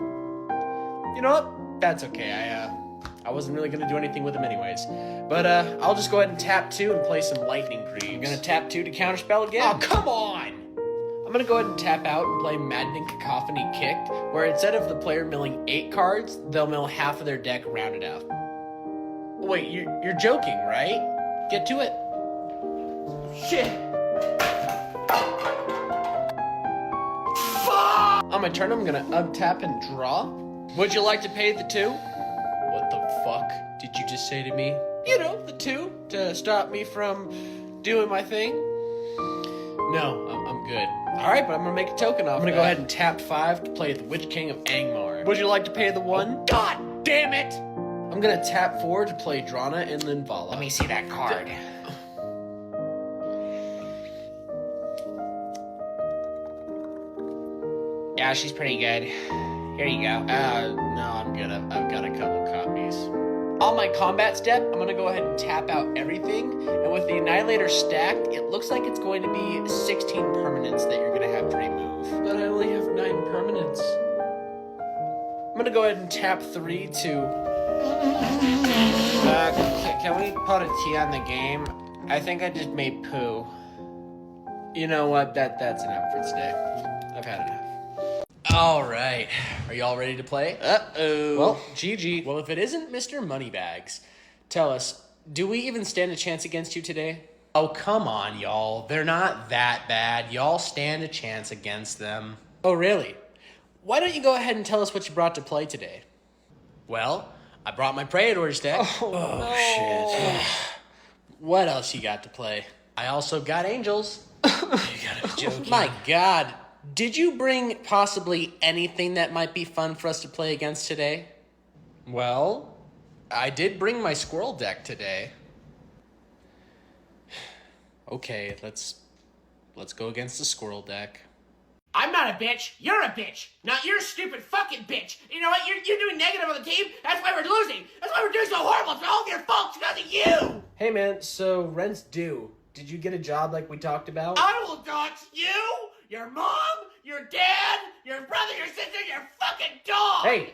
You know what? That's okay.
I wasn't really gonna do anything with them anyways. But I'll just go ahead and tap 2 and play some lightning creeps. I'm gonna tap 2 to counterspell again.
Oh, come on!
I'm gonna go ahead and tap out and play Maddening Cacophony Kicked, where instead of the player milling 8 cards, they'll mill half of their deck rounded out. Wait, you're joking, right? Get to it.
Shit!
On my turn, I'm gonna untap and draw. Would you like to pay the 2? What the fuck did you just say to me? You know, the 2 to stop me from doing my thing. No, I'm good. All right, but I'm gonna make a token off. I'm gonna go ahead and tap 5 to play the Witch King of Angmar. Would you like to pay the 1?
Oh, God damn it!
I'm gonna tap 4 to play Drana and then Vala.
Let me see that card. Yeah, she's pretty good. Here you go.
No, I'm good. I've got a couple copies. On my combat step, I'm gonna go ahead and tap out everything, and with the Annihilator stacked, it looks like it's going to be 16 permanents that you're gonna have to remove. But I only have 9 permanents. I'm gonna go ahead and tap 3 to...
Can we put a T on the game? I think I just made poo.
You know what? That's enough for today. I've had enough. All right. Are you all ready to play?
Uh-oh.
Well, GG. Well, if it isn't Mr. Moneybags, tell us, do we even stand a chance against you today? Oh, come on, y'all. They're not that bad. Y'all stand a chance against them. Oh, really? Why don't you go ahead and tell us what you brought to play today? Well, I brought my Praetor's deck. Shit. What else you got to play? I also got Angels. You gotta be joking. My God. Did you bring possibly anything that might be fun for us to play against today? Well, I did bring my squirrel deck today. Okay, let's go against the squirrel deck.
I'm not a bitch. You're a bitch. Not your stupid fucking bitch. You know what? You're doing negative on the team. That's why we're losing. That's why we're doing so horrible. It's all of your fault. It's because of you.
Hey, man, so rent's due. Did you get a job like we talked about?
I will dox you, your mom, your dad, your brother, your sister, your fucking dog.
Hey,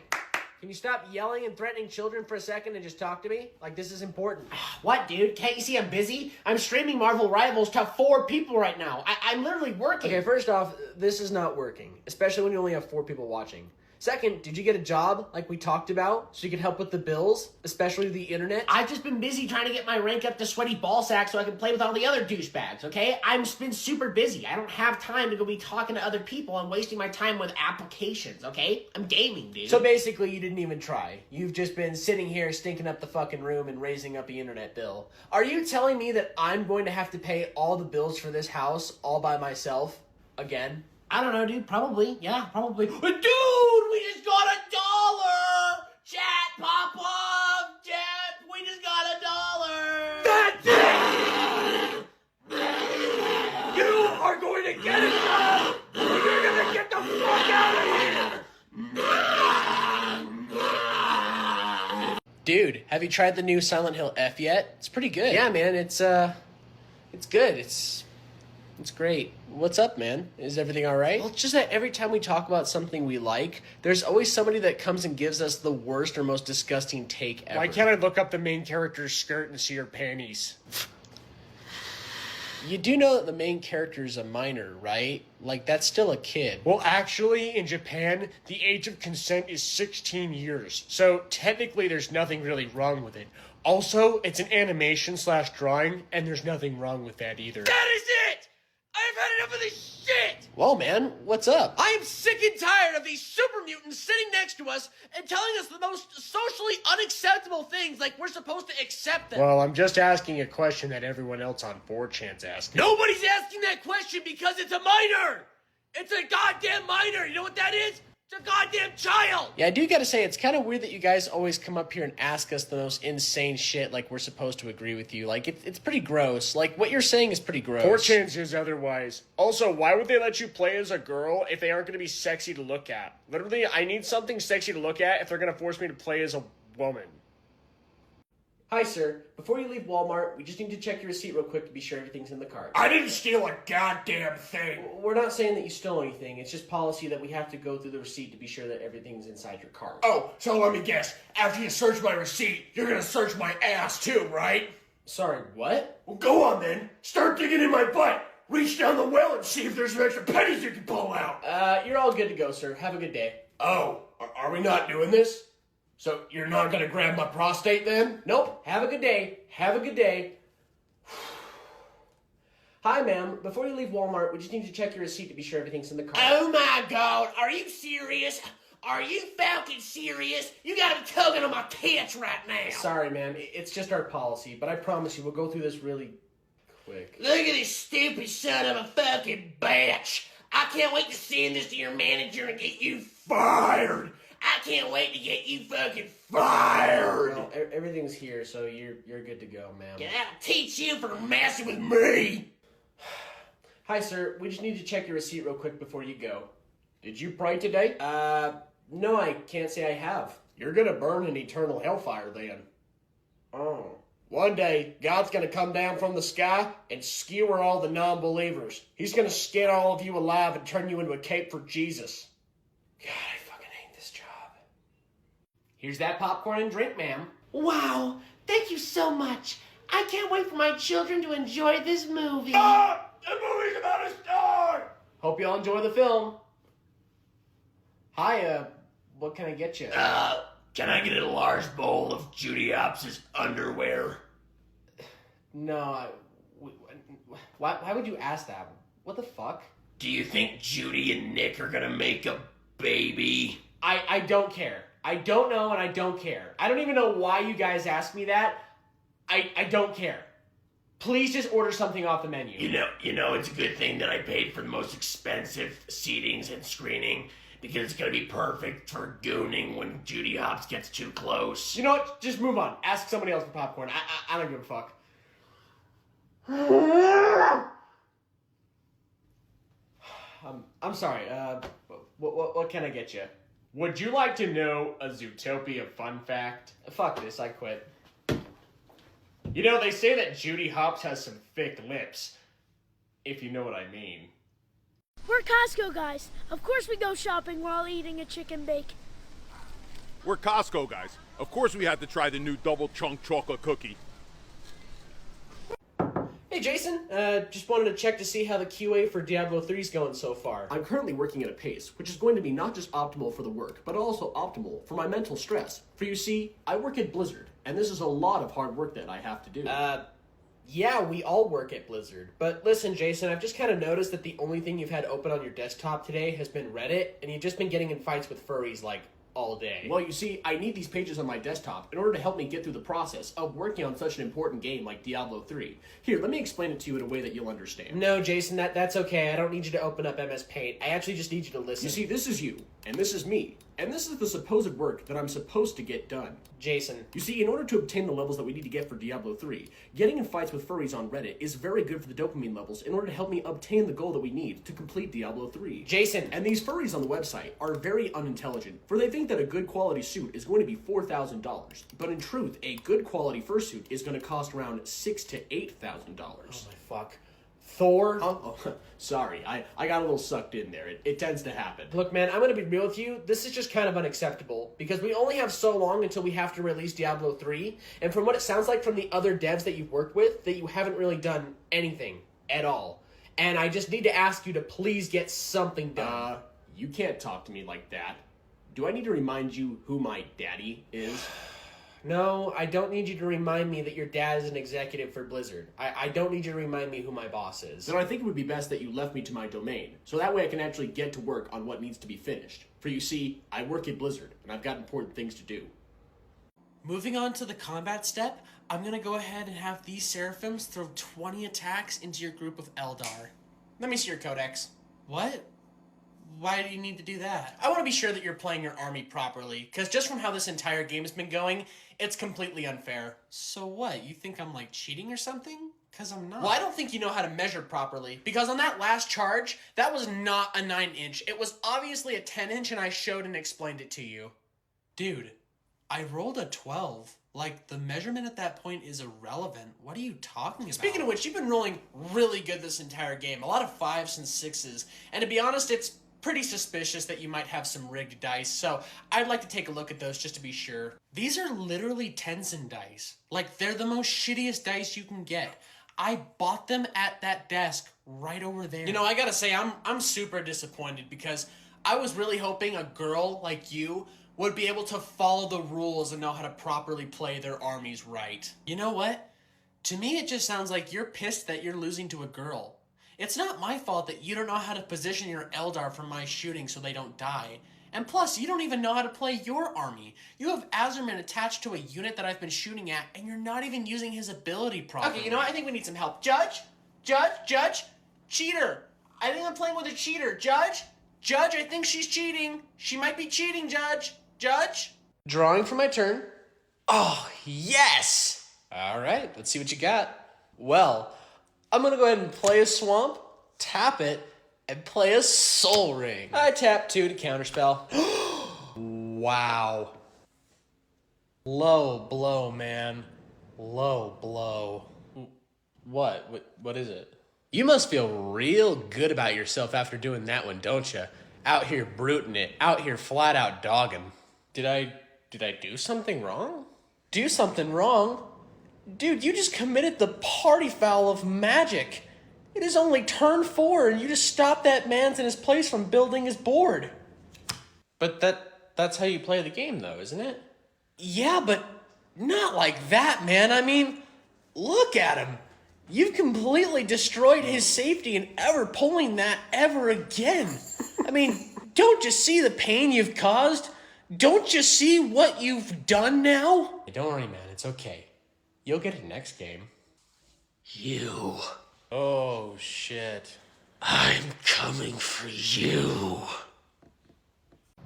can you stop yelling and threatening children for a second and just talk to me? Like, this is important.
What, dude? Can't you see I'm busy? I'm streaming Marvel Rivals to 4 people right now. I'm literally working.
Okay, first off, this is not working, especially when you only have 4 people watching. Second, did you get a job like we talked about so you could help with the bills, especially the internet?
I've just been busy trying to get my rank up to sweaty ballsack so I can play with all the other douchebags, okay? I've been super busy. I don't have time to go be talking to other people and wasting my time with applications, okay? I'm gaming, dude.
So basically, you didn't even try. You've just been sitting here stinking up the fucking room and raising up the internet bill. Are you telling me that I'm going to have to pay all the bills for this house all by myself again?
I don't know, dude. Probably. Yeah, probably. Dude, we just got $1! Chat, pop off! Chat, we just got $1!
That's it! You are going to get it now! Or you're going to get the fuck out of here!
Dude, have you tried the new Silent Hill F yet? It's pretty good. Yeah, man, it's good. It's great. What's up, man? Is everything all right? Well, it's just that every time we talk about something we like, there's always somebody that comes and gives us the worst or most disgusting take ever.
Why can't I look up the main character's skirt and see her panties?
You do know that the main character is a minor, right? Like, that's still a kid.
Well, actually, in Japan, the age of consent is 16 years. So, technically, there's nothing really wrong with it. Also, it's an animation/drawing, and there's nothing wrong with that either.
That is it! I've had enough of this shit!
Well, man, what's up?
I am sick and tired of these super mutants sitting next to us and telling us the most socially unacceptable things like we're supposed to accept them.
Well, I'm just asking a question that everyone else on 4chan's asking.
Nobody's asking that question because it's a minor! It's a goddamn minor! You know what that is? It's a goddamn child!
Yeah, I do gotta say, it's kind of weird that you guys always come up here and ask us the most insane shit like we're supposed to agree with you. Like, it's pretty gross. Like, what you're saying is pretty gross.
4chan says otherwise. Also, why would they let you play as a girl if they aren't going to be sexy to look at? Literally, I need something sexy to look at if they're going to force me to play as a woman.
Hi, sir. Before you leave Walmart, we just need to check your receipt real quick to be sure everything's in the cart.
I didn't steal a goddamn thing.
We're not saying that you stole anything. It's just policy that we have to go through the receipt to be sure that everything's inside your cart.
Oh, so let me guess. After you search my receipt, you're gonna search my ass too, right?
Sorry, what?
Well, go on then. Start digging in my butt. Reach down the well and see if there's some extra pennies you can pull out.
You're all good to go, sir. Have a good day.
Oh, are we not doing this? So you're not gonna grab my prostate then?
Nope. Have a good day. Have a good day. Hi, ma'am. Before you leave Walmart, we just need to check your receipt to be sure everything's in the cart.
Oh my god, are you serious? Are you fucking serious? You gotta be tugging on my tits right now.
Sorry, ma'am. It's just our policy, but I promise you we'll go through this really quick.
Look at this stupid son of a fucking bitch. I can't wait to send this to your manager and get you fired. I can't wait to get you fucking fired.
Well, everything's here, so you're good to go, ma'am.
Yeah, that'll teach you for messing with me.
Hi, sir. We just need to check your receipt real quick before you go.
Did you pray today?
No, I can't say I have.
You're gonna burn in eternal hellfire then.
Oh.
One day, God's gonna come down from the sky and skewer all the non-believers. He's gonna skin all of you alive and turn you into a cape for Jesus.
God, I fucking hate this job. Here's that popcorn and drink, ma'am.
Wow, thank you so much. I can't wait for my children to enjoy this movie.
Ah! The movie's about to start!
Hope y'all enjoy the film. Hi, what can I get you?
Can I get a large bowl of Judy Hopps' underwear?
No, why would you ask that? What the fuck?
Do you think Judy and Nick are gonna make a baby?
I don't care. I don't know and I don't care. I don't even know why you guys asked me that. I don't care. Please just order something off the menu.
You know, it's a good thing that I paid for the most expensive seatings and screening because it's gonna be perfect for gooning when Judy Hopps gets too close.
You know what? Just move on. Ask somebody else for popcorn. I don't give a fuck. I'm sorry. What can I get you?
Would you like to know a Zootopia fun fact?
Fuck this. I quit.
You know, they say that Judy Hopps has some thick lips. If you know what I mean.
We're Costco guys. Of course we go shopping while eating a chicken bake.
We're Costco guys. Of course we had to try the new double chunk chocolate cookie.
Hey Jason, just wanted to check to see how the QA for Diablo 3 is going so far.
I'm currently working at a pace, which is going to be not just optimal for the work, but also optimal for my mental stress. For you see, I work at Blizzard, and this is a lot of hard work that I have to do.
Yeah, we all work at Blizzard. But listen, Jason, I've just kind of noticed that the only thing you've had open on your desktop today has been Reddit, and you've just been getting in fights with furries, like, all day.
Well, you see, I need these pages on my desktop in order to help me get through the process of working on such an important game like Diablo 3. Here, let me explain it to you in a way that you'll understand.
No, Jason, that's okay. I don't need you to open up MS Paint. I actually just need you to listen.
You see, this is you, and this is me, and this is the supposed work that I'm supposed to get done.
Jason.
You see, in order to obtain the levels that we need to get for Diablo 3, getting in fights with furries on Reddit is very good for the dopamine levels in order to help me obtain the goal that we need to complete Diablo 3.
Jason.
And these furries on the website are very unintelligent, for they think that a good quality suit is going to be $4,000. But in truth, a good quality fursuit is going to cost around $6,000 to $8,000.
Oh my fuck. Thor?
Oh, sorry, I got a little sucked in there. It tends to happen.
Look, man, I'm gonna be real with you. This is just kind of unacceptable because we only have so long until we have to release Diablo 3, and from what it sounds like from the other devs that you've worked with, that you haven't really done anything at all. And I just need to ask you to please get something done.
You can't talk to me like that. Do I need to remind you who my daddy is?
No, I don't need you to remind me that your dad is an executive for Blizzard. I don't need you to remind me who my boss is.
Then I think it would be best that you left me to my domain, so that way I can actually get to work on what needs to be finished. For you see, I work at Blizzard, and I've got important things to do.
Moving on to the combat step, I'm gonna go ahead and have these Seraphims throw 20 attacks into your group of Eldar.
Let me see your codex.
What? Why do you need to do that?
I want to be sure that you're playing your army properly, because just from how this entire game has been going, it's completely unfair.
So what? You think I'm like cheating or something? Because I'm not.
Well, I don't think you know how to measure properly, because on that last charge, that was not a 9-inch. It was obviously a 10-inch, and I showed and explained it to you.
Dude, I rolled a 12.
Like, the measurement at that point is irrelevant. What are you talking about?
Speaking of which, you've been rolling really good this entire game. A lot of 5s and 6s. And to be honest, it's pretty suspicious that you might have some rigged dice. So I'd like to take a look at those just to be sure. These are literally 10s and dice. Like, they're the most shittiest dice you can get. I bought them at that desk right over there. You know, I gotta say, I'm super disappointed because I was really hoping a girl like you would be able to follow the rules and know how to properly play their armies right. You know what? To me, it just sounds like you're pissed that you're losing to a girl. It's not my fault that you don't know how to position your Eldar for my shooting so they don't die. And plus, you don't even know how to play your army. You have Azerman attached to a unit that I've been shooting at, and you're not even using his ability properly. Okay, you know what? I think we need some help. Judge? Cheater! I think I'm playing with a cheater. Judge, I think she's cheating. She might be cheating, Judge. Drawing for my turn. Oh, yes! Alright, let's see what you got. Well, I'm gonna go ahead and play a swamp, tap it, and play a soul ring. I tap 2 to counterspell. Wow. Low blow, man. Low blow. What is it? You must feel real good about yourself after doing that one, don't you? Out here bruting it, out here flat out dogging. Did I do something wrong? Do something wrong? Dude, you just committed the party foul of magic. It is only turn 4 and you just stopped that man's in his place from building his board. But that's how you play the game though, isn't it? Yeah, but not like that, man. I mean, look at him. You've completely destroyed his safety and ever pulling that ever again. I mean, don't you see the pain you've caused? Don't you see what you've done now? Hey, don't worry, man. It's okay. You'll get it next game.
You.
Oh, shit.
I'm coming for you.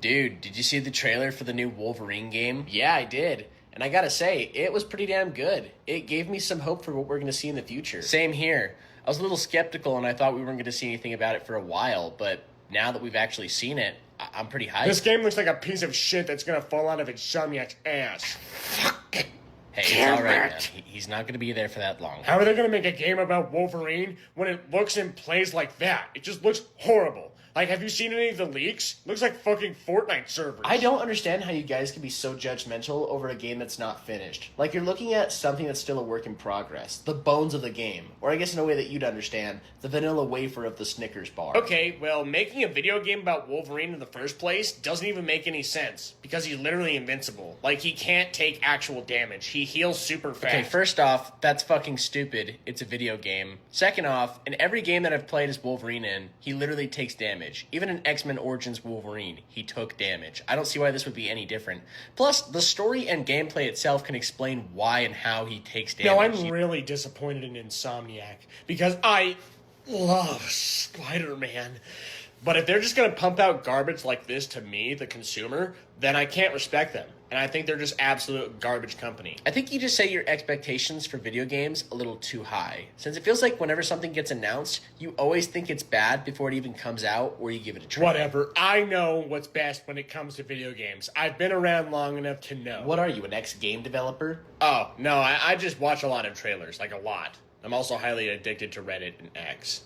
Dude, did you see the trailer for the new Wolverine game? Yeah, I did. And I gotta say, it was pretty damn good. It gave me some hope for what we're gonna see in the future. Same here. I was a little skeptical and I thought we weren't gonna see anything about it for a while, but now that we've actually seen it, I'm pretty hyped.
This game looks like a piece of shit that's gonna fall out of Insomniac's ass.
Hey, it's alright, man. He's not gonna be there for that long.
How are they gonna make a game about Wolverine when it looks and plays like that? It just looks horrible. Like, have you seen any of the leaks? Looks like fucking Fortnite servers.
I don't understand how you guys can be so judgmental over a game that's not finished. Like, you're looking at something that's still a work in progress. The bones of the game. Or I guess in a way that you'd understand, the vanilla wafer of the Snickers bar.
Okay, well, making a video game about Wolverine in the first place doesn't even make any sense. Because he's literally invincible. Like, he can't take actual damage. He heals super fast.
Okay, first off, that's fucking stupid. It's a video game. Second off, in every game that I've played as Wolverine in, he literally takes damage. Even in X-Men Origins Wolverine, he took damage. I don't see why this would be any different. Plus, the story and gameplay itself can explain why and how he takes damage.
No, I'm really disappointed in Insomniac, because I love Spider-Man. But if they're just going to pump out garbage like this to me, the consumer, then I can't respect them. And I think they're just absolute garbage company.
I think you just set your expectations for video games a little too high. Since it feels like whenever something gets announced, you always think it's bad before it even comes out or you give it a try.
Whatever. I know what's best when it comes to video games. I've been around long enough to know.
What are you, an ex-game developer?
Oh, no, I just watch a lot of trailers. Like, a lot. I'm also highly addicted to Reddit and X.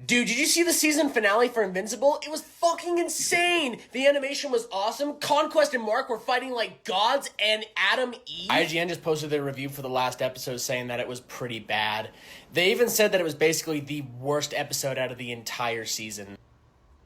Dude, did you see the season finale for Invincible? It was fucking insane! The animation was awesome. Conquest and Mark were fighting like gods, and Adam Eve. IGN just posted their review for the last episode saying that it was pretty bad. They even said that it was basically the worst episode out of the entire season.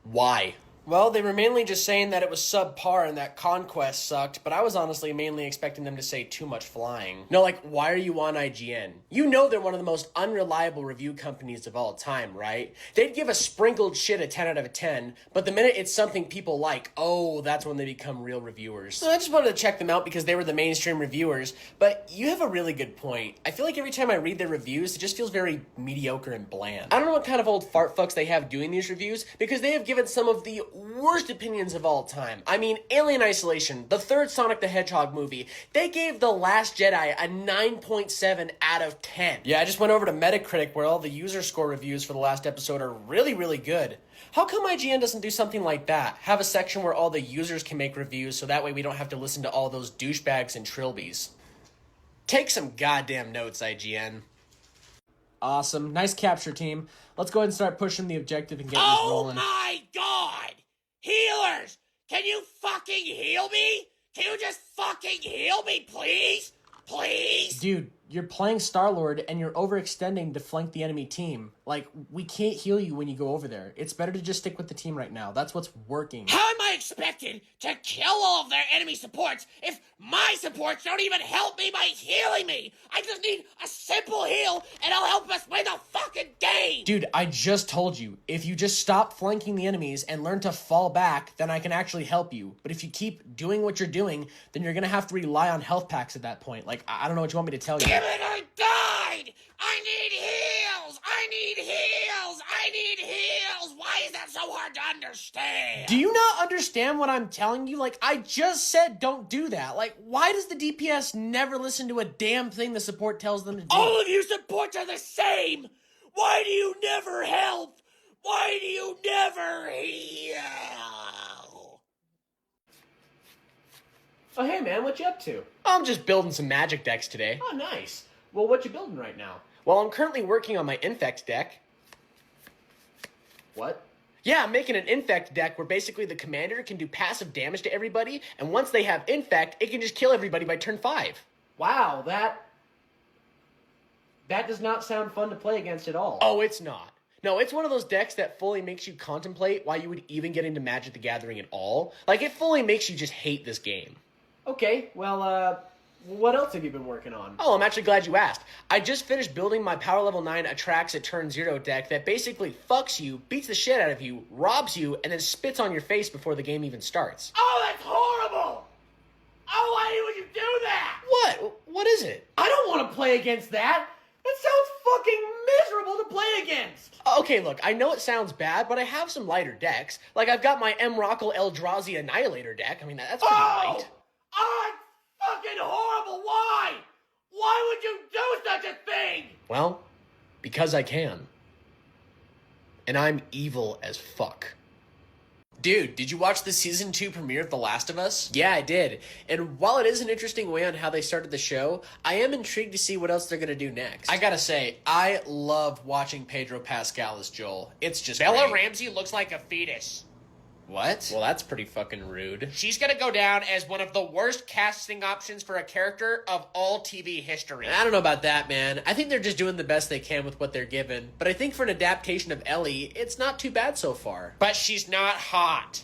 Why? Well, they were mainly just saying that it was subpar and that Conquest sucked, but I was honestly mainly expecting them to say too much flying. No, like, why are you on IGN? You know they're one of the most unreliable review companies of all time, right? They'd give a sprinkled shit a 10 out of 10, but the minute it's something people like, oh, that's when they become real reviewers. So I just wanted to check them out because they were the mainstream reviewers, but you have a really good point. I feel like every time I read their reviews, it just feels very mediocre and bland. I don't know what kind of old fart fucks they have doing these reviews, because they have given some of the worst opinions of all time. I mean, Alien Isolation, the third Sonic the Hedgehog movie, they gave The Last Jedi a 9.7 out of 10. Yeah, I just went over to Metacritic where all the user score reviews for the last episode are really, really good. How come IGN doesn't do something like that? Have a section where all the users can make reviews so that way we don't have to listen to all those douchebags and trilbies.
Take some goddamn notes, IGN. Awesome. Nice capture, team. Let's go ahead and start pushing the objective and get this rolling.
Oh my god! Healers! Can you fucking heal me? Can you just fucking heal me, please? Please?
Dude, you're playing Star-Lord and you're overextending to flank the enemy team. Like, we can't heal you when you go over there. It's better to just stick with the team right now. That's what's working.
How am I expected to kill all of their enemy supports if my supports don't even help me by healing me? I just need a simple heal and I'll help us win the fucking game!
Dude, I just told you, if you just stop flanking the enemies and learn to fall back, then I can actually help you. But if you keep doing what you're doing, then you're gonna have to rely on health packs at that point. Like, I don't know what you want me to tell you.
Damn it, I died! I need heals! I need heals! I need heals! Why is that so hard to understand?
Do you not understand what I'm telling you? Like, I just said don't do that. Like, why does the DPS never listen to a damn thing the support tells them to do?
All of you supports are the same! Why do you never help? Why do you never heal?
Oh, hey, man, what you up to?
I'm just building some magic decks today.
Oh, nice. Well, what you building right now?
Well, I'm currently working on my Infect deck.
What?
Yeah, I'm making an Infect deck where basically the commander can do passive damage to everybody, and once they have Infect, it can just kill everybody by turn 5.
Wow, that does not sound fun to play against at all.
Oh, it's not. No, it's one of those decks that fully makes you contemplate why you would even get into Magic the Gathering at all. Like, it fully makes you just hate this game.
Okay, well, what else have you been working on?
Oh, I'm actually glad you asked. I just finished building my Power Level 9 Attracts at Turn 0 deck that basically fucks you, beats the shit out of you, robs you, and then spits on your face before the game even starts.
Oh, that's horrible! Oh, why would you do that?
What? What is it?
I don't want to play against that! That sounds fucking miserable to play against!
Okay, look, I know it sounds bad, but I have some lighter decks. Like, I've got my Mrockle Eldrazi Annihilator deck. I mean, that's pretty light.
Oh, it's fucking horrible! Why? Why would you do such a thing?
Well, because I can. And I'm evil as fuck. Dude, did you watch the Season 2 premiere of The Last of Us? Yeah, I did. And while it is an interesting way on how they started the show, I am intrigued to see what else they're gonna do next. I gotta say, I love watching Pedro Pascal as Joel. It's just
Bella
great.
Ramsey looks like a fetus.
What? Well, that's pretty fucking rude.
She's gonna go down as one of the worst casting options for a character of all TV history.
I don't know about that, man. I think they're just doing the best they can with what they're given. But I think for an adaptation of Ellie, it's not too bad so far.
But she's not hot.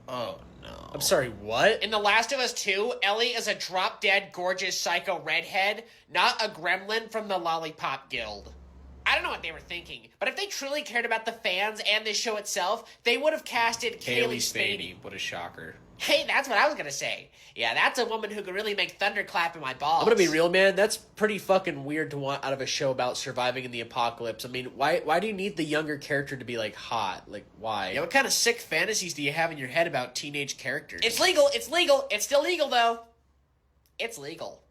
Oh, no. I'm sorry, what?
In The Last of Us 2, Ellie is a drop-dead, gorgeous psycho redhead, not a gremlin from the Lollipop Guild. I don't know what they were thinking, but if they truly cared about the fans and this show itself, they would have casted Kaylee Spady.
What a shocker.
Hey, that's what I was gonna say. Yeah, that's a woman who could really make thunder clap in my balls.
I'm gonna be real, man. That's pretty fucking weird to want out of a show about surviving in the apocalypse. I mean, why do you need the younger character to be, like, hot? Like, why? Yeah, what kind of sick fantasies do you have in your head about teenage characters?
It's legal, it's legal, it's still legal, though. It's legal.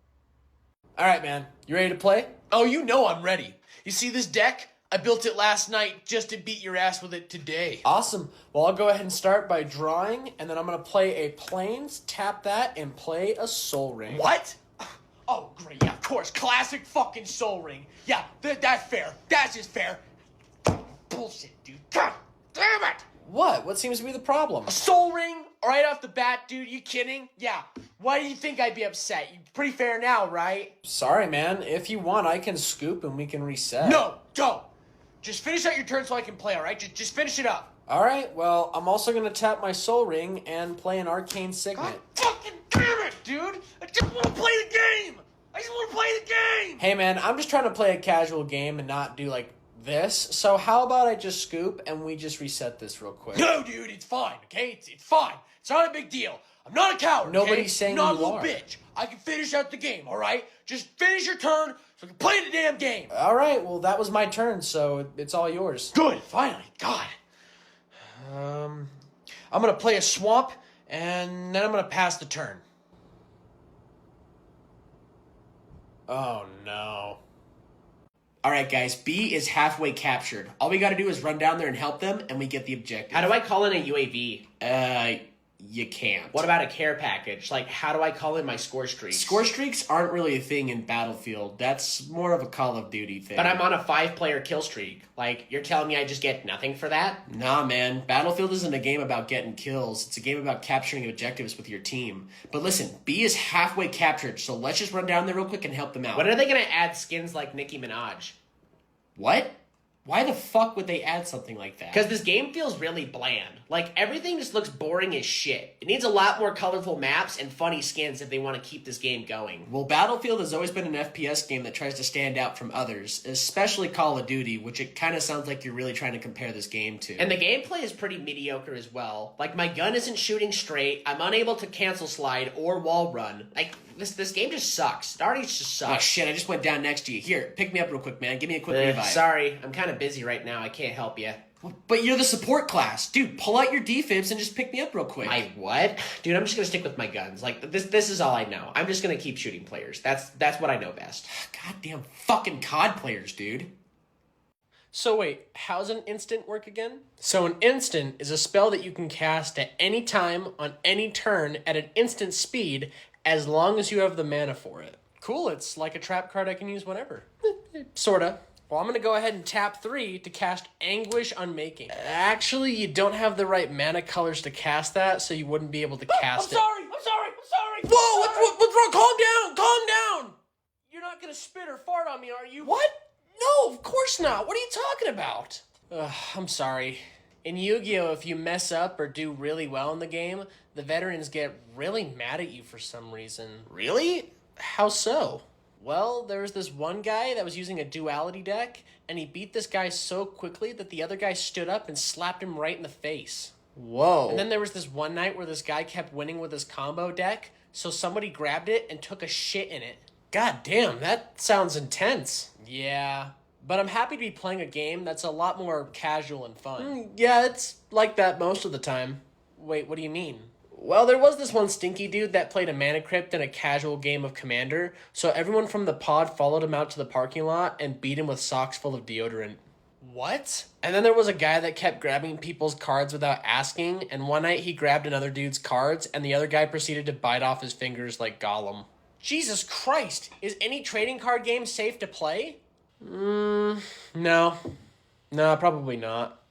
All right, man. You ready to play? Oh, you know I'm ready. You see this deck? I built it last night just to beat your ass with it today. Awesome. Well, I'll go ahead and start by drawing, and then I'm going to play a Plains, tap that, and play a Soul Ring.
What? Oh, great. Yeah, of course. Classic fucking Soul Ring. Yeah, that's fair. That's just fair. Bullshit, dude. God damn it!
What? What seems to be the problem?
A Soul Ring? Right off the bat, dude. You kidding? Yeah. Why do you think I'd be upset? You're pretty fair now, right?
Sorry, man. If you want, I can scoop and we can reset.
No, don't. Just finish out your turn so I can play, all right? Just finish it up.
All right, well, I'm also going to tap my Soul Ring and play an Arcane Signet.
God fucking damn it, dude! I just want to play the game! I just want to play the game!
Hey, man, I'm just trying to play a casual game and not do, like, this. So how about I just scoop and we just reset this real quick?
No, dude, it's fine, okay? It's fine. It's not a big deal. I'm not a coward,
Nobody's
okay?
saying
I'm not
you
a little
are.
bitch. I can finish out the game, all right? Just finish your turn so I can play the damn game.
All right, well, that was my turn, so it's all yours.
Good, finally. God. I'm going to play a swamp, and then I'm going to pass the turn.
Oh, no. All right, guys, B is halfway captured. All we got to do is run down there and help them, and we get the objective.
How do I call in a UAV?
You can't.
What about a care package? Like, how do I call in my score streaks?
Score streaks aren't really a thing in Battlefield. That's more of a Call of Duty thing.
But I'm on a 5-player kill streak. Like, you're telling me I just get nothing for that?
Nah, man. Battlefield isn't a game about getting kills. It's a game about capturing objectives with your team. But listen, B is halfway captured, so let's just run down there real quick and help them out.
When are they gonna add skins like Nicki Minaj?
What? Why the fuck would they add something like that?
Because this game feels really bland. Like, everything just looks boring as shit. It needs a lot more colorful maps and funny skins if they want to keep this game going.
Well, Battlefield has always been an FPS game that tries to stand out from others, especially Call of Duty, which it kind of sounds like you're really trying to compare this game to.
And the gameplay is pretty mediocre as well. Like, my gun isn't shooting straight, I'm unable to cancel slide or wall run. Like, this game just sucks. It already just sucks.
Oh shit, I just went down next to you. Here, pick me up real quick, man. Give me a quick revive.
Sorry, I'm kind of busy right now. I can't help you.
But you're the support class. Dude, pull out your defibs and just pick me up real quick.
My what? Dude, I'm just gonna stick with my guns. Like, this is all I know. I'm just gonna keep shooting players. That's what I know best.
Goddamn fucking COD players, dude.
So wait, how's an instant work again? So an instant is a spell that you can cast at any time on any turn at an instant speed as long as you have the mana for it. Cool, it's like a trap card I can use whenever. Sorta. Well, I'm going to go ahead and tap 3 to cast Anguish Unmaking. Actually, you don't have the right mana colors to cast that, so you wouldn't be able to cast it.
I'm sorry.
Whoa, what's wrong? Calm down! You're not going to spit or fart on me, are you? What? No, of course not. What are you talking about? I'm sorry. In Yu-Gi-Oh, if you mess up or do really well in the game, the veterans get really mad at you for some reason.
Really?
How so? Well, there was this one guy that was using a duality deck, and he beat this guy so quickly that the other guy stood up and slapped him right in the face.
Whoa.
And then there was this one night where this guy kept winning with his combo deck, so somebody grabbed it and took a shit in it.
God damn, that sounds intense.
Yeah, but I'm happy to be playing a game that's a lot more casual and fun.
Yeah, it's like that most of the time.
Wait, what do you mean?
Well, there was this one stinky dude that played a mana crypt in a casual game of Commander, so everyone from the pod followed him out to the parking lot and beat him with socks full of deodorant.
What?
And then there was a guy that kept grabbing people's cards without asking, and one night he grabbed another dude's cards, and the other guy proceeded to bite off his fingers like Gollum.
Jesus Christ! Is any trading card game safe to play?
No, probably not.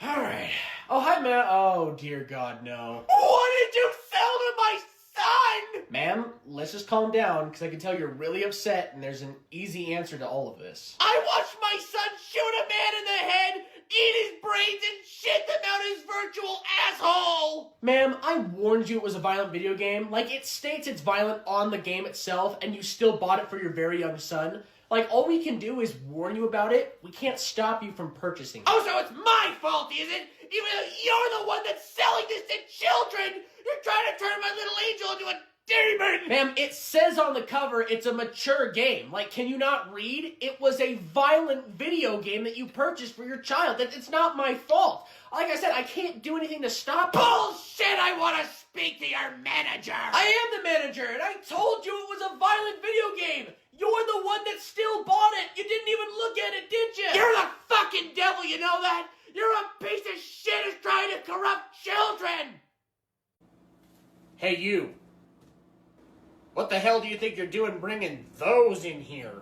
Alright. Oh, hi, ma'am. Oh, dear God, no.
What did you sell to my son?
Ma'am, let's just calm down, because I can tell you're really upset, and there's an easy answer to all of this.
I watched my son shoot a man in the head, eat his brains, and shit them out his virtual asshole!
Ma'am, I warned you it was a violent video game. Like, it states it's violent on the game itself, and you still bought it for your very young son. Like, all we can do is warn you about it. We can't stop you from purchasing it.
Oh, so it's my fault, is it? Even though you're the one that's selling this to children! You're trying to turn my little angel into a demon!
Ma'am, it says on the cover it's a mature game. Like, can you not read? It was a violent video game that you purchased for your child. It's not my fault. Like I said, I can't do anything to stop it.
Bullshit! I want to speak to your manager!
I am the manager, and I told you it was a violent video game! You're the one that still bought it! You didn't even look at it, did you?
You're the fucking devil, you know that? You're a piece of shit who's trying to corrupt children!
Hey, you. What the hell do you think you're doing bringing those in here?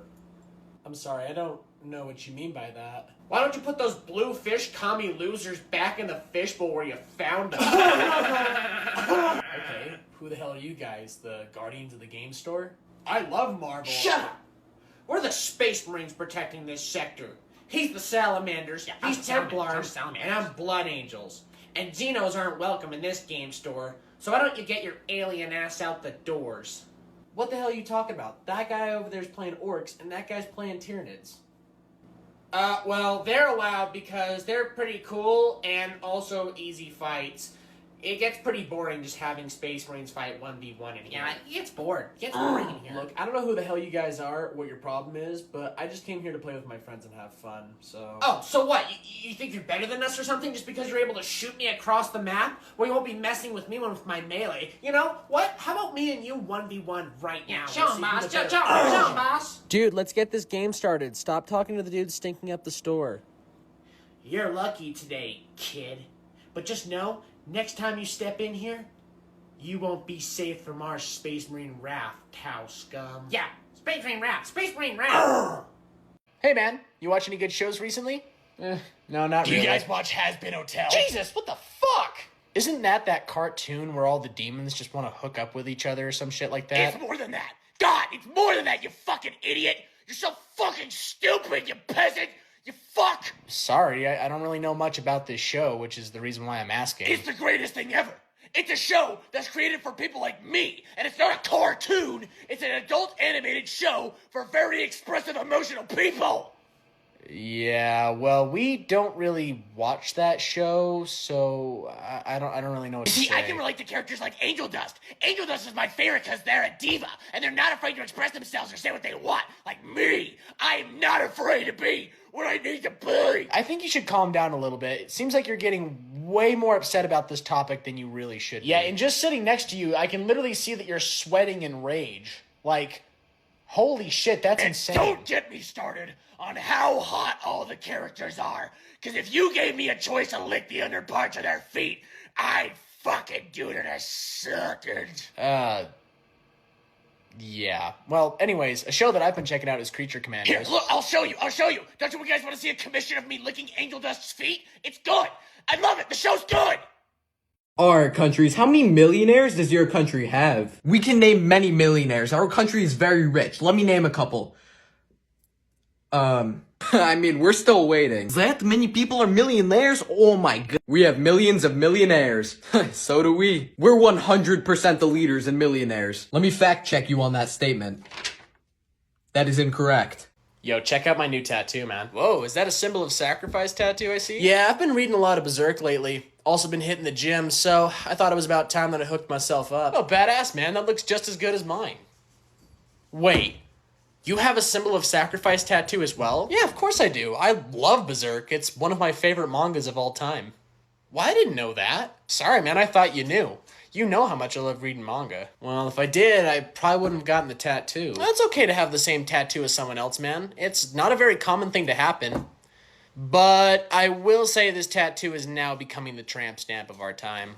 I'm sorry, I don't know what you mean by that.
Why don't you put those blue fish commie losers back in the fishbowl where you found them?
Okay, who the hell are you guys? The guardians of the game store?
I love Marvel.
Shut up!
We're the Space Marines protecting this sector. He's the Salamanders, he's Templars, and I'm Blood Angels. And Xenos aren't welcome in this game store, so why don't you get your alien ass out the doors?
What the hell are you talking about? That guy over there's playing orcs, and that guy's playing Tyranids.
Well, they're allowed because they're pretty cool and also easy fights. It gets pretty boring just having Space Marines fight 1v1 in here.
Yeah, it gets bored. It gets boring in here.
Look, I don't know who the hell you guys are, what your problem is, but I just came here to play with my friends and have fun, so...
Oh, so what? You think you're better than us or something just because you're able to shoot me across the map? Well, you won't be messing with me with my melee. You know what? How about me and you 1v1 right now?
Show him, boss. Show him, boss.
Dude, let's get this game started. Stop talking to the dude stinking up the store.
You're lucky today, kid. But just know, next time you step in here, you won't be safe from our Space Marine wrath, Tau scum.
Yeah, Space Marine wrath, Space Marine wrath.
Hey man, you watch any good shows recently? No, not
Do
really.
you guys watch Has Been Hotel?
Jesus, what the fuck? Isn't that cartoon where all the demons just want to hook up with each other or some shit like that?
It's more than that. God, it's more than that, you fucking idiot. You're so fucking stupid, you peasant. You fuck.
Sorry, I don't really know much about this show, which is the reason why I'm asking.
It's the greatest thing ever. It's a show that's created for people like me, and it's not a cartoon. It's an adult animated show for very expressive, emotional people.
Yeah, well, we don't really watch that show, so I don't really know what to
See,
say.
I can relate to characters like Angel Dust. Angel Dust is my favorite because they're a diva, and they're not afraid to express themselves or say what they want. Like me, I am not afraid to be what I need to be.
I think you should calm down a little bit. It seems like you're getting way more upset about this topic than you really should be. Yeah, and just sitting next to you, I can literally see that you're sweating in rage. Like, holy shit, that's insane.
Don't get me started on how hot all the characters are. Because if you gave me a choice to lick the under parts of their feet, I'd fucking do it in a second.
Yeah. Well, anyways, a show that I've been checking out is Creature Commandos.
Here, look, I'll show you. Don't you guys want to see a commission of me licking Angel Dust's feet? It's good. I love it. The show's good.
Alright, countries, how many millionaires does your country have? We can name many millionaires. Our country is very rich. Let me name a couple. I mean, we're still waiting. Is that many people are millionaires? Oh my god. We have millions of millionaires. So do we. We're 100% the leaders in millionaires. Let me fact check you on that statement. That is incorrect.
Yo, check out my new tattoo, man. Whoa, is that a symbol of sacrifice tattoo I see? Yeah, I've been reading a lot of Berserk lately. Also been hitting the gym, so I thought it was about time that I hooked myself up. Oh, badass, man. That looks just as good as mine. Wait, you have a symbol of sacrifice tattoo as well? Yeah, of course I do. I love Berserk. It's one of my favorite mangas of all time. Well, I didn't know that. Sorry, man, I thought you knew. You know how much I love reading manga. Well, if I did, I probably wouldn't have gotten the tattoo. Well, it's okay to have the same tattoo as someone else, man. It's not a very common thing to happen. But I will say this tattoo is now becoming the tramp stamp of our time.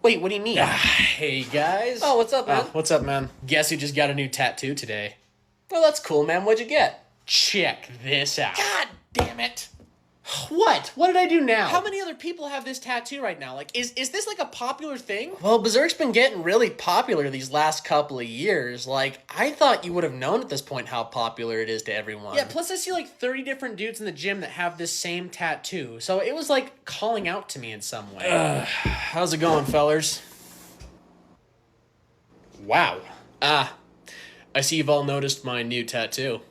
Wait, what do you mean? Hey, guys. Oh, what's up, man? What's up, man? Guess you just got a new tattoo today. Oh, that's cool, man. What'd you get? Check this out. God damn it. What? What did I do now? How many other people have this tattoo right now? Like, is this like a popular thing? Well, Berserk's been getting really popular these last couple of years. Like, I thought you would have known at this point how popular it is to everyone. Yeah, plus I see like 30 different dudes in the gym that have this same tattoo. So it was like calling out to me in some way. How's it going, fellers? Wow. I see you've all noticed my new tattoo.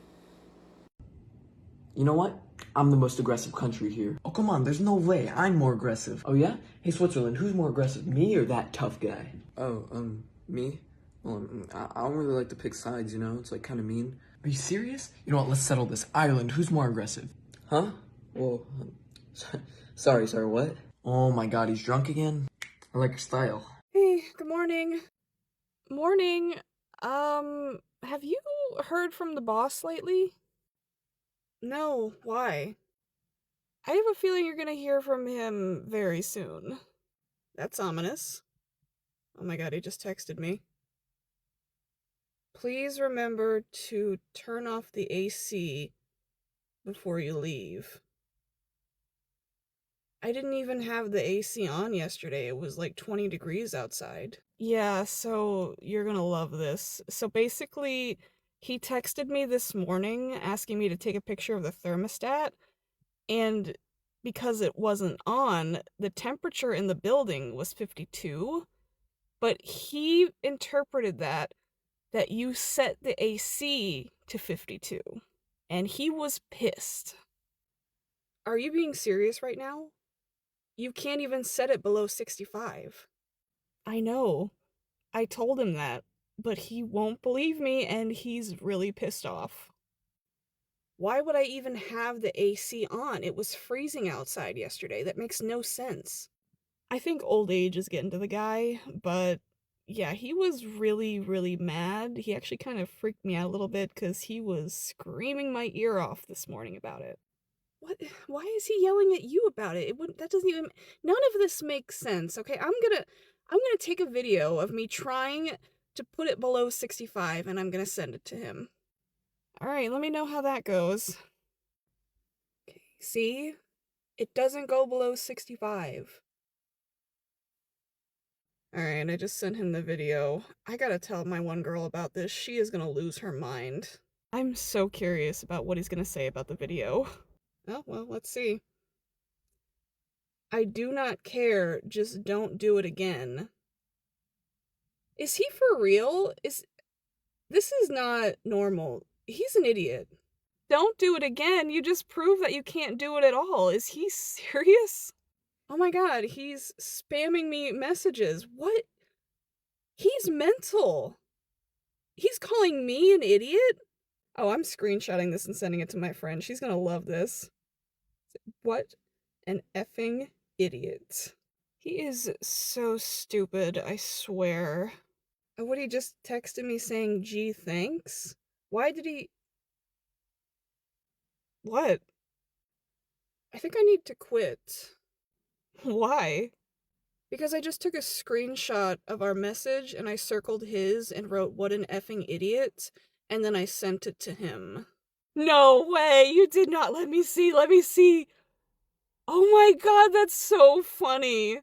You know what? I'm the most aggressive country here. Oh, come on, there's no way. I'm more aggressive. Oh, yeah? Hey, Switzerland, who's more aggressive, me or that tough guy? Oh, me? Well, I don't really like to pick sides, you know? It's, like, kind of mean. Are you serious? You know what, let's settle this. Ireland, who's more aggressive? Huh? Well, sorry, what? Oh my god, he's drunk again? I like your style.
Hey, good morning. Morning. Have you heard from the boss lately? No, why? I have a feeling you're gonna hear from him very soon. That's ominous. Oh my god, he just texted me. Please remember to turn off the AC before you leave. I didn't even have the AC on yesterday. It was like 20 degrees outside. Yeah, so you're gonna love this. So basically, he texted me this morning asking me to take a picture of the thermostat, and because it wasn't on, the temperature in the building was 52, but he interpreted that you set the AC to 52, and he was pissed. Are you being serious right now? You can't even set it below 65. I know. I told him that, but he won't believe me and he's really pissed off. Why would I even have the AC on? It was freezing outside yesterday. That makes no sense. I think old age is getting to the guy, but yeah, he was really, really mad. He actually kind of freaked me out a little bit because he was screaming my ear off this morning about it. What? Why is he yelling at you about it? That doesn't even... None of this makes sense, okay? I'm gonna take a video of me trying to put it below 65, and I'm gonna send it to him. Alright, let me know how that goes. Okay, see? It doesn't go below 65. Alright, I just sent him the video. I gotta tell my one girl about this. She is gonna lose her mind. I'm so curious about what he's gonna say about the video. Oh, well, let's see. I do not care, just don't do it again. Is he for real? This is not normal. He's an idiot. Don't do it again, you just prove that you can't do it at all. Is he serious? Oh my god, he's spamming me messages. What? He's mental. He's calling me an idiot? Oh, I'm screenshotting this and sending it to my friend. She's gonna love this. What an effing idiot. He is so stupid, I swear. What, he just texted me saying, gee, thanks? Why did he... What? I think I need to quit. Why? Because I just took a screenshot of our message and I circled his and wrote, what an effing idiot, and then I sent it to him. No way! You did not let me see! Let me see! Oh my god, that's so funny!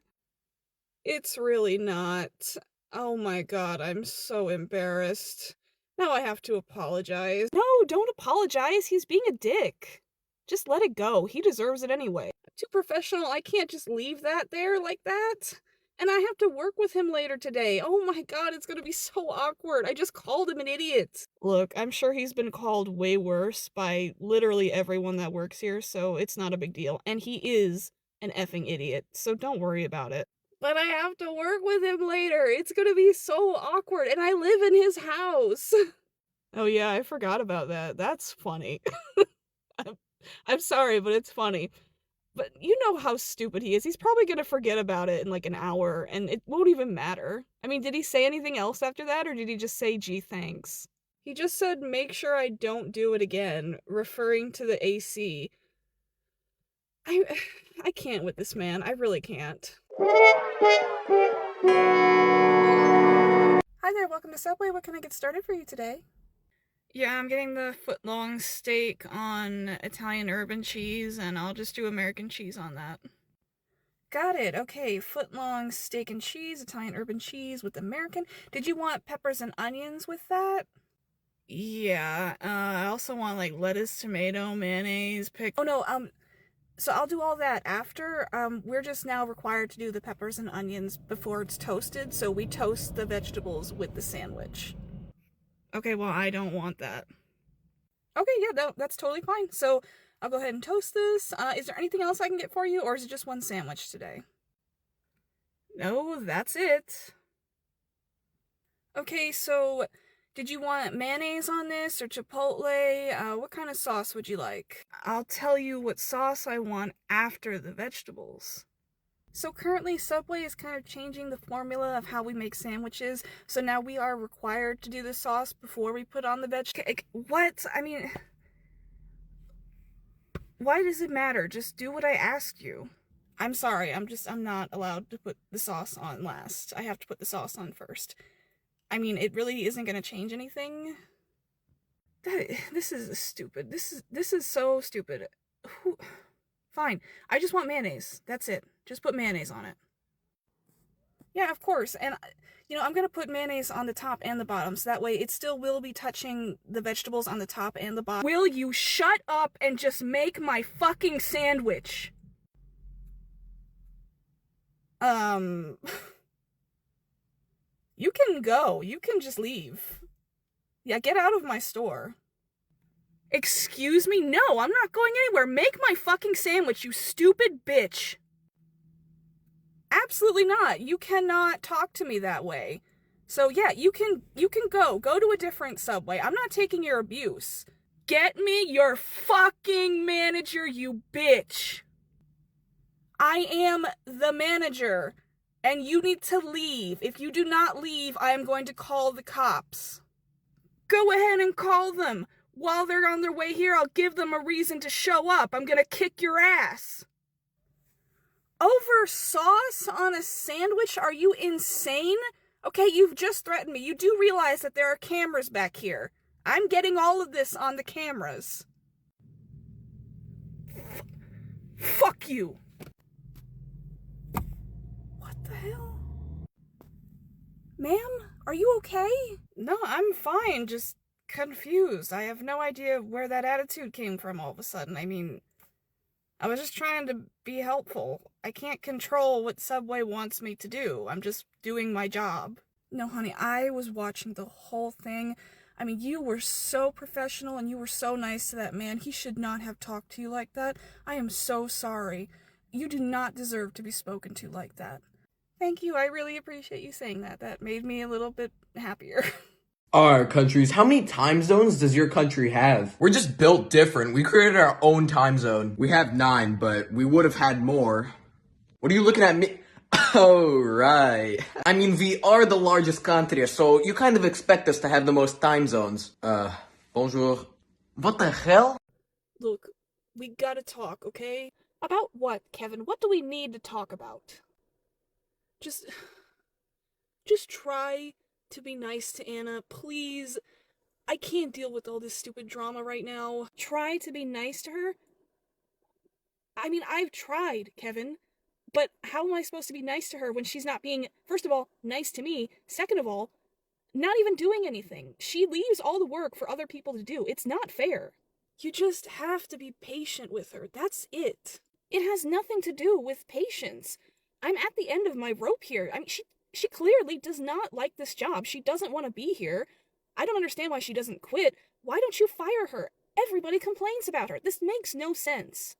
It's really not. Oh my god, I'm so embarrassed. Now I have to apologize. No, don't apologize. He's being a dick. Just let it go. He deserves it anyway. I'm too professional. I can't just leave that there like that. And I have to work with him later today. Oh my god, it's gonna be so awkward. I just called him an idiot. Look, I'm sure he's been called way worse by literally everyone that works here, so it's not a big deal. And he is an effing idiot, so don't worry about it. But I have to work with him later. It's gonna be so awkward, and I live in his house. Oh yeah, I forgot about that. That's funny. I'm sorry, but it's funny. But you know how stupid he is. He's probably gonna forget about it in like an hour, and it won't even matter. I mean, did he say anything else after that, or did he just say, gee, thanks? He just said, make sure I don't do it again, referring to the AC. I can't with this man. I really can't. Hi there, welcome to Subway. What can I get started for you today? Yeah, I'm getting the foot-long steak on Italian urban cheese, and I'll just do American cheese on that. Got it. Okay, foot-long steak and cheese, Italian urban cheese with American. Did you want peppers and onions with that? Yeah, I also want, like, lettuce, tomato, mayonnaise, pickle. Oh, no, so I'll do all that after. We're just now required to do the peppers and onions before it's toasted, so we toast the vegetables with the sandwich. Okay, well, I don't want that. Okay, yeah, that's totally fine. So, I'll go ahead and toast this. Is there anything else I can get for you, or is it just one sandwich today? No, that's it. Okay, so, did you want mayonnaise on this, or chipotle? What kind of sauce would you like? I'll tell you what sauce I want after the vegetables. So currently, Subway is kind of changing the formula of how we make sandwiches, so now we are required to do the sauce before we put on the veg. What? I mean, why does it matter? Just do what I asked you. I'm sorry, I'm not allowed to put the sauce on last. I have to put the sauce on first. I mean, it really isn't gonna change anything. This is stupid. This is so stupid. Fine. I just want mayonnaise. That's it. Just put mayonnaise on it. Yeah, of course. And, you know, I'm going to put mayonnaise on the top and the bottom, so that way it still will be touching the vegetables on the top and the bottom. Will you shut up and just make my fucking sandwich? You can go. You can just leave. Yeah, get out of my store. Excuse me? No, I'm not going anywhere. Make my fucking sandwich, you stupid bitch. Absolutely not. You cannot talk to me that way. So yeah, you can go. Go to a different Subway. I'm not taking your abuse. Get me your fucking manager, you bitch. I am the manager, and you need to leave. If you do not leave, I am going to call the cops. Go ahead and call them. While they're on their way here, I'll give them a reason to show up. I'm gonna kick your ass. Over sauce on a sandwich? Are you insane? Okay, you've just threatened me. You do realize that there are cameras back here. I'm getting all of this on the cameras. Fuck you. What the hell? Ma'am, are you okay? No, I'm fine, just confused. I have no idea where that attitude came from all of a sudden. I mean, I was just trying to be helpful. I can't control what Subway wants me to do. I'm just doing my job. No, honey, I was watching the whole thing. I mean, you were so professional and you were so nice to that man. He should not have talked to you like that. I am so sorry. You do not deserve to be spoken to like that. Thank you. I really appreciate you saying that. That made me a little bit happier.
Alright, countries, how many time zones does your country have?
We're just built different. We created our own time zone. We have 9, but we would have had more. What are you looking at me? Oh, right. I mean, we are the largest country, so you kind of expect us to have the most time zones. Bonjour. What the hell?
Look, we gotta talk, okay? About what, Kevin? What do we need to talk about? Just try to be nice to Anna, please. I can't deal with all this stupid drama right now. Try to be nice to her? I mean, I've tried, Kevin. But how am I supposed to be nice to her when she's not being, first of all, nice to me, second of all, not even doing anything? She leaves all the work for other people to do. It's not fair. You just have to be patient with her. That's it. It has nothing to do with patience. I'm at the end of my rope here. I mean, she clearly does not like this job. She doesn't want to be here. I don't understand why she doesn't quit. Why don't you fire her? Everybody complains about her. This makes no sense.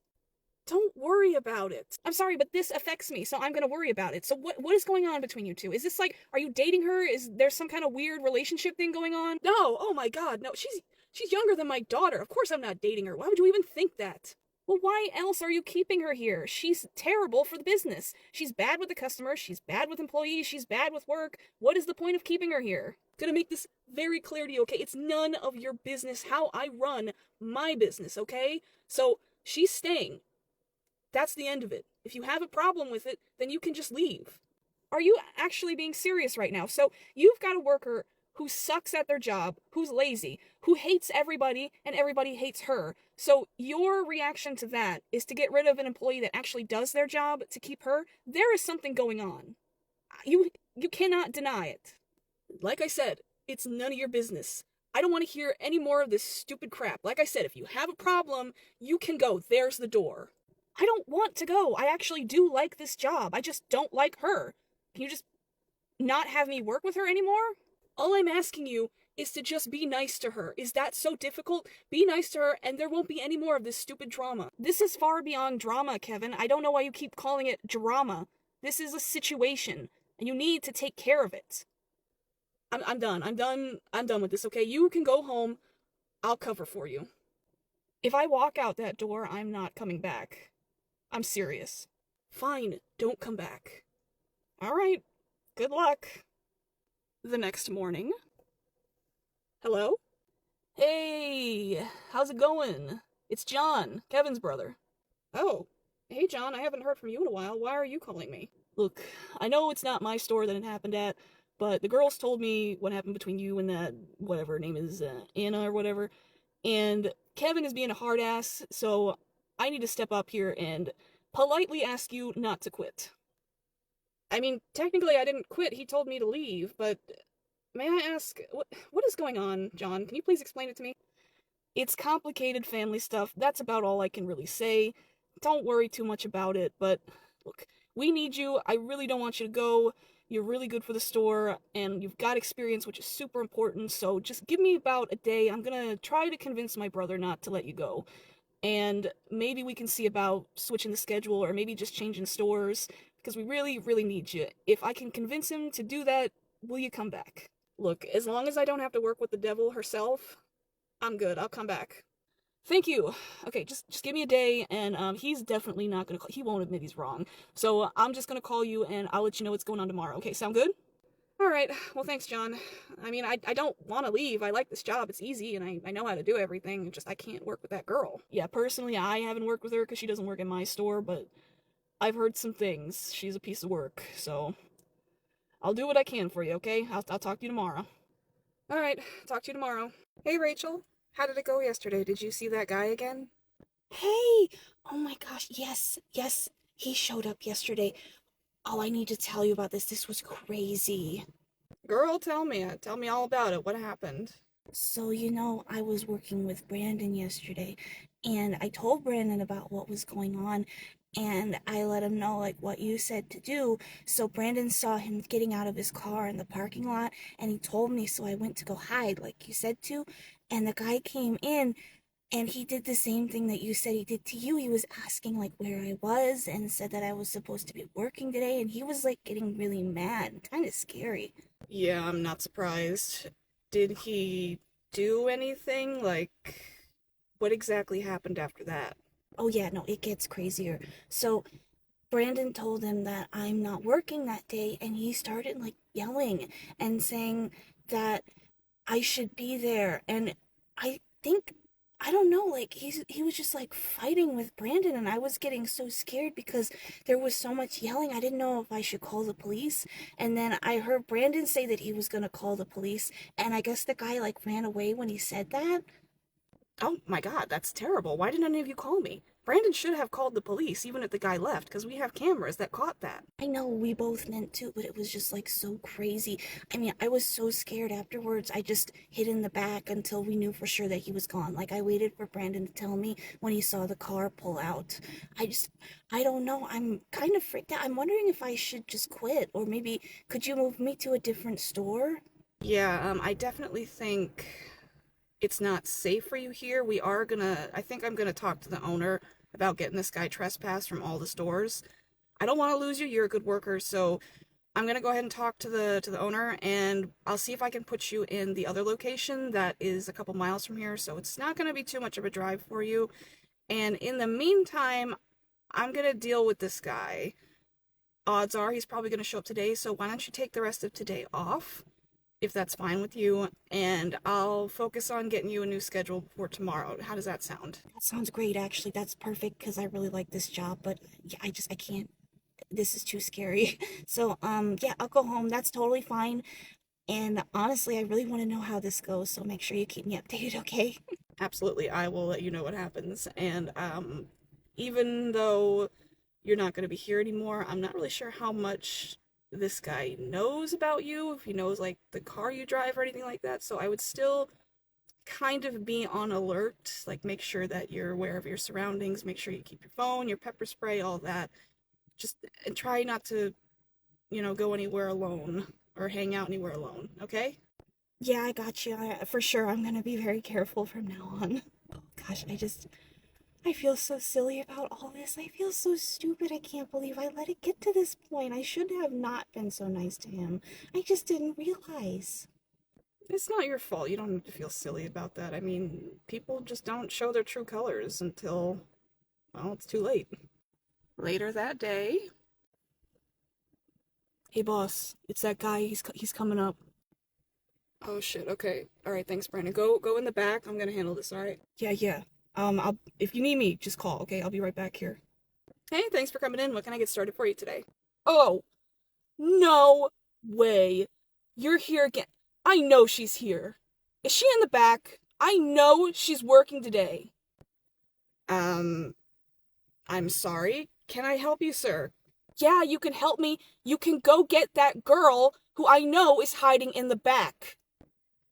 Don't worry about it. I'm sorry, but this affects me, so I'm gonna worry about it. So what is going on between you two? Is this like, are you dating her? Is there some kind of weird relationship thing going on? No, oh my god, no, she's younger than my daughter. Of course I'm not dating her. Why would you even think that? Well, why else are you keeping her here? She's terrible for the business. She's bad with the customers, she's bad with employees, she's bad with work. What is the point of keeping her here? Gonna make this very clear to you, okay? It's none of your business how I run my business, okay? So, she's staying. That's the end of it. If you have a problem with it, then you can just leave. Are you actually being serious right now? So you've got a worker who sucks at their job, who's lazy, who hates everybody, and everybody hates her. So your reaction to that is to get rid of an employee that actually does their job to keep her? There is something going on. You cannot deny it. Like I said, it's none of your business. I don't want to hear any more of this stupid crap. Like I said, if you have a problem, you can go. There's the door. I don't want to go. I actually do like this job. I just don't like her. Can you just not have me work with her anymore? All I'm asking you is to just be nice to her. Is that so difficult? Be nice to her and there won't be any more of this stupid drama. This is far beyond drama, Kevin. I don't know why you keep calling it drama. This is a situation and you need to take care of it. I'm done. I'm done with this, okay? You can go home. I'll cover for you. If I walk out that door, I'm not coming back. I'm serious. Fine, don't come back. Alright, good luck. The next morning. Hello? Hey, how's it going? It's John, Kevin's brother. Oh, hey John, I haven't heard from you in a while. Why are you calling me? Look, I know it's not my store that it happened at, but the girls told me what happened between you and that, whatever her name is, Anna or whatever, and Kevin is being a hard ass, so I need to step up here and politely ask you not to quit. I mean, technically I didn't quit, he told me to leave, but may I ask, what is going on, John? Can you please explain it to me? It's complicated family stuff, that's about all I can really say. Don't worry too much about it, but look, we need you, I really don't want you to go. You're really good for the store, and you've got experience, which is super important, so just give me about a day. I'm gonna try to convince my brother not to let you go. And maybe we can see about switching the schedule, or maybe just changing stores, because we really, really need you. If I can convince him to do that, will you come back? Look, as long as I don't have to work with the devil herself, I'm good. I'll come back. Thank you. Okay, just give me a day, and he's definitely not gonna call. He won't admit he's wrong. So I'm just gonna call you, and I'll let you know what's going on tomorrow. Okay, sound good? Alright, well thanks, John. I mean, I don't want to leave. I like this job. It's easy, and I know how to do everything. Just I can't work with that girl. Yeah, personally, I haven't worked with her because she doesn't work in my store, but I've heard some things. She's a piece of work, so I'll do what I can for you, okay? I'll talk to you tomorrow. Alright, talk to you tomorrow. Hey, Rachel. How did it go yesterday? Did you see that guy again?
Hey! Oh my gosh, yes, he showed up yesterday. Oh, I need to tell you about this. This was crazy.
Girl, tell me. Tell me all about it. What happened?
So, I was working with Brandon yesterday, and I told Brandon about what was going on, and I let him know, like, what you said to do. So Brandon saw him getting out of his car in the parking lot, and he told me, so I went to go hide, like you said to, and the guy came in, and he did the same thing that you said he did to you. He was asking, like, where I was, and said that I was supposed to be working today, and he was, like, getting really mad. Kind of scary.
Yeah, I'm not surprised. Did he do anything? Like, what exactly happened after that?
Oh yeah, no, it gets crazier. So, Brandon told him that I'm not working that day, and he started, like, yelling and saying that I should be there, and I think, I don't know, like, he was just, like, fighting with Brandon, and I was getting so scared because there was so much yelling. I didn't know if I should call the police, and then I heard Brandon say that he was gonna call the police, and I guess the guy, like, ran away when he said that.
Oh my god, that's terrible. Why didn't any of you call me? Brandon should have called the police, even if the guy left, because we have cameras that caught that.
I know, we both meant to, but it was just, like, so crazy. I mean, I was so scared afterwards. I just hid in the back until we knew for sure that he was gone. Like, I waited for Brandon to tell me when he saw the car pull out. I don't know. I'm kind of freaked out. I'm wondering if I should just quit, or maybe could you move me to a different store?
Yeah, I definitely think it's not safe for you here. I think I'm gonna talk to the owner about getting this guy trespassed from all the stores. I don't want to lose you. You're a good worker, so I'm gonna go ahead and talk to the owner, and I'll see if I can put you in the other location that is a couple miles from here, so it's not gonna be too much of a drive for you. And in the meantime, I'm gonna deal with this guy. Odds are he's probably gonna show up today, so why don't you take the rest of today off, if that's fine with you, and I'll focus on getting you a new schedule for tomorrow. How does that sound?
That sounds great, actually. That's perfect, because I really like this job, but yeah, I can't. This is too scary. So, yeah, I'll go home. That's totally fine. And honestly, I really want to know how this goes, so make sure you keep me updated, okay?
Absolutely, I will let you know what happens. And, even though you're not going to be here anymore, I'm not really sure how much this guy knows about you, if he knows, like, the car you drive or anything like that, so I would still kind of be on alert, like, make sure that you're aware of your surroundings, make sure you keep your phone, your pepper spray, all that. Just try not to, go anywhere alone, or hang out anywhere alone, okay?
Yeah, I got you. For sure, I'm gonna be very careful from now on. Oh gosh, I feel so silly about all this. I feel so stupid. I can't believe I let it get to this point. I should have not been so nice to him. I just didn't realize.
It's not your fault. You don't need to feel silly about that. I mean, people just don't show their true colors until, well, it's too late. Later that day. Hey, boss. It's that guy. He's coming up. Oh, shit. Okay. All right. Thanks, Brandon. Go in the back. I'm gonna handle this, all right? Yeah. If you need me, just call, okay? I'll be right back here. Hey, thanks for coming in. What can I get started for you today? Oh, no way. You're here again. I know she's here. Is she in the back? I know she's working today. I'm sorry. Can I help you, sir? Yeah, you can help me. You can go get that girl who I know is hiding in the back.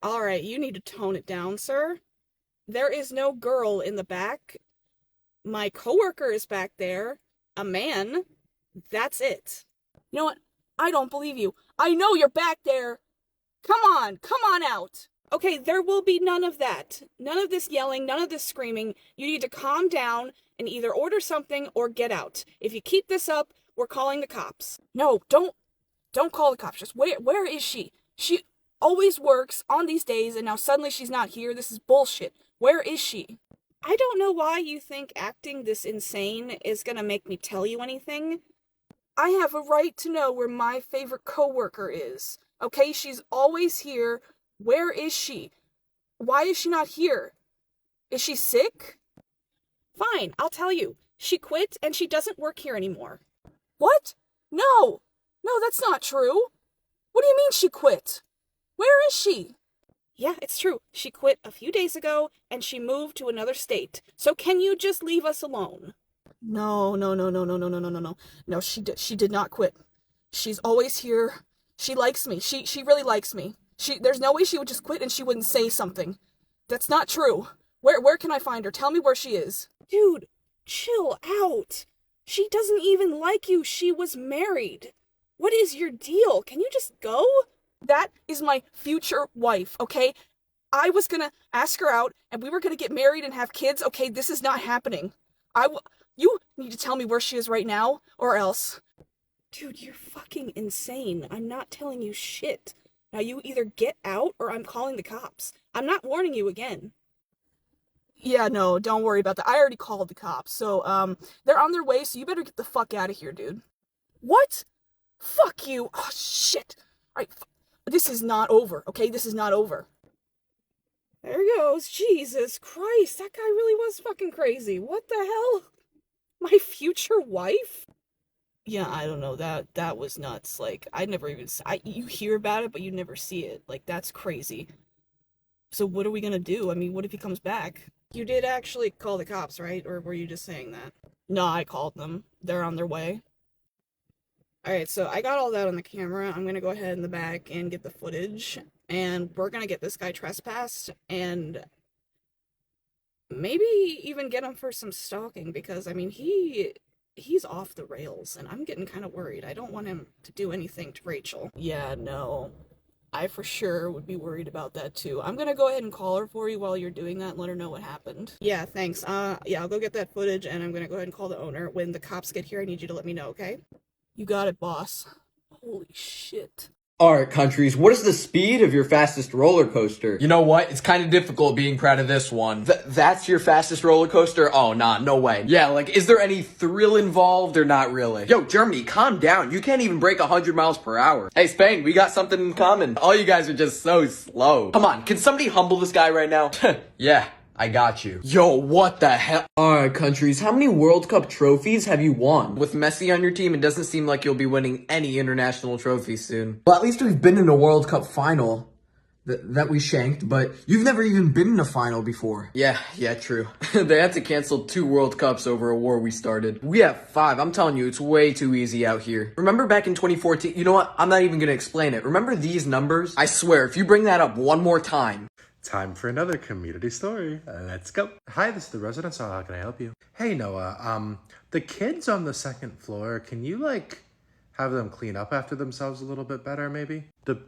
Alright, you need to tone it down, sir. There is no girl in the back. My coworker is back there. A man. That's it. You know what? I don't believe you. I know you're back there. Come on out. Okay, there will be none of that. None of this yelling, none of this screaming. You need to calm down and either order something or get out. If you keep this up, we're calling the cops. No, don't call the cops. Just where is she? She always works on these days and now suddenly she's not here. This is bullshit. Where is she? I don't know why you think acting this insane is gonna make me tell you anything. I have a right to know where my favorite coworker is. Okay, she's always here. Where is she? Why is she not here? Is she sick? Fine, I'll tell you. She quit and she doesn't work here anymore. What? No! No, that's not true. What do you mean she quit? Where is she? Yeah, it's true. She quit a few days ago and she moved to another state. So can you just leave us alone? No. No, she did not quit. She's always here. She likes me. She really likes me. There's no way she would just quit and she wouldn't say something. That's not true. Where can I find her? Tell me where she is. Dude, chill out. She doesn't even like you. She was married. What is your deal? Can you just go? That is my future wife, okay? I was gonna ask her out and we were gonna get married and have kids. Okay, this is not happening. You need to tell me where she is right now or else. Dude, you're fucking insane. I'm not telling you shit. Now you either get out or I'm calling the cops. I'm not warning you again. Yeah, no, don't worry about that. I already called the cops. So, they're on their way, so you better get the fuck out of here, dude. What? Fuck you. Oh, shit. Alright, this is not over, okay? This is not over. There he goes. Jesus Christ, that guy really was fucking crazy. What the hell? My future wife? Yeah, I don't know. That was nuts. Like, I'd never even... you hear about it, but you never see it. Like, that's crazy. So what are we gonna do? I mean, what if he comes back? You did actually call the cops, right? Or were you just saying that? No, I called them. They're on their way. Alright, so I got all that on the camera. I'm gonna go ahead in the back and get the footage. And we're gonna get this guy trespassed. And maybe even get him for some stalking. Because, I mean, he's off the rails. And I'm getting kind of worried. I don't want him to do anything to Rachel. Yeah, no. I for sure would be worried about that too. I'm gonna go ahead and call her for you while you're doing that and let her know what happened. Yeah, thanks. Yeah, I'll go get that footage and I'm gonna go ahead and call the owner. When the cops get here, I need you to let me know, okay? You got it, boss. Holy shit.
Alright, countries, what is the speed of your fastest roller coaster?
You know what? It's kind of difficult being proud of this one.
That's your fastest roller coaster? Oh, nah, no way.
Yeah, like, is there any thrill involved or not really?
Yo, Germany, calm down. You can't even break 100 miles per hour. Hey, Spain, we got something in common. All you guys are just so slow. Come on, can somebody humble this guy right now?
Yeah, I got you.
Yo, what the hell? Alright, countries, how many World Cup trophies have you won? With Messi on your team, it doesn't seem like you'll be winning any international trophies soon.
Well, at least we've been in a World Cup final that we shanked, but you've never even been in a final before.
Yeah, true. They had to cancel 2 World Cups over a war we started. We have 5. I'm telling you, it's way too easy out here. Remember back in 2014? You know what? I'm not even gonna explain it. Remember these numbers? I swear, if you bring that up one more time.
Time for another community story. Let's go. Hi, this is the resident, so how can I help you? Hey, Noah, the kids on the second floor, can you, like, have them clean up after themselves a little bit better, maybe? The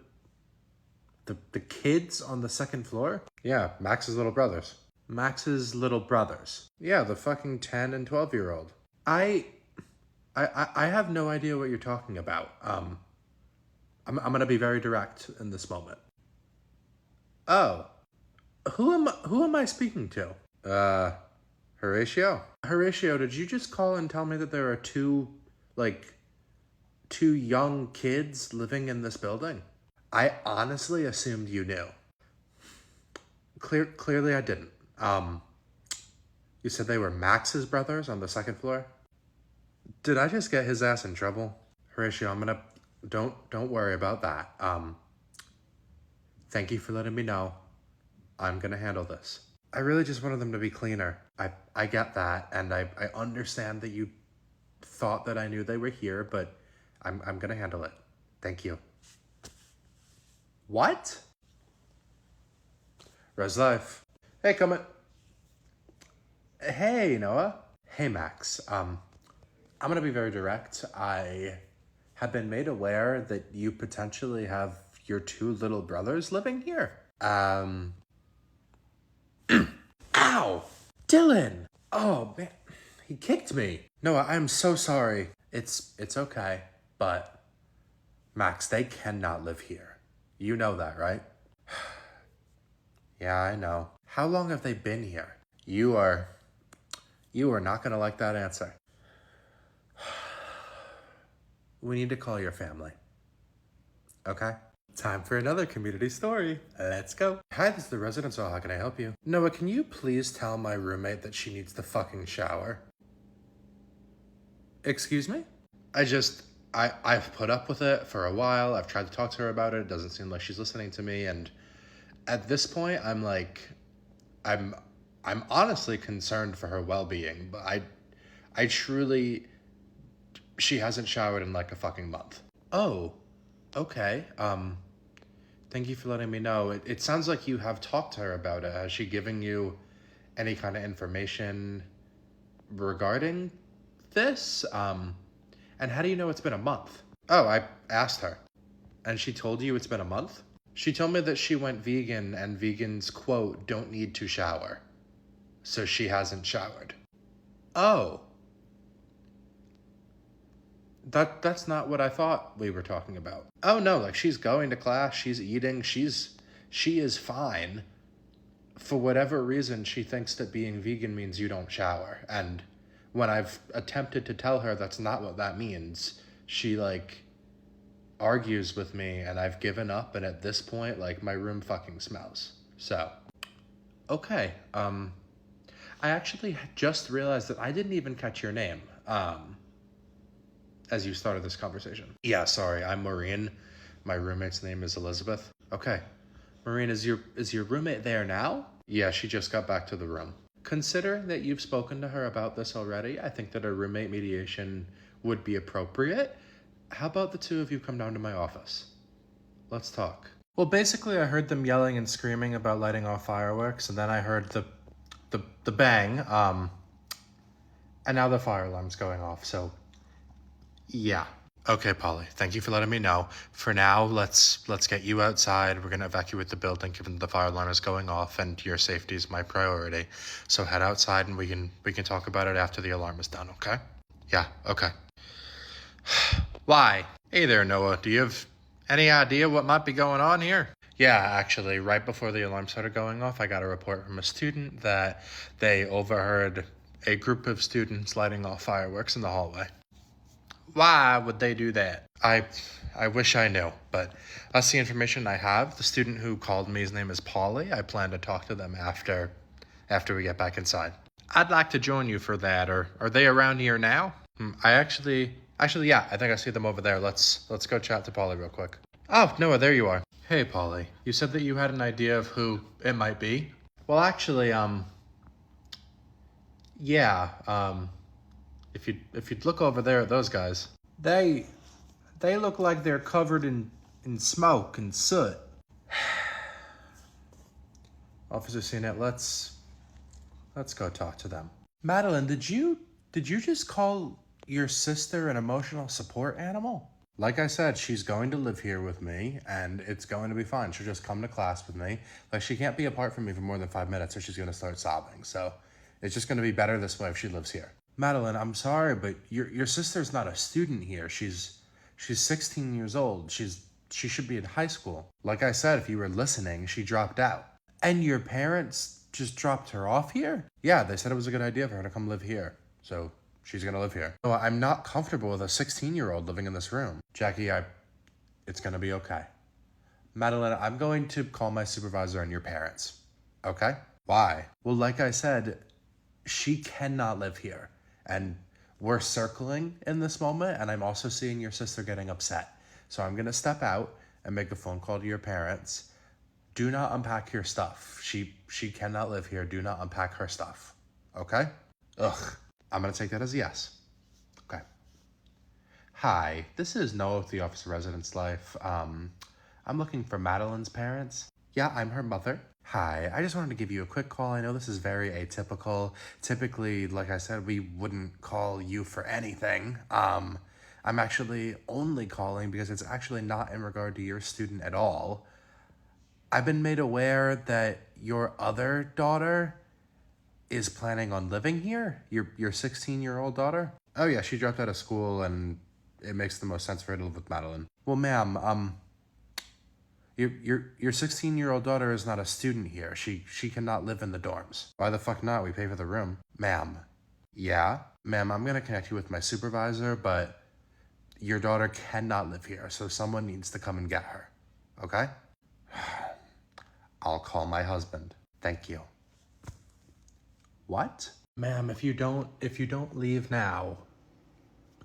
kids on the second floor? Yeah, Max's little brothers. Max's little brothers. Yeah, the fucking 10 and 12-year-old. I have no idea what you're talking about. I'm gonna be very direct in this moment. Oh. Who am I speaking to? Horatio? Horatio, did you just call and tell me that there are two young kids living in this building? I honestly assumed you knew. Clearly I didn't. You said they were Max's brothers on the second floor? Did I just get his ass in trouble? Horatio, don't worry about that. Thank you for letting me know. I'm gonna handle this. I really just wanted them to be cleaner. I get that, and I understand that you thought that I knew they were here, but I'm gonna handle it. Thank you. What? Res Life. Hey, Comet. Hey, Noah. Hey, Max. I'm gonna be very direct. I have been made aware that you potentially have your 2 little brothers living here. Ow! Dylan! Oh, man. He kicked me. Noah, I'm so sorry. It's okay, but Max, they cannot live here. You know that, right? Yeah, I know. How long have they been here? You are not gonna like that answer. We need to call your family. Okay? Time for another community story. Let's go. Hi, this is the residence hall. How can I help you? Noah, can you please tell my roommate that she needs the fucking shower? Excuse me? I've put up with it for a while. I've tried to talk to her about it. It doesn't seem like she's listening to me. And at this point, I'm honestly concerned for her well-being. But I truly, she hasn't showered in like a fucking month. Oh, okay. Thank you for letting me know. It sounds like you have talked to her about it. Has she given you any kind of information regarding this? And how do you know it's been a month? Oh, I asked her. And she told you it's been a month? She told me that she went vegan and vegans, quote, don't need to shower. So she hasn't showered. Oh. That's not what I thought we were talking about. Oh no, like she's going to class, she's eating, she is fine. For whatever reason, she thinks that being vegan means you don't shower. And when I've attempted to tell her that's not what that means, she like argues with me and I've given up, and at this point, like my room fucking smells. So, okay. I actually just realized that I didn't even catch your name. As you started this conversation. Yeah, sorry, I'm Maureen. My roommate's name is Elizabeth. Okay. Maureen, is your roommate there now? Yeah, she just got back to the room. Consider that you've spoken to her about this already. I think that a roommate mediation would be appropriate. How about the two of you come down to my office? Let's talk. Well, basically, I heard them yelling and screaming about lighting off fireworks, and then I heard the bang, and now the fire alarm's going off, so yeah. Okay, Polly, thank you for letting me know. For now, let's get you outside. We're gonna evacuate the building given the fire alarm is going off and your safety is my priority. So head outside and we can talk about it after the alarm is done, okay? Yeah, okay. Why? Hey there, Noah. Do you have any idea what might be going on here? Yeah, actually, right before the alarm started going off, I got a report from a student that they overheard a group of students lighting off fireworks in the hallway. Why would they do that? I wish I knew, but that's the information I have. The student who called me, his name is Polly. I plan to talk to them after we get back inside. I'd like to join you for that. Are they around here now? I actually, yeah, I think I see them over there. Let's go chat to Polly real quick. Oh, Noah, there you are. Hey, Polly. You said that you had an idea of who it might be? Well, actually, yeah, if you'd look over there at those guys, they look like they're covered in smoke and soot. Officer CNET, let's go talk to them. Madeline, did you just call your sister an emotional support animal? Like I said, she's going to live here with me, and it's going to be fine. She'll just come to class with me. Like, she can't be apart from me for more than 5 minutes or she's going to start sobbing. So it's just going to be better this way if she lives here. Madeline, I'm sorry, but your sister's not a student here. She's 16 years old. She should be in high school. Like I said, if you were listening, she dropped out. And your parents just dropped her off here? Yeah, they said it was a good idea for her to come live here. So she's gonna live here. Oh, I'm not comfortable with a 16-year-old living in this room. Jackie, it's gonna be okay. Madeline, I'm going to call my supervisor and your parents. Okay? Why? Well, like I said, she cannot live here. And we're circling in this moment, and I'm also seeing your sister getting upset. So I'm going to step out and make a phone call to your parents. Do not unpack your stuff. She cannot live here. Do not unpack her stuff. Okay? Ugh. I'm going to take that as a yes. Okay. Hi, this is Noah with the Office of Residence Life. I'm looking for Madeline's parents. Yeah, I'm her mother. Hi, I just wanted to give you a quick call. I know this is very atypical. Typically, like I said, we wouldn't call you for anything. I'm actually only calling because it's actually not in regard to your student at all. I've been made aware that your other daughter is planning on living here? Your 16-year-old daughter? Oh yeah, she dropped out of school and it makes the most sense for her to live with Madeline. Well, ma'am, Your 16-year-old daughter is not a student here. She cannot live in the dorms. Why the fuck not? We pay for the room. Ma'am. Yeah? Ma'am, I'm gonna connect you with my supervisor, but your daughter cannot live here, so someone needs to come and get her. okay? I'll call my husband. Thank you. What? Ma'am, if you don't leave now,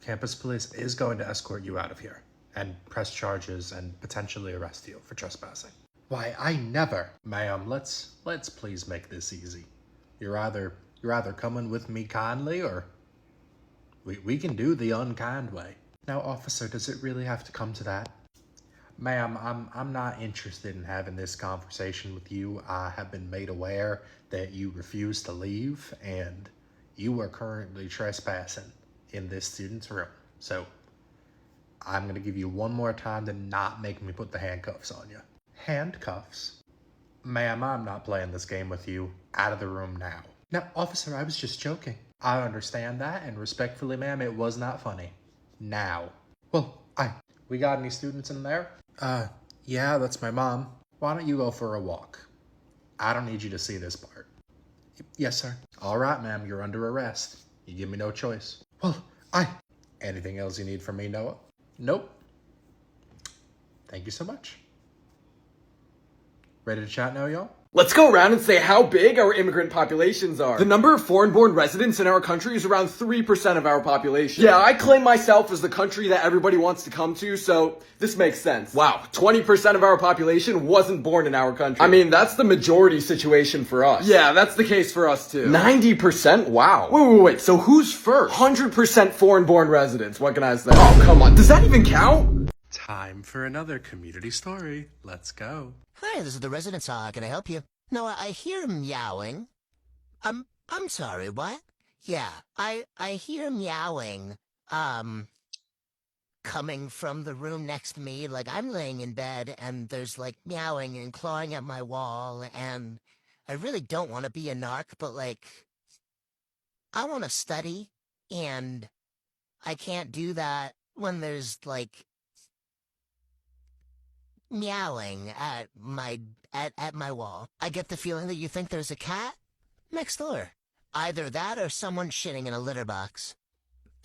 campus police is going to escort you out of here and press charges and potentially arrest you for trespassing. Why, I never. Ma'am, let's please make this easy. You're either coming with me kindly or we can do the unkind way. Now, officer, does it really have to come to that? Ma'am, I'm not interested in having this conversation with you. I have been made aware that you refuse to leave and you are currently trespassing in this student's room. So I'm gonna give you one more time to not make me put the handcuffs on you. Handcuffs? Ma'am, I'm not playing this game with you. Out of the room now. Now, officer, I was just joking. I understand that, and respectfully, ma'am, it was not funny. Now. Well, we got any students in there? Yeah, that's my mom. Why don't you go for a walk? I don't need you to see this part. Yes, sir. All right, ma'am, you're under arrest. You give me no choice. Well, anything else you need from me, Noah? Nope. Thank you so much. Ready to chat now, y'all?
Let's go around and say how big our immigrant populations are. The number of foreign-born residents in our country is around 3% of our population. Yeah, I claim myself as the country that everybody wants to come to, so this makes sense. Wow, 20% of our population wasn't born in our country. I mean, that's the majority situation for us. Yeah, that's the case for us too. 90%? Wow. Wait, so who's first? 100% foreign-born residents. What can I say? Oh, come on. Does that even count?
Time for another community story. Let's go.
Hi, this is the residence hall. How can I help you? No, I hear meowing. I'm sorry, what? Yeah, I hear meowing. Coming from the room next to me. Like, I'm laying in bed, and there's, like, meowing and clawing at my wall, and I really don't want to be a narc, but, like, I want to study, and I can't do that when there's, like, meowing at my wall. I get the feeling that you think there's a cat next door. Either that or someone shitting in a litter box.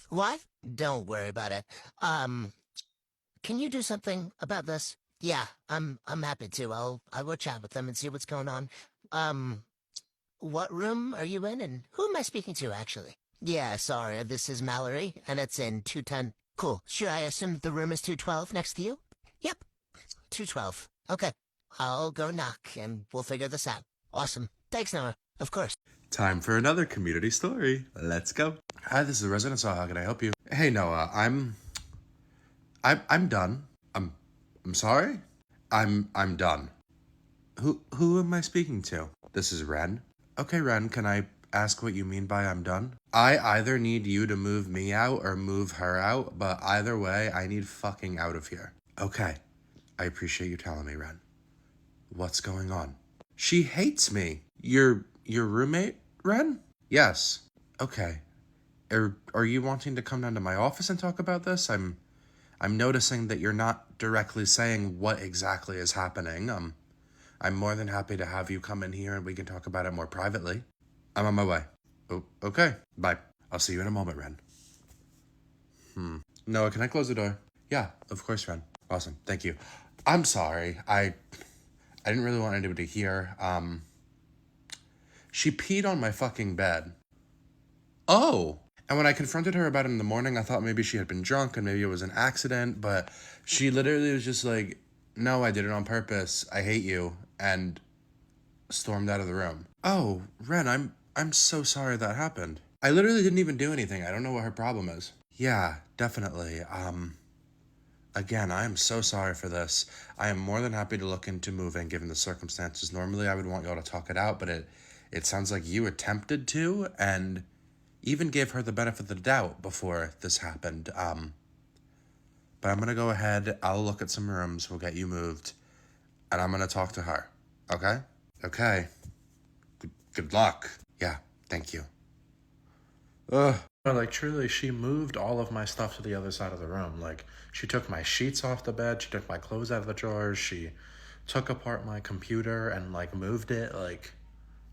What? Don't worry about it. Can you do something about this? Yeah, I'm happy to. I will chat with them and see what's going on. What room are you in and who am I speaking to actually? Yeah, sorry, this is Mallory and it's in 210. Cool. Sure, I assume the room is 212 next to you? Yep. 212. Okay. I'll go knock and we'll figure this out. Awesome. Thanks, Noah. Of course.
Time for another community story. Let's go. Hi, this is the residence hall. How can I help you? Hey, Noah. I'm done. I'm sorry. I'm done. Who am I speaking to? This is Ren. Okay, Ren, can I ask what you mean by I'm done? I either need you to move me out or move her out, but either way, I need fucking out of here. Okay. I appreciate you telling me, Ren. What's going on? She hates me. Your roommate, Ren? Yes. Okay. Are you wanting to come down to my office and talk about this? I'm noticing that you're not directly saying what exactly is happening. I'm more than happy to have you come in here and we can talk about it more privately. I'm on my way. Oh, okay. Bye. I'll see you in a moment, Ren. Noah, can I close the door? Yeah, of course, Ren. Awesome. Thank you. I'm sorry. I didn't really want anybody to hear. She peed on my fucking bed. Oh. And when I confronted her about it in the morning, I thought maybe she had been drunk and maybe it was an accident, but she literally was just like, no, I did it on purpose. I hate you. And stormed out of the room. Oh, Ren, I'm so sorry that happened. I literally didn't even do anything. I don't know what her problem is. Yeah, definitely. Again, I am so sorry for this. I am more than happy to look into moving given the circumstances. Normally, I would want y'all to talk it out, but it sounds like you attempted to and even gave her the benefit of the doubt before this happened. But I'm going to go ahead. I'll look at some rooms. We'll get you moved. And I'm going to talk to her. Okay? Okay. Good luck. Yeah, thank you. Like, truly, she moved all of my stuff to the other side of the room. Like, she took my sheets off the bed. She took my clothes out of the drawers. She took apart my computer and, like, moved it. Like,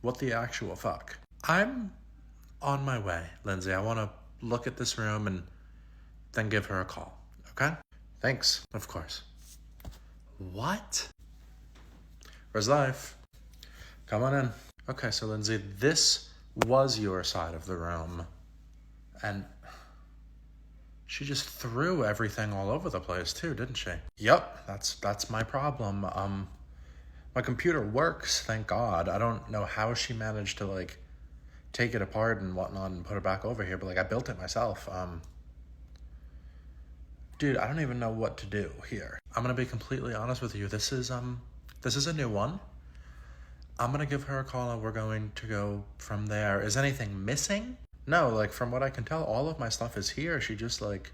what the actual fuck? I'm on my way, Lindsay. I want to look at this room and then give her a call. Okay? Thanks. Of course. What? Where's life? Come on in. Okay, so Lindsay, this was your side of the room. And she just threw everything all over the place too, didn't she? Yep, that's my problem. My computer works, thank God. I don't know how she managed to like take it apart and whatnot and put it back over here, but like I built it myself. Dude, I don't even know what to do here. I'm gonna be completely honest with you. This is a new one. I'm gonna give her a call and we're going to go from there. Is anything missing? No, like from what I can tell, all of my stuff is here. She just like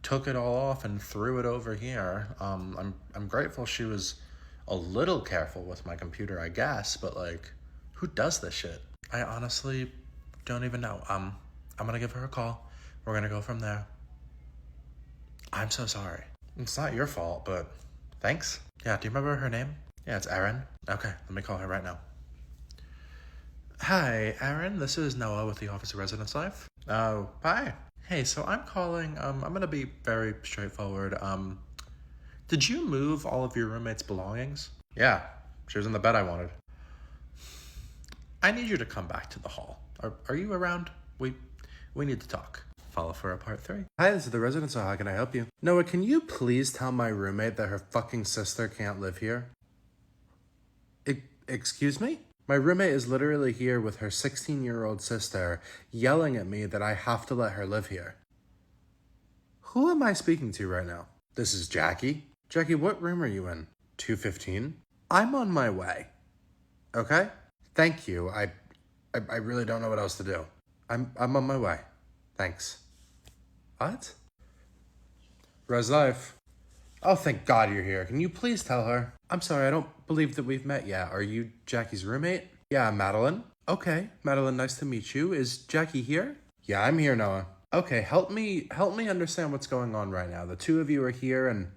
took it all off and threw it over here. I'm grateful she was a little careful with my computer, I guess, but like, who does this shit? I honestly don't even know. I'm gonna give her a call. We're gonna go from there. I'm so sorry. It's not your fault, but thanks. Yeah, do you remember her name? Yeah, it's Erin. Okay, let me call her right now. Hi, Erin. This is Noah with the Office of Residence Life. Oh, hi. Hey, so I'm calling. I'm gonna be very straightforward. Did you move all of your roommate's belongings? Yeah, she was in the bed I wanted. I need you to come back to the hall. Are you around? We need to talk. Follow for a part 3. Hi, this is the residence, so how can I help you? Noah, can you please tell my roommate that her fucking sister can't live here? Excuse me? My roommate is literally here with her 16-year-old sister yelling at me that I have to let her live here. Who am I speaking to right now? This is Jackie. Jackie, what room are you in? 215? I'm on my way. Okay? Thank you. I really don't know what else to do. I'm on my way. Thanks. What? Res Life. Oh, thank God you're here. Can you please tell her? I'm sorry, I don't believe that we've met yet. Are you Jackie's roommate? Yeah, Madeline. Okay, Madeline, nice to meet you. Is Jackie here? Yeah, I'm here, Noah. Okay, help me understand what's going on right now. The two of you are here, and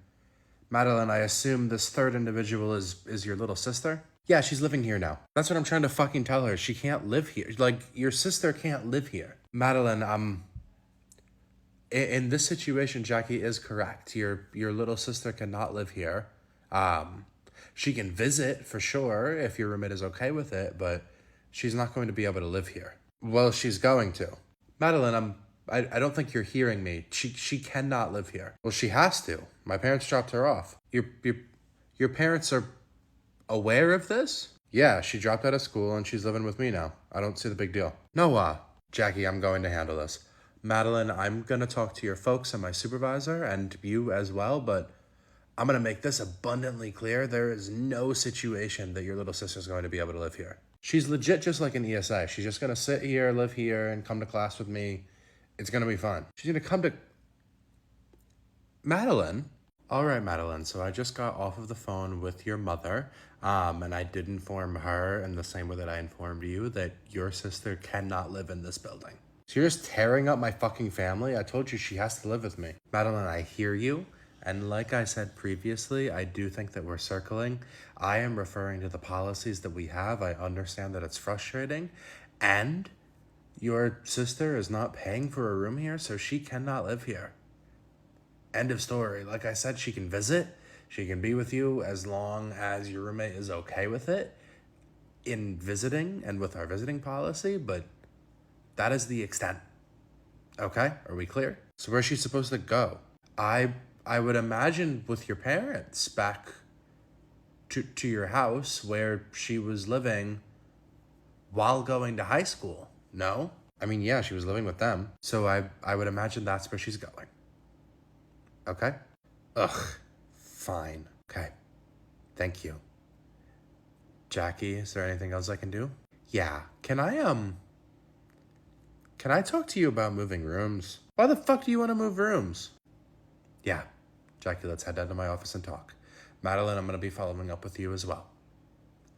Madeline, I assume this third individual is your little sister? Yeah, she's living here now. That's what I'm trying to fucking tell her. She can't live here. Like, your sister can't live here. Madeline, in this situation, Jackie is correct. Your little sister cannot live here. She can visit for sure if your roommate is okay with it, but she's not going to be able to live here. Well, she's going to. Madeline, I don't think you're hearing me. She cannot live here. Well, she has to. My parents dropped her off. Your parents are aware of this? Yeah, she dropped out of school and she's living with me now. I don't see the big deal. Noah, Jackie, I'm going to handle this. Madeline, I'm going to talk to your folks and my supervisor and you as well, but I'm going to make this abundantly clear. There is no situation that your little sister's going to be able to live here. She's legit just like an ESA. She's just going to sit here, live here, and come to class with me. It's going to be fun. She's going to come to... Madeline? All right, Madeline. So I just got off of the phone with your mother, and I did inform her in the same way that I informed you that your sister cannot live in this building. So you're just tearing up my fucking family? I told you she has to live with me. Madeline, I hear you. And like I said previously, I do think that we're circling. I am referring to the policies that we have. I understand that it's frustrating. And your sister is not paying for a room here, so she cannot live here. End of story. Like I said, she can visit. She can be with you as long as your roommate is okay with it in visiting and with our visiting policy, but that is the extent. Okay? Are we clear? So where's she supposed to go? I would imagine with your parents back to your house where she was living while going to high school. No? I mean, yeah, she was living with them. So I would imagine that's where she's going. Okay? Ugh. Fine. Okay. Thank you. Jackie, is there anything else I can do? Yeah. Can I talk to you about moving rooms? Why the fuck do you want to move rooms? Yeah. Jackie, let's head down to my office and talk. Madeline, I'm going to be following up with you as well.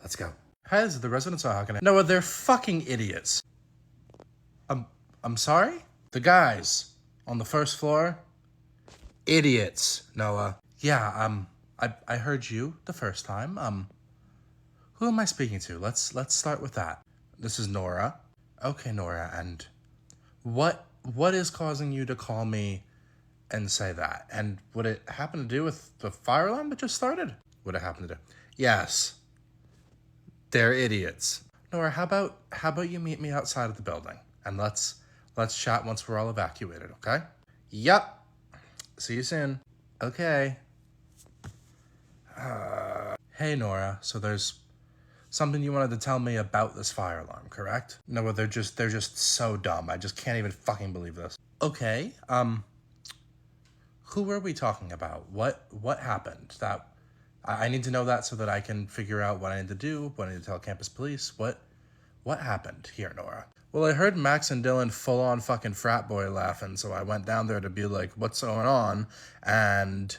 Let's go. Hi, this is the residence. How can I... No, they're fucking idiots. I'm sorry? The guys on the first floor? Idiots, Noah. Yeah, I heard you the first time. Who am I speaking to? Let's start with that. This is Nora. Okay, Nora, and what is causing you to call me and say that. And would it happen to do with the fire alarm that just started? Would it happen to do? Yes. They're idiots. Nora, how about you meet me outside of the building and let's chat once we're all evacuated, okay? Yep. See you soon. Okay. Hey Nora, so there's something you wanted to tell me about this fire alarm, correct? No, they're just so dumb. I just can't even fucking believe this. Okay. Who were we talking about? What happened? That I need to know that so that I can figure out what I need to do, what I need to tell campus police. What happened here, Nora? Well, I heard Max and Dylan full on fucking frat boy laughing, so I went down there to be like, what's going on? And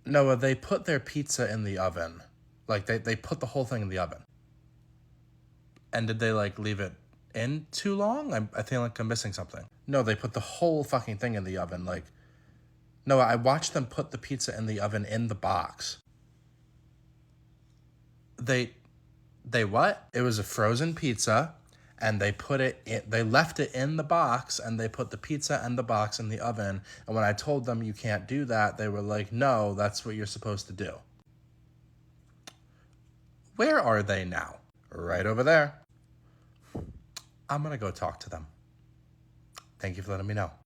Noah, they put their pizza in the oven. Like, they put the whole thing in the oven. And did they, like, leave it in too long? I feel like I'm missing something. No, they put the whole fucking thing in the oven. Like, no, I watched them put the pizza in the oven in the box. They what? It was a frozen pizza, and they left it in the box, and they put the pizza and the box in the oven. And when I told them you can't do that, they were like, no, that's what you're supposed to do. Where are they now? Right over there. I'm gonna go talk to them. Thank you for letting me know.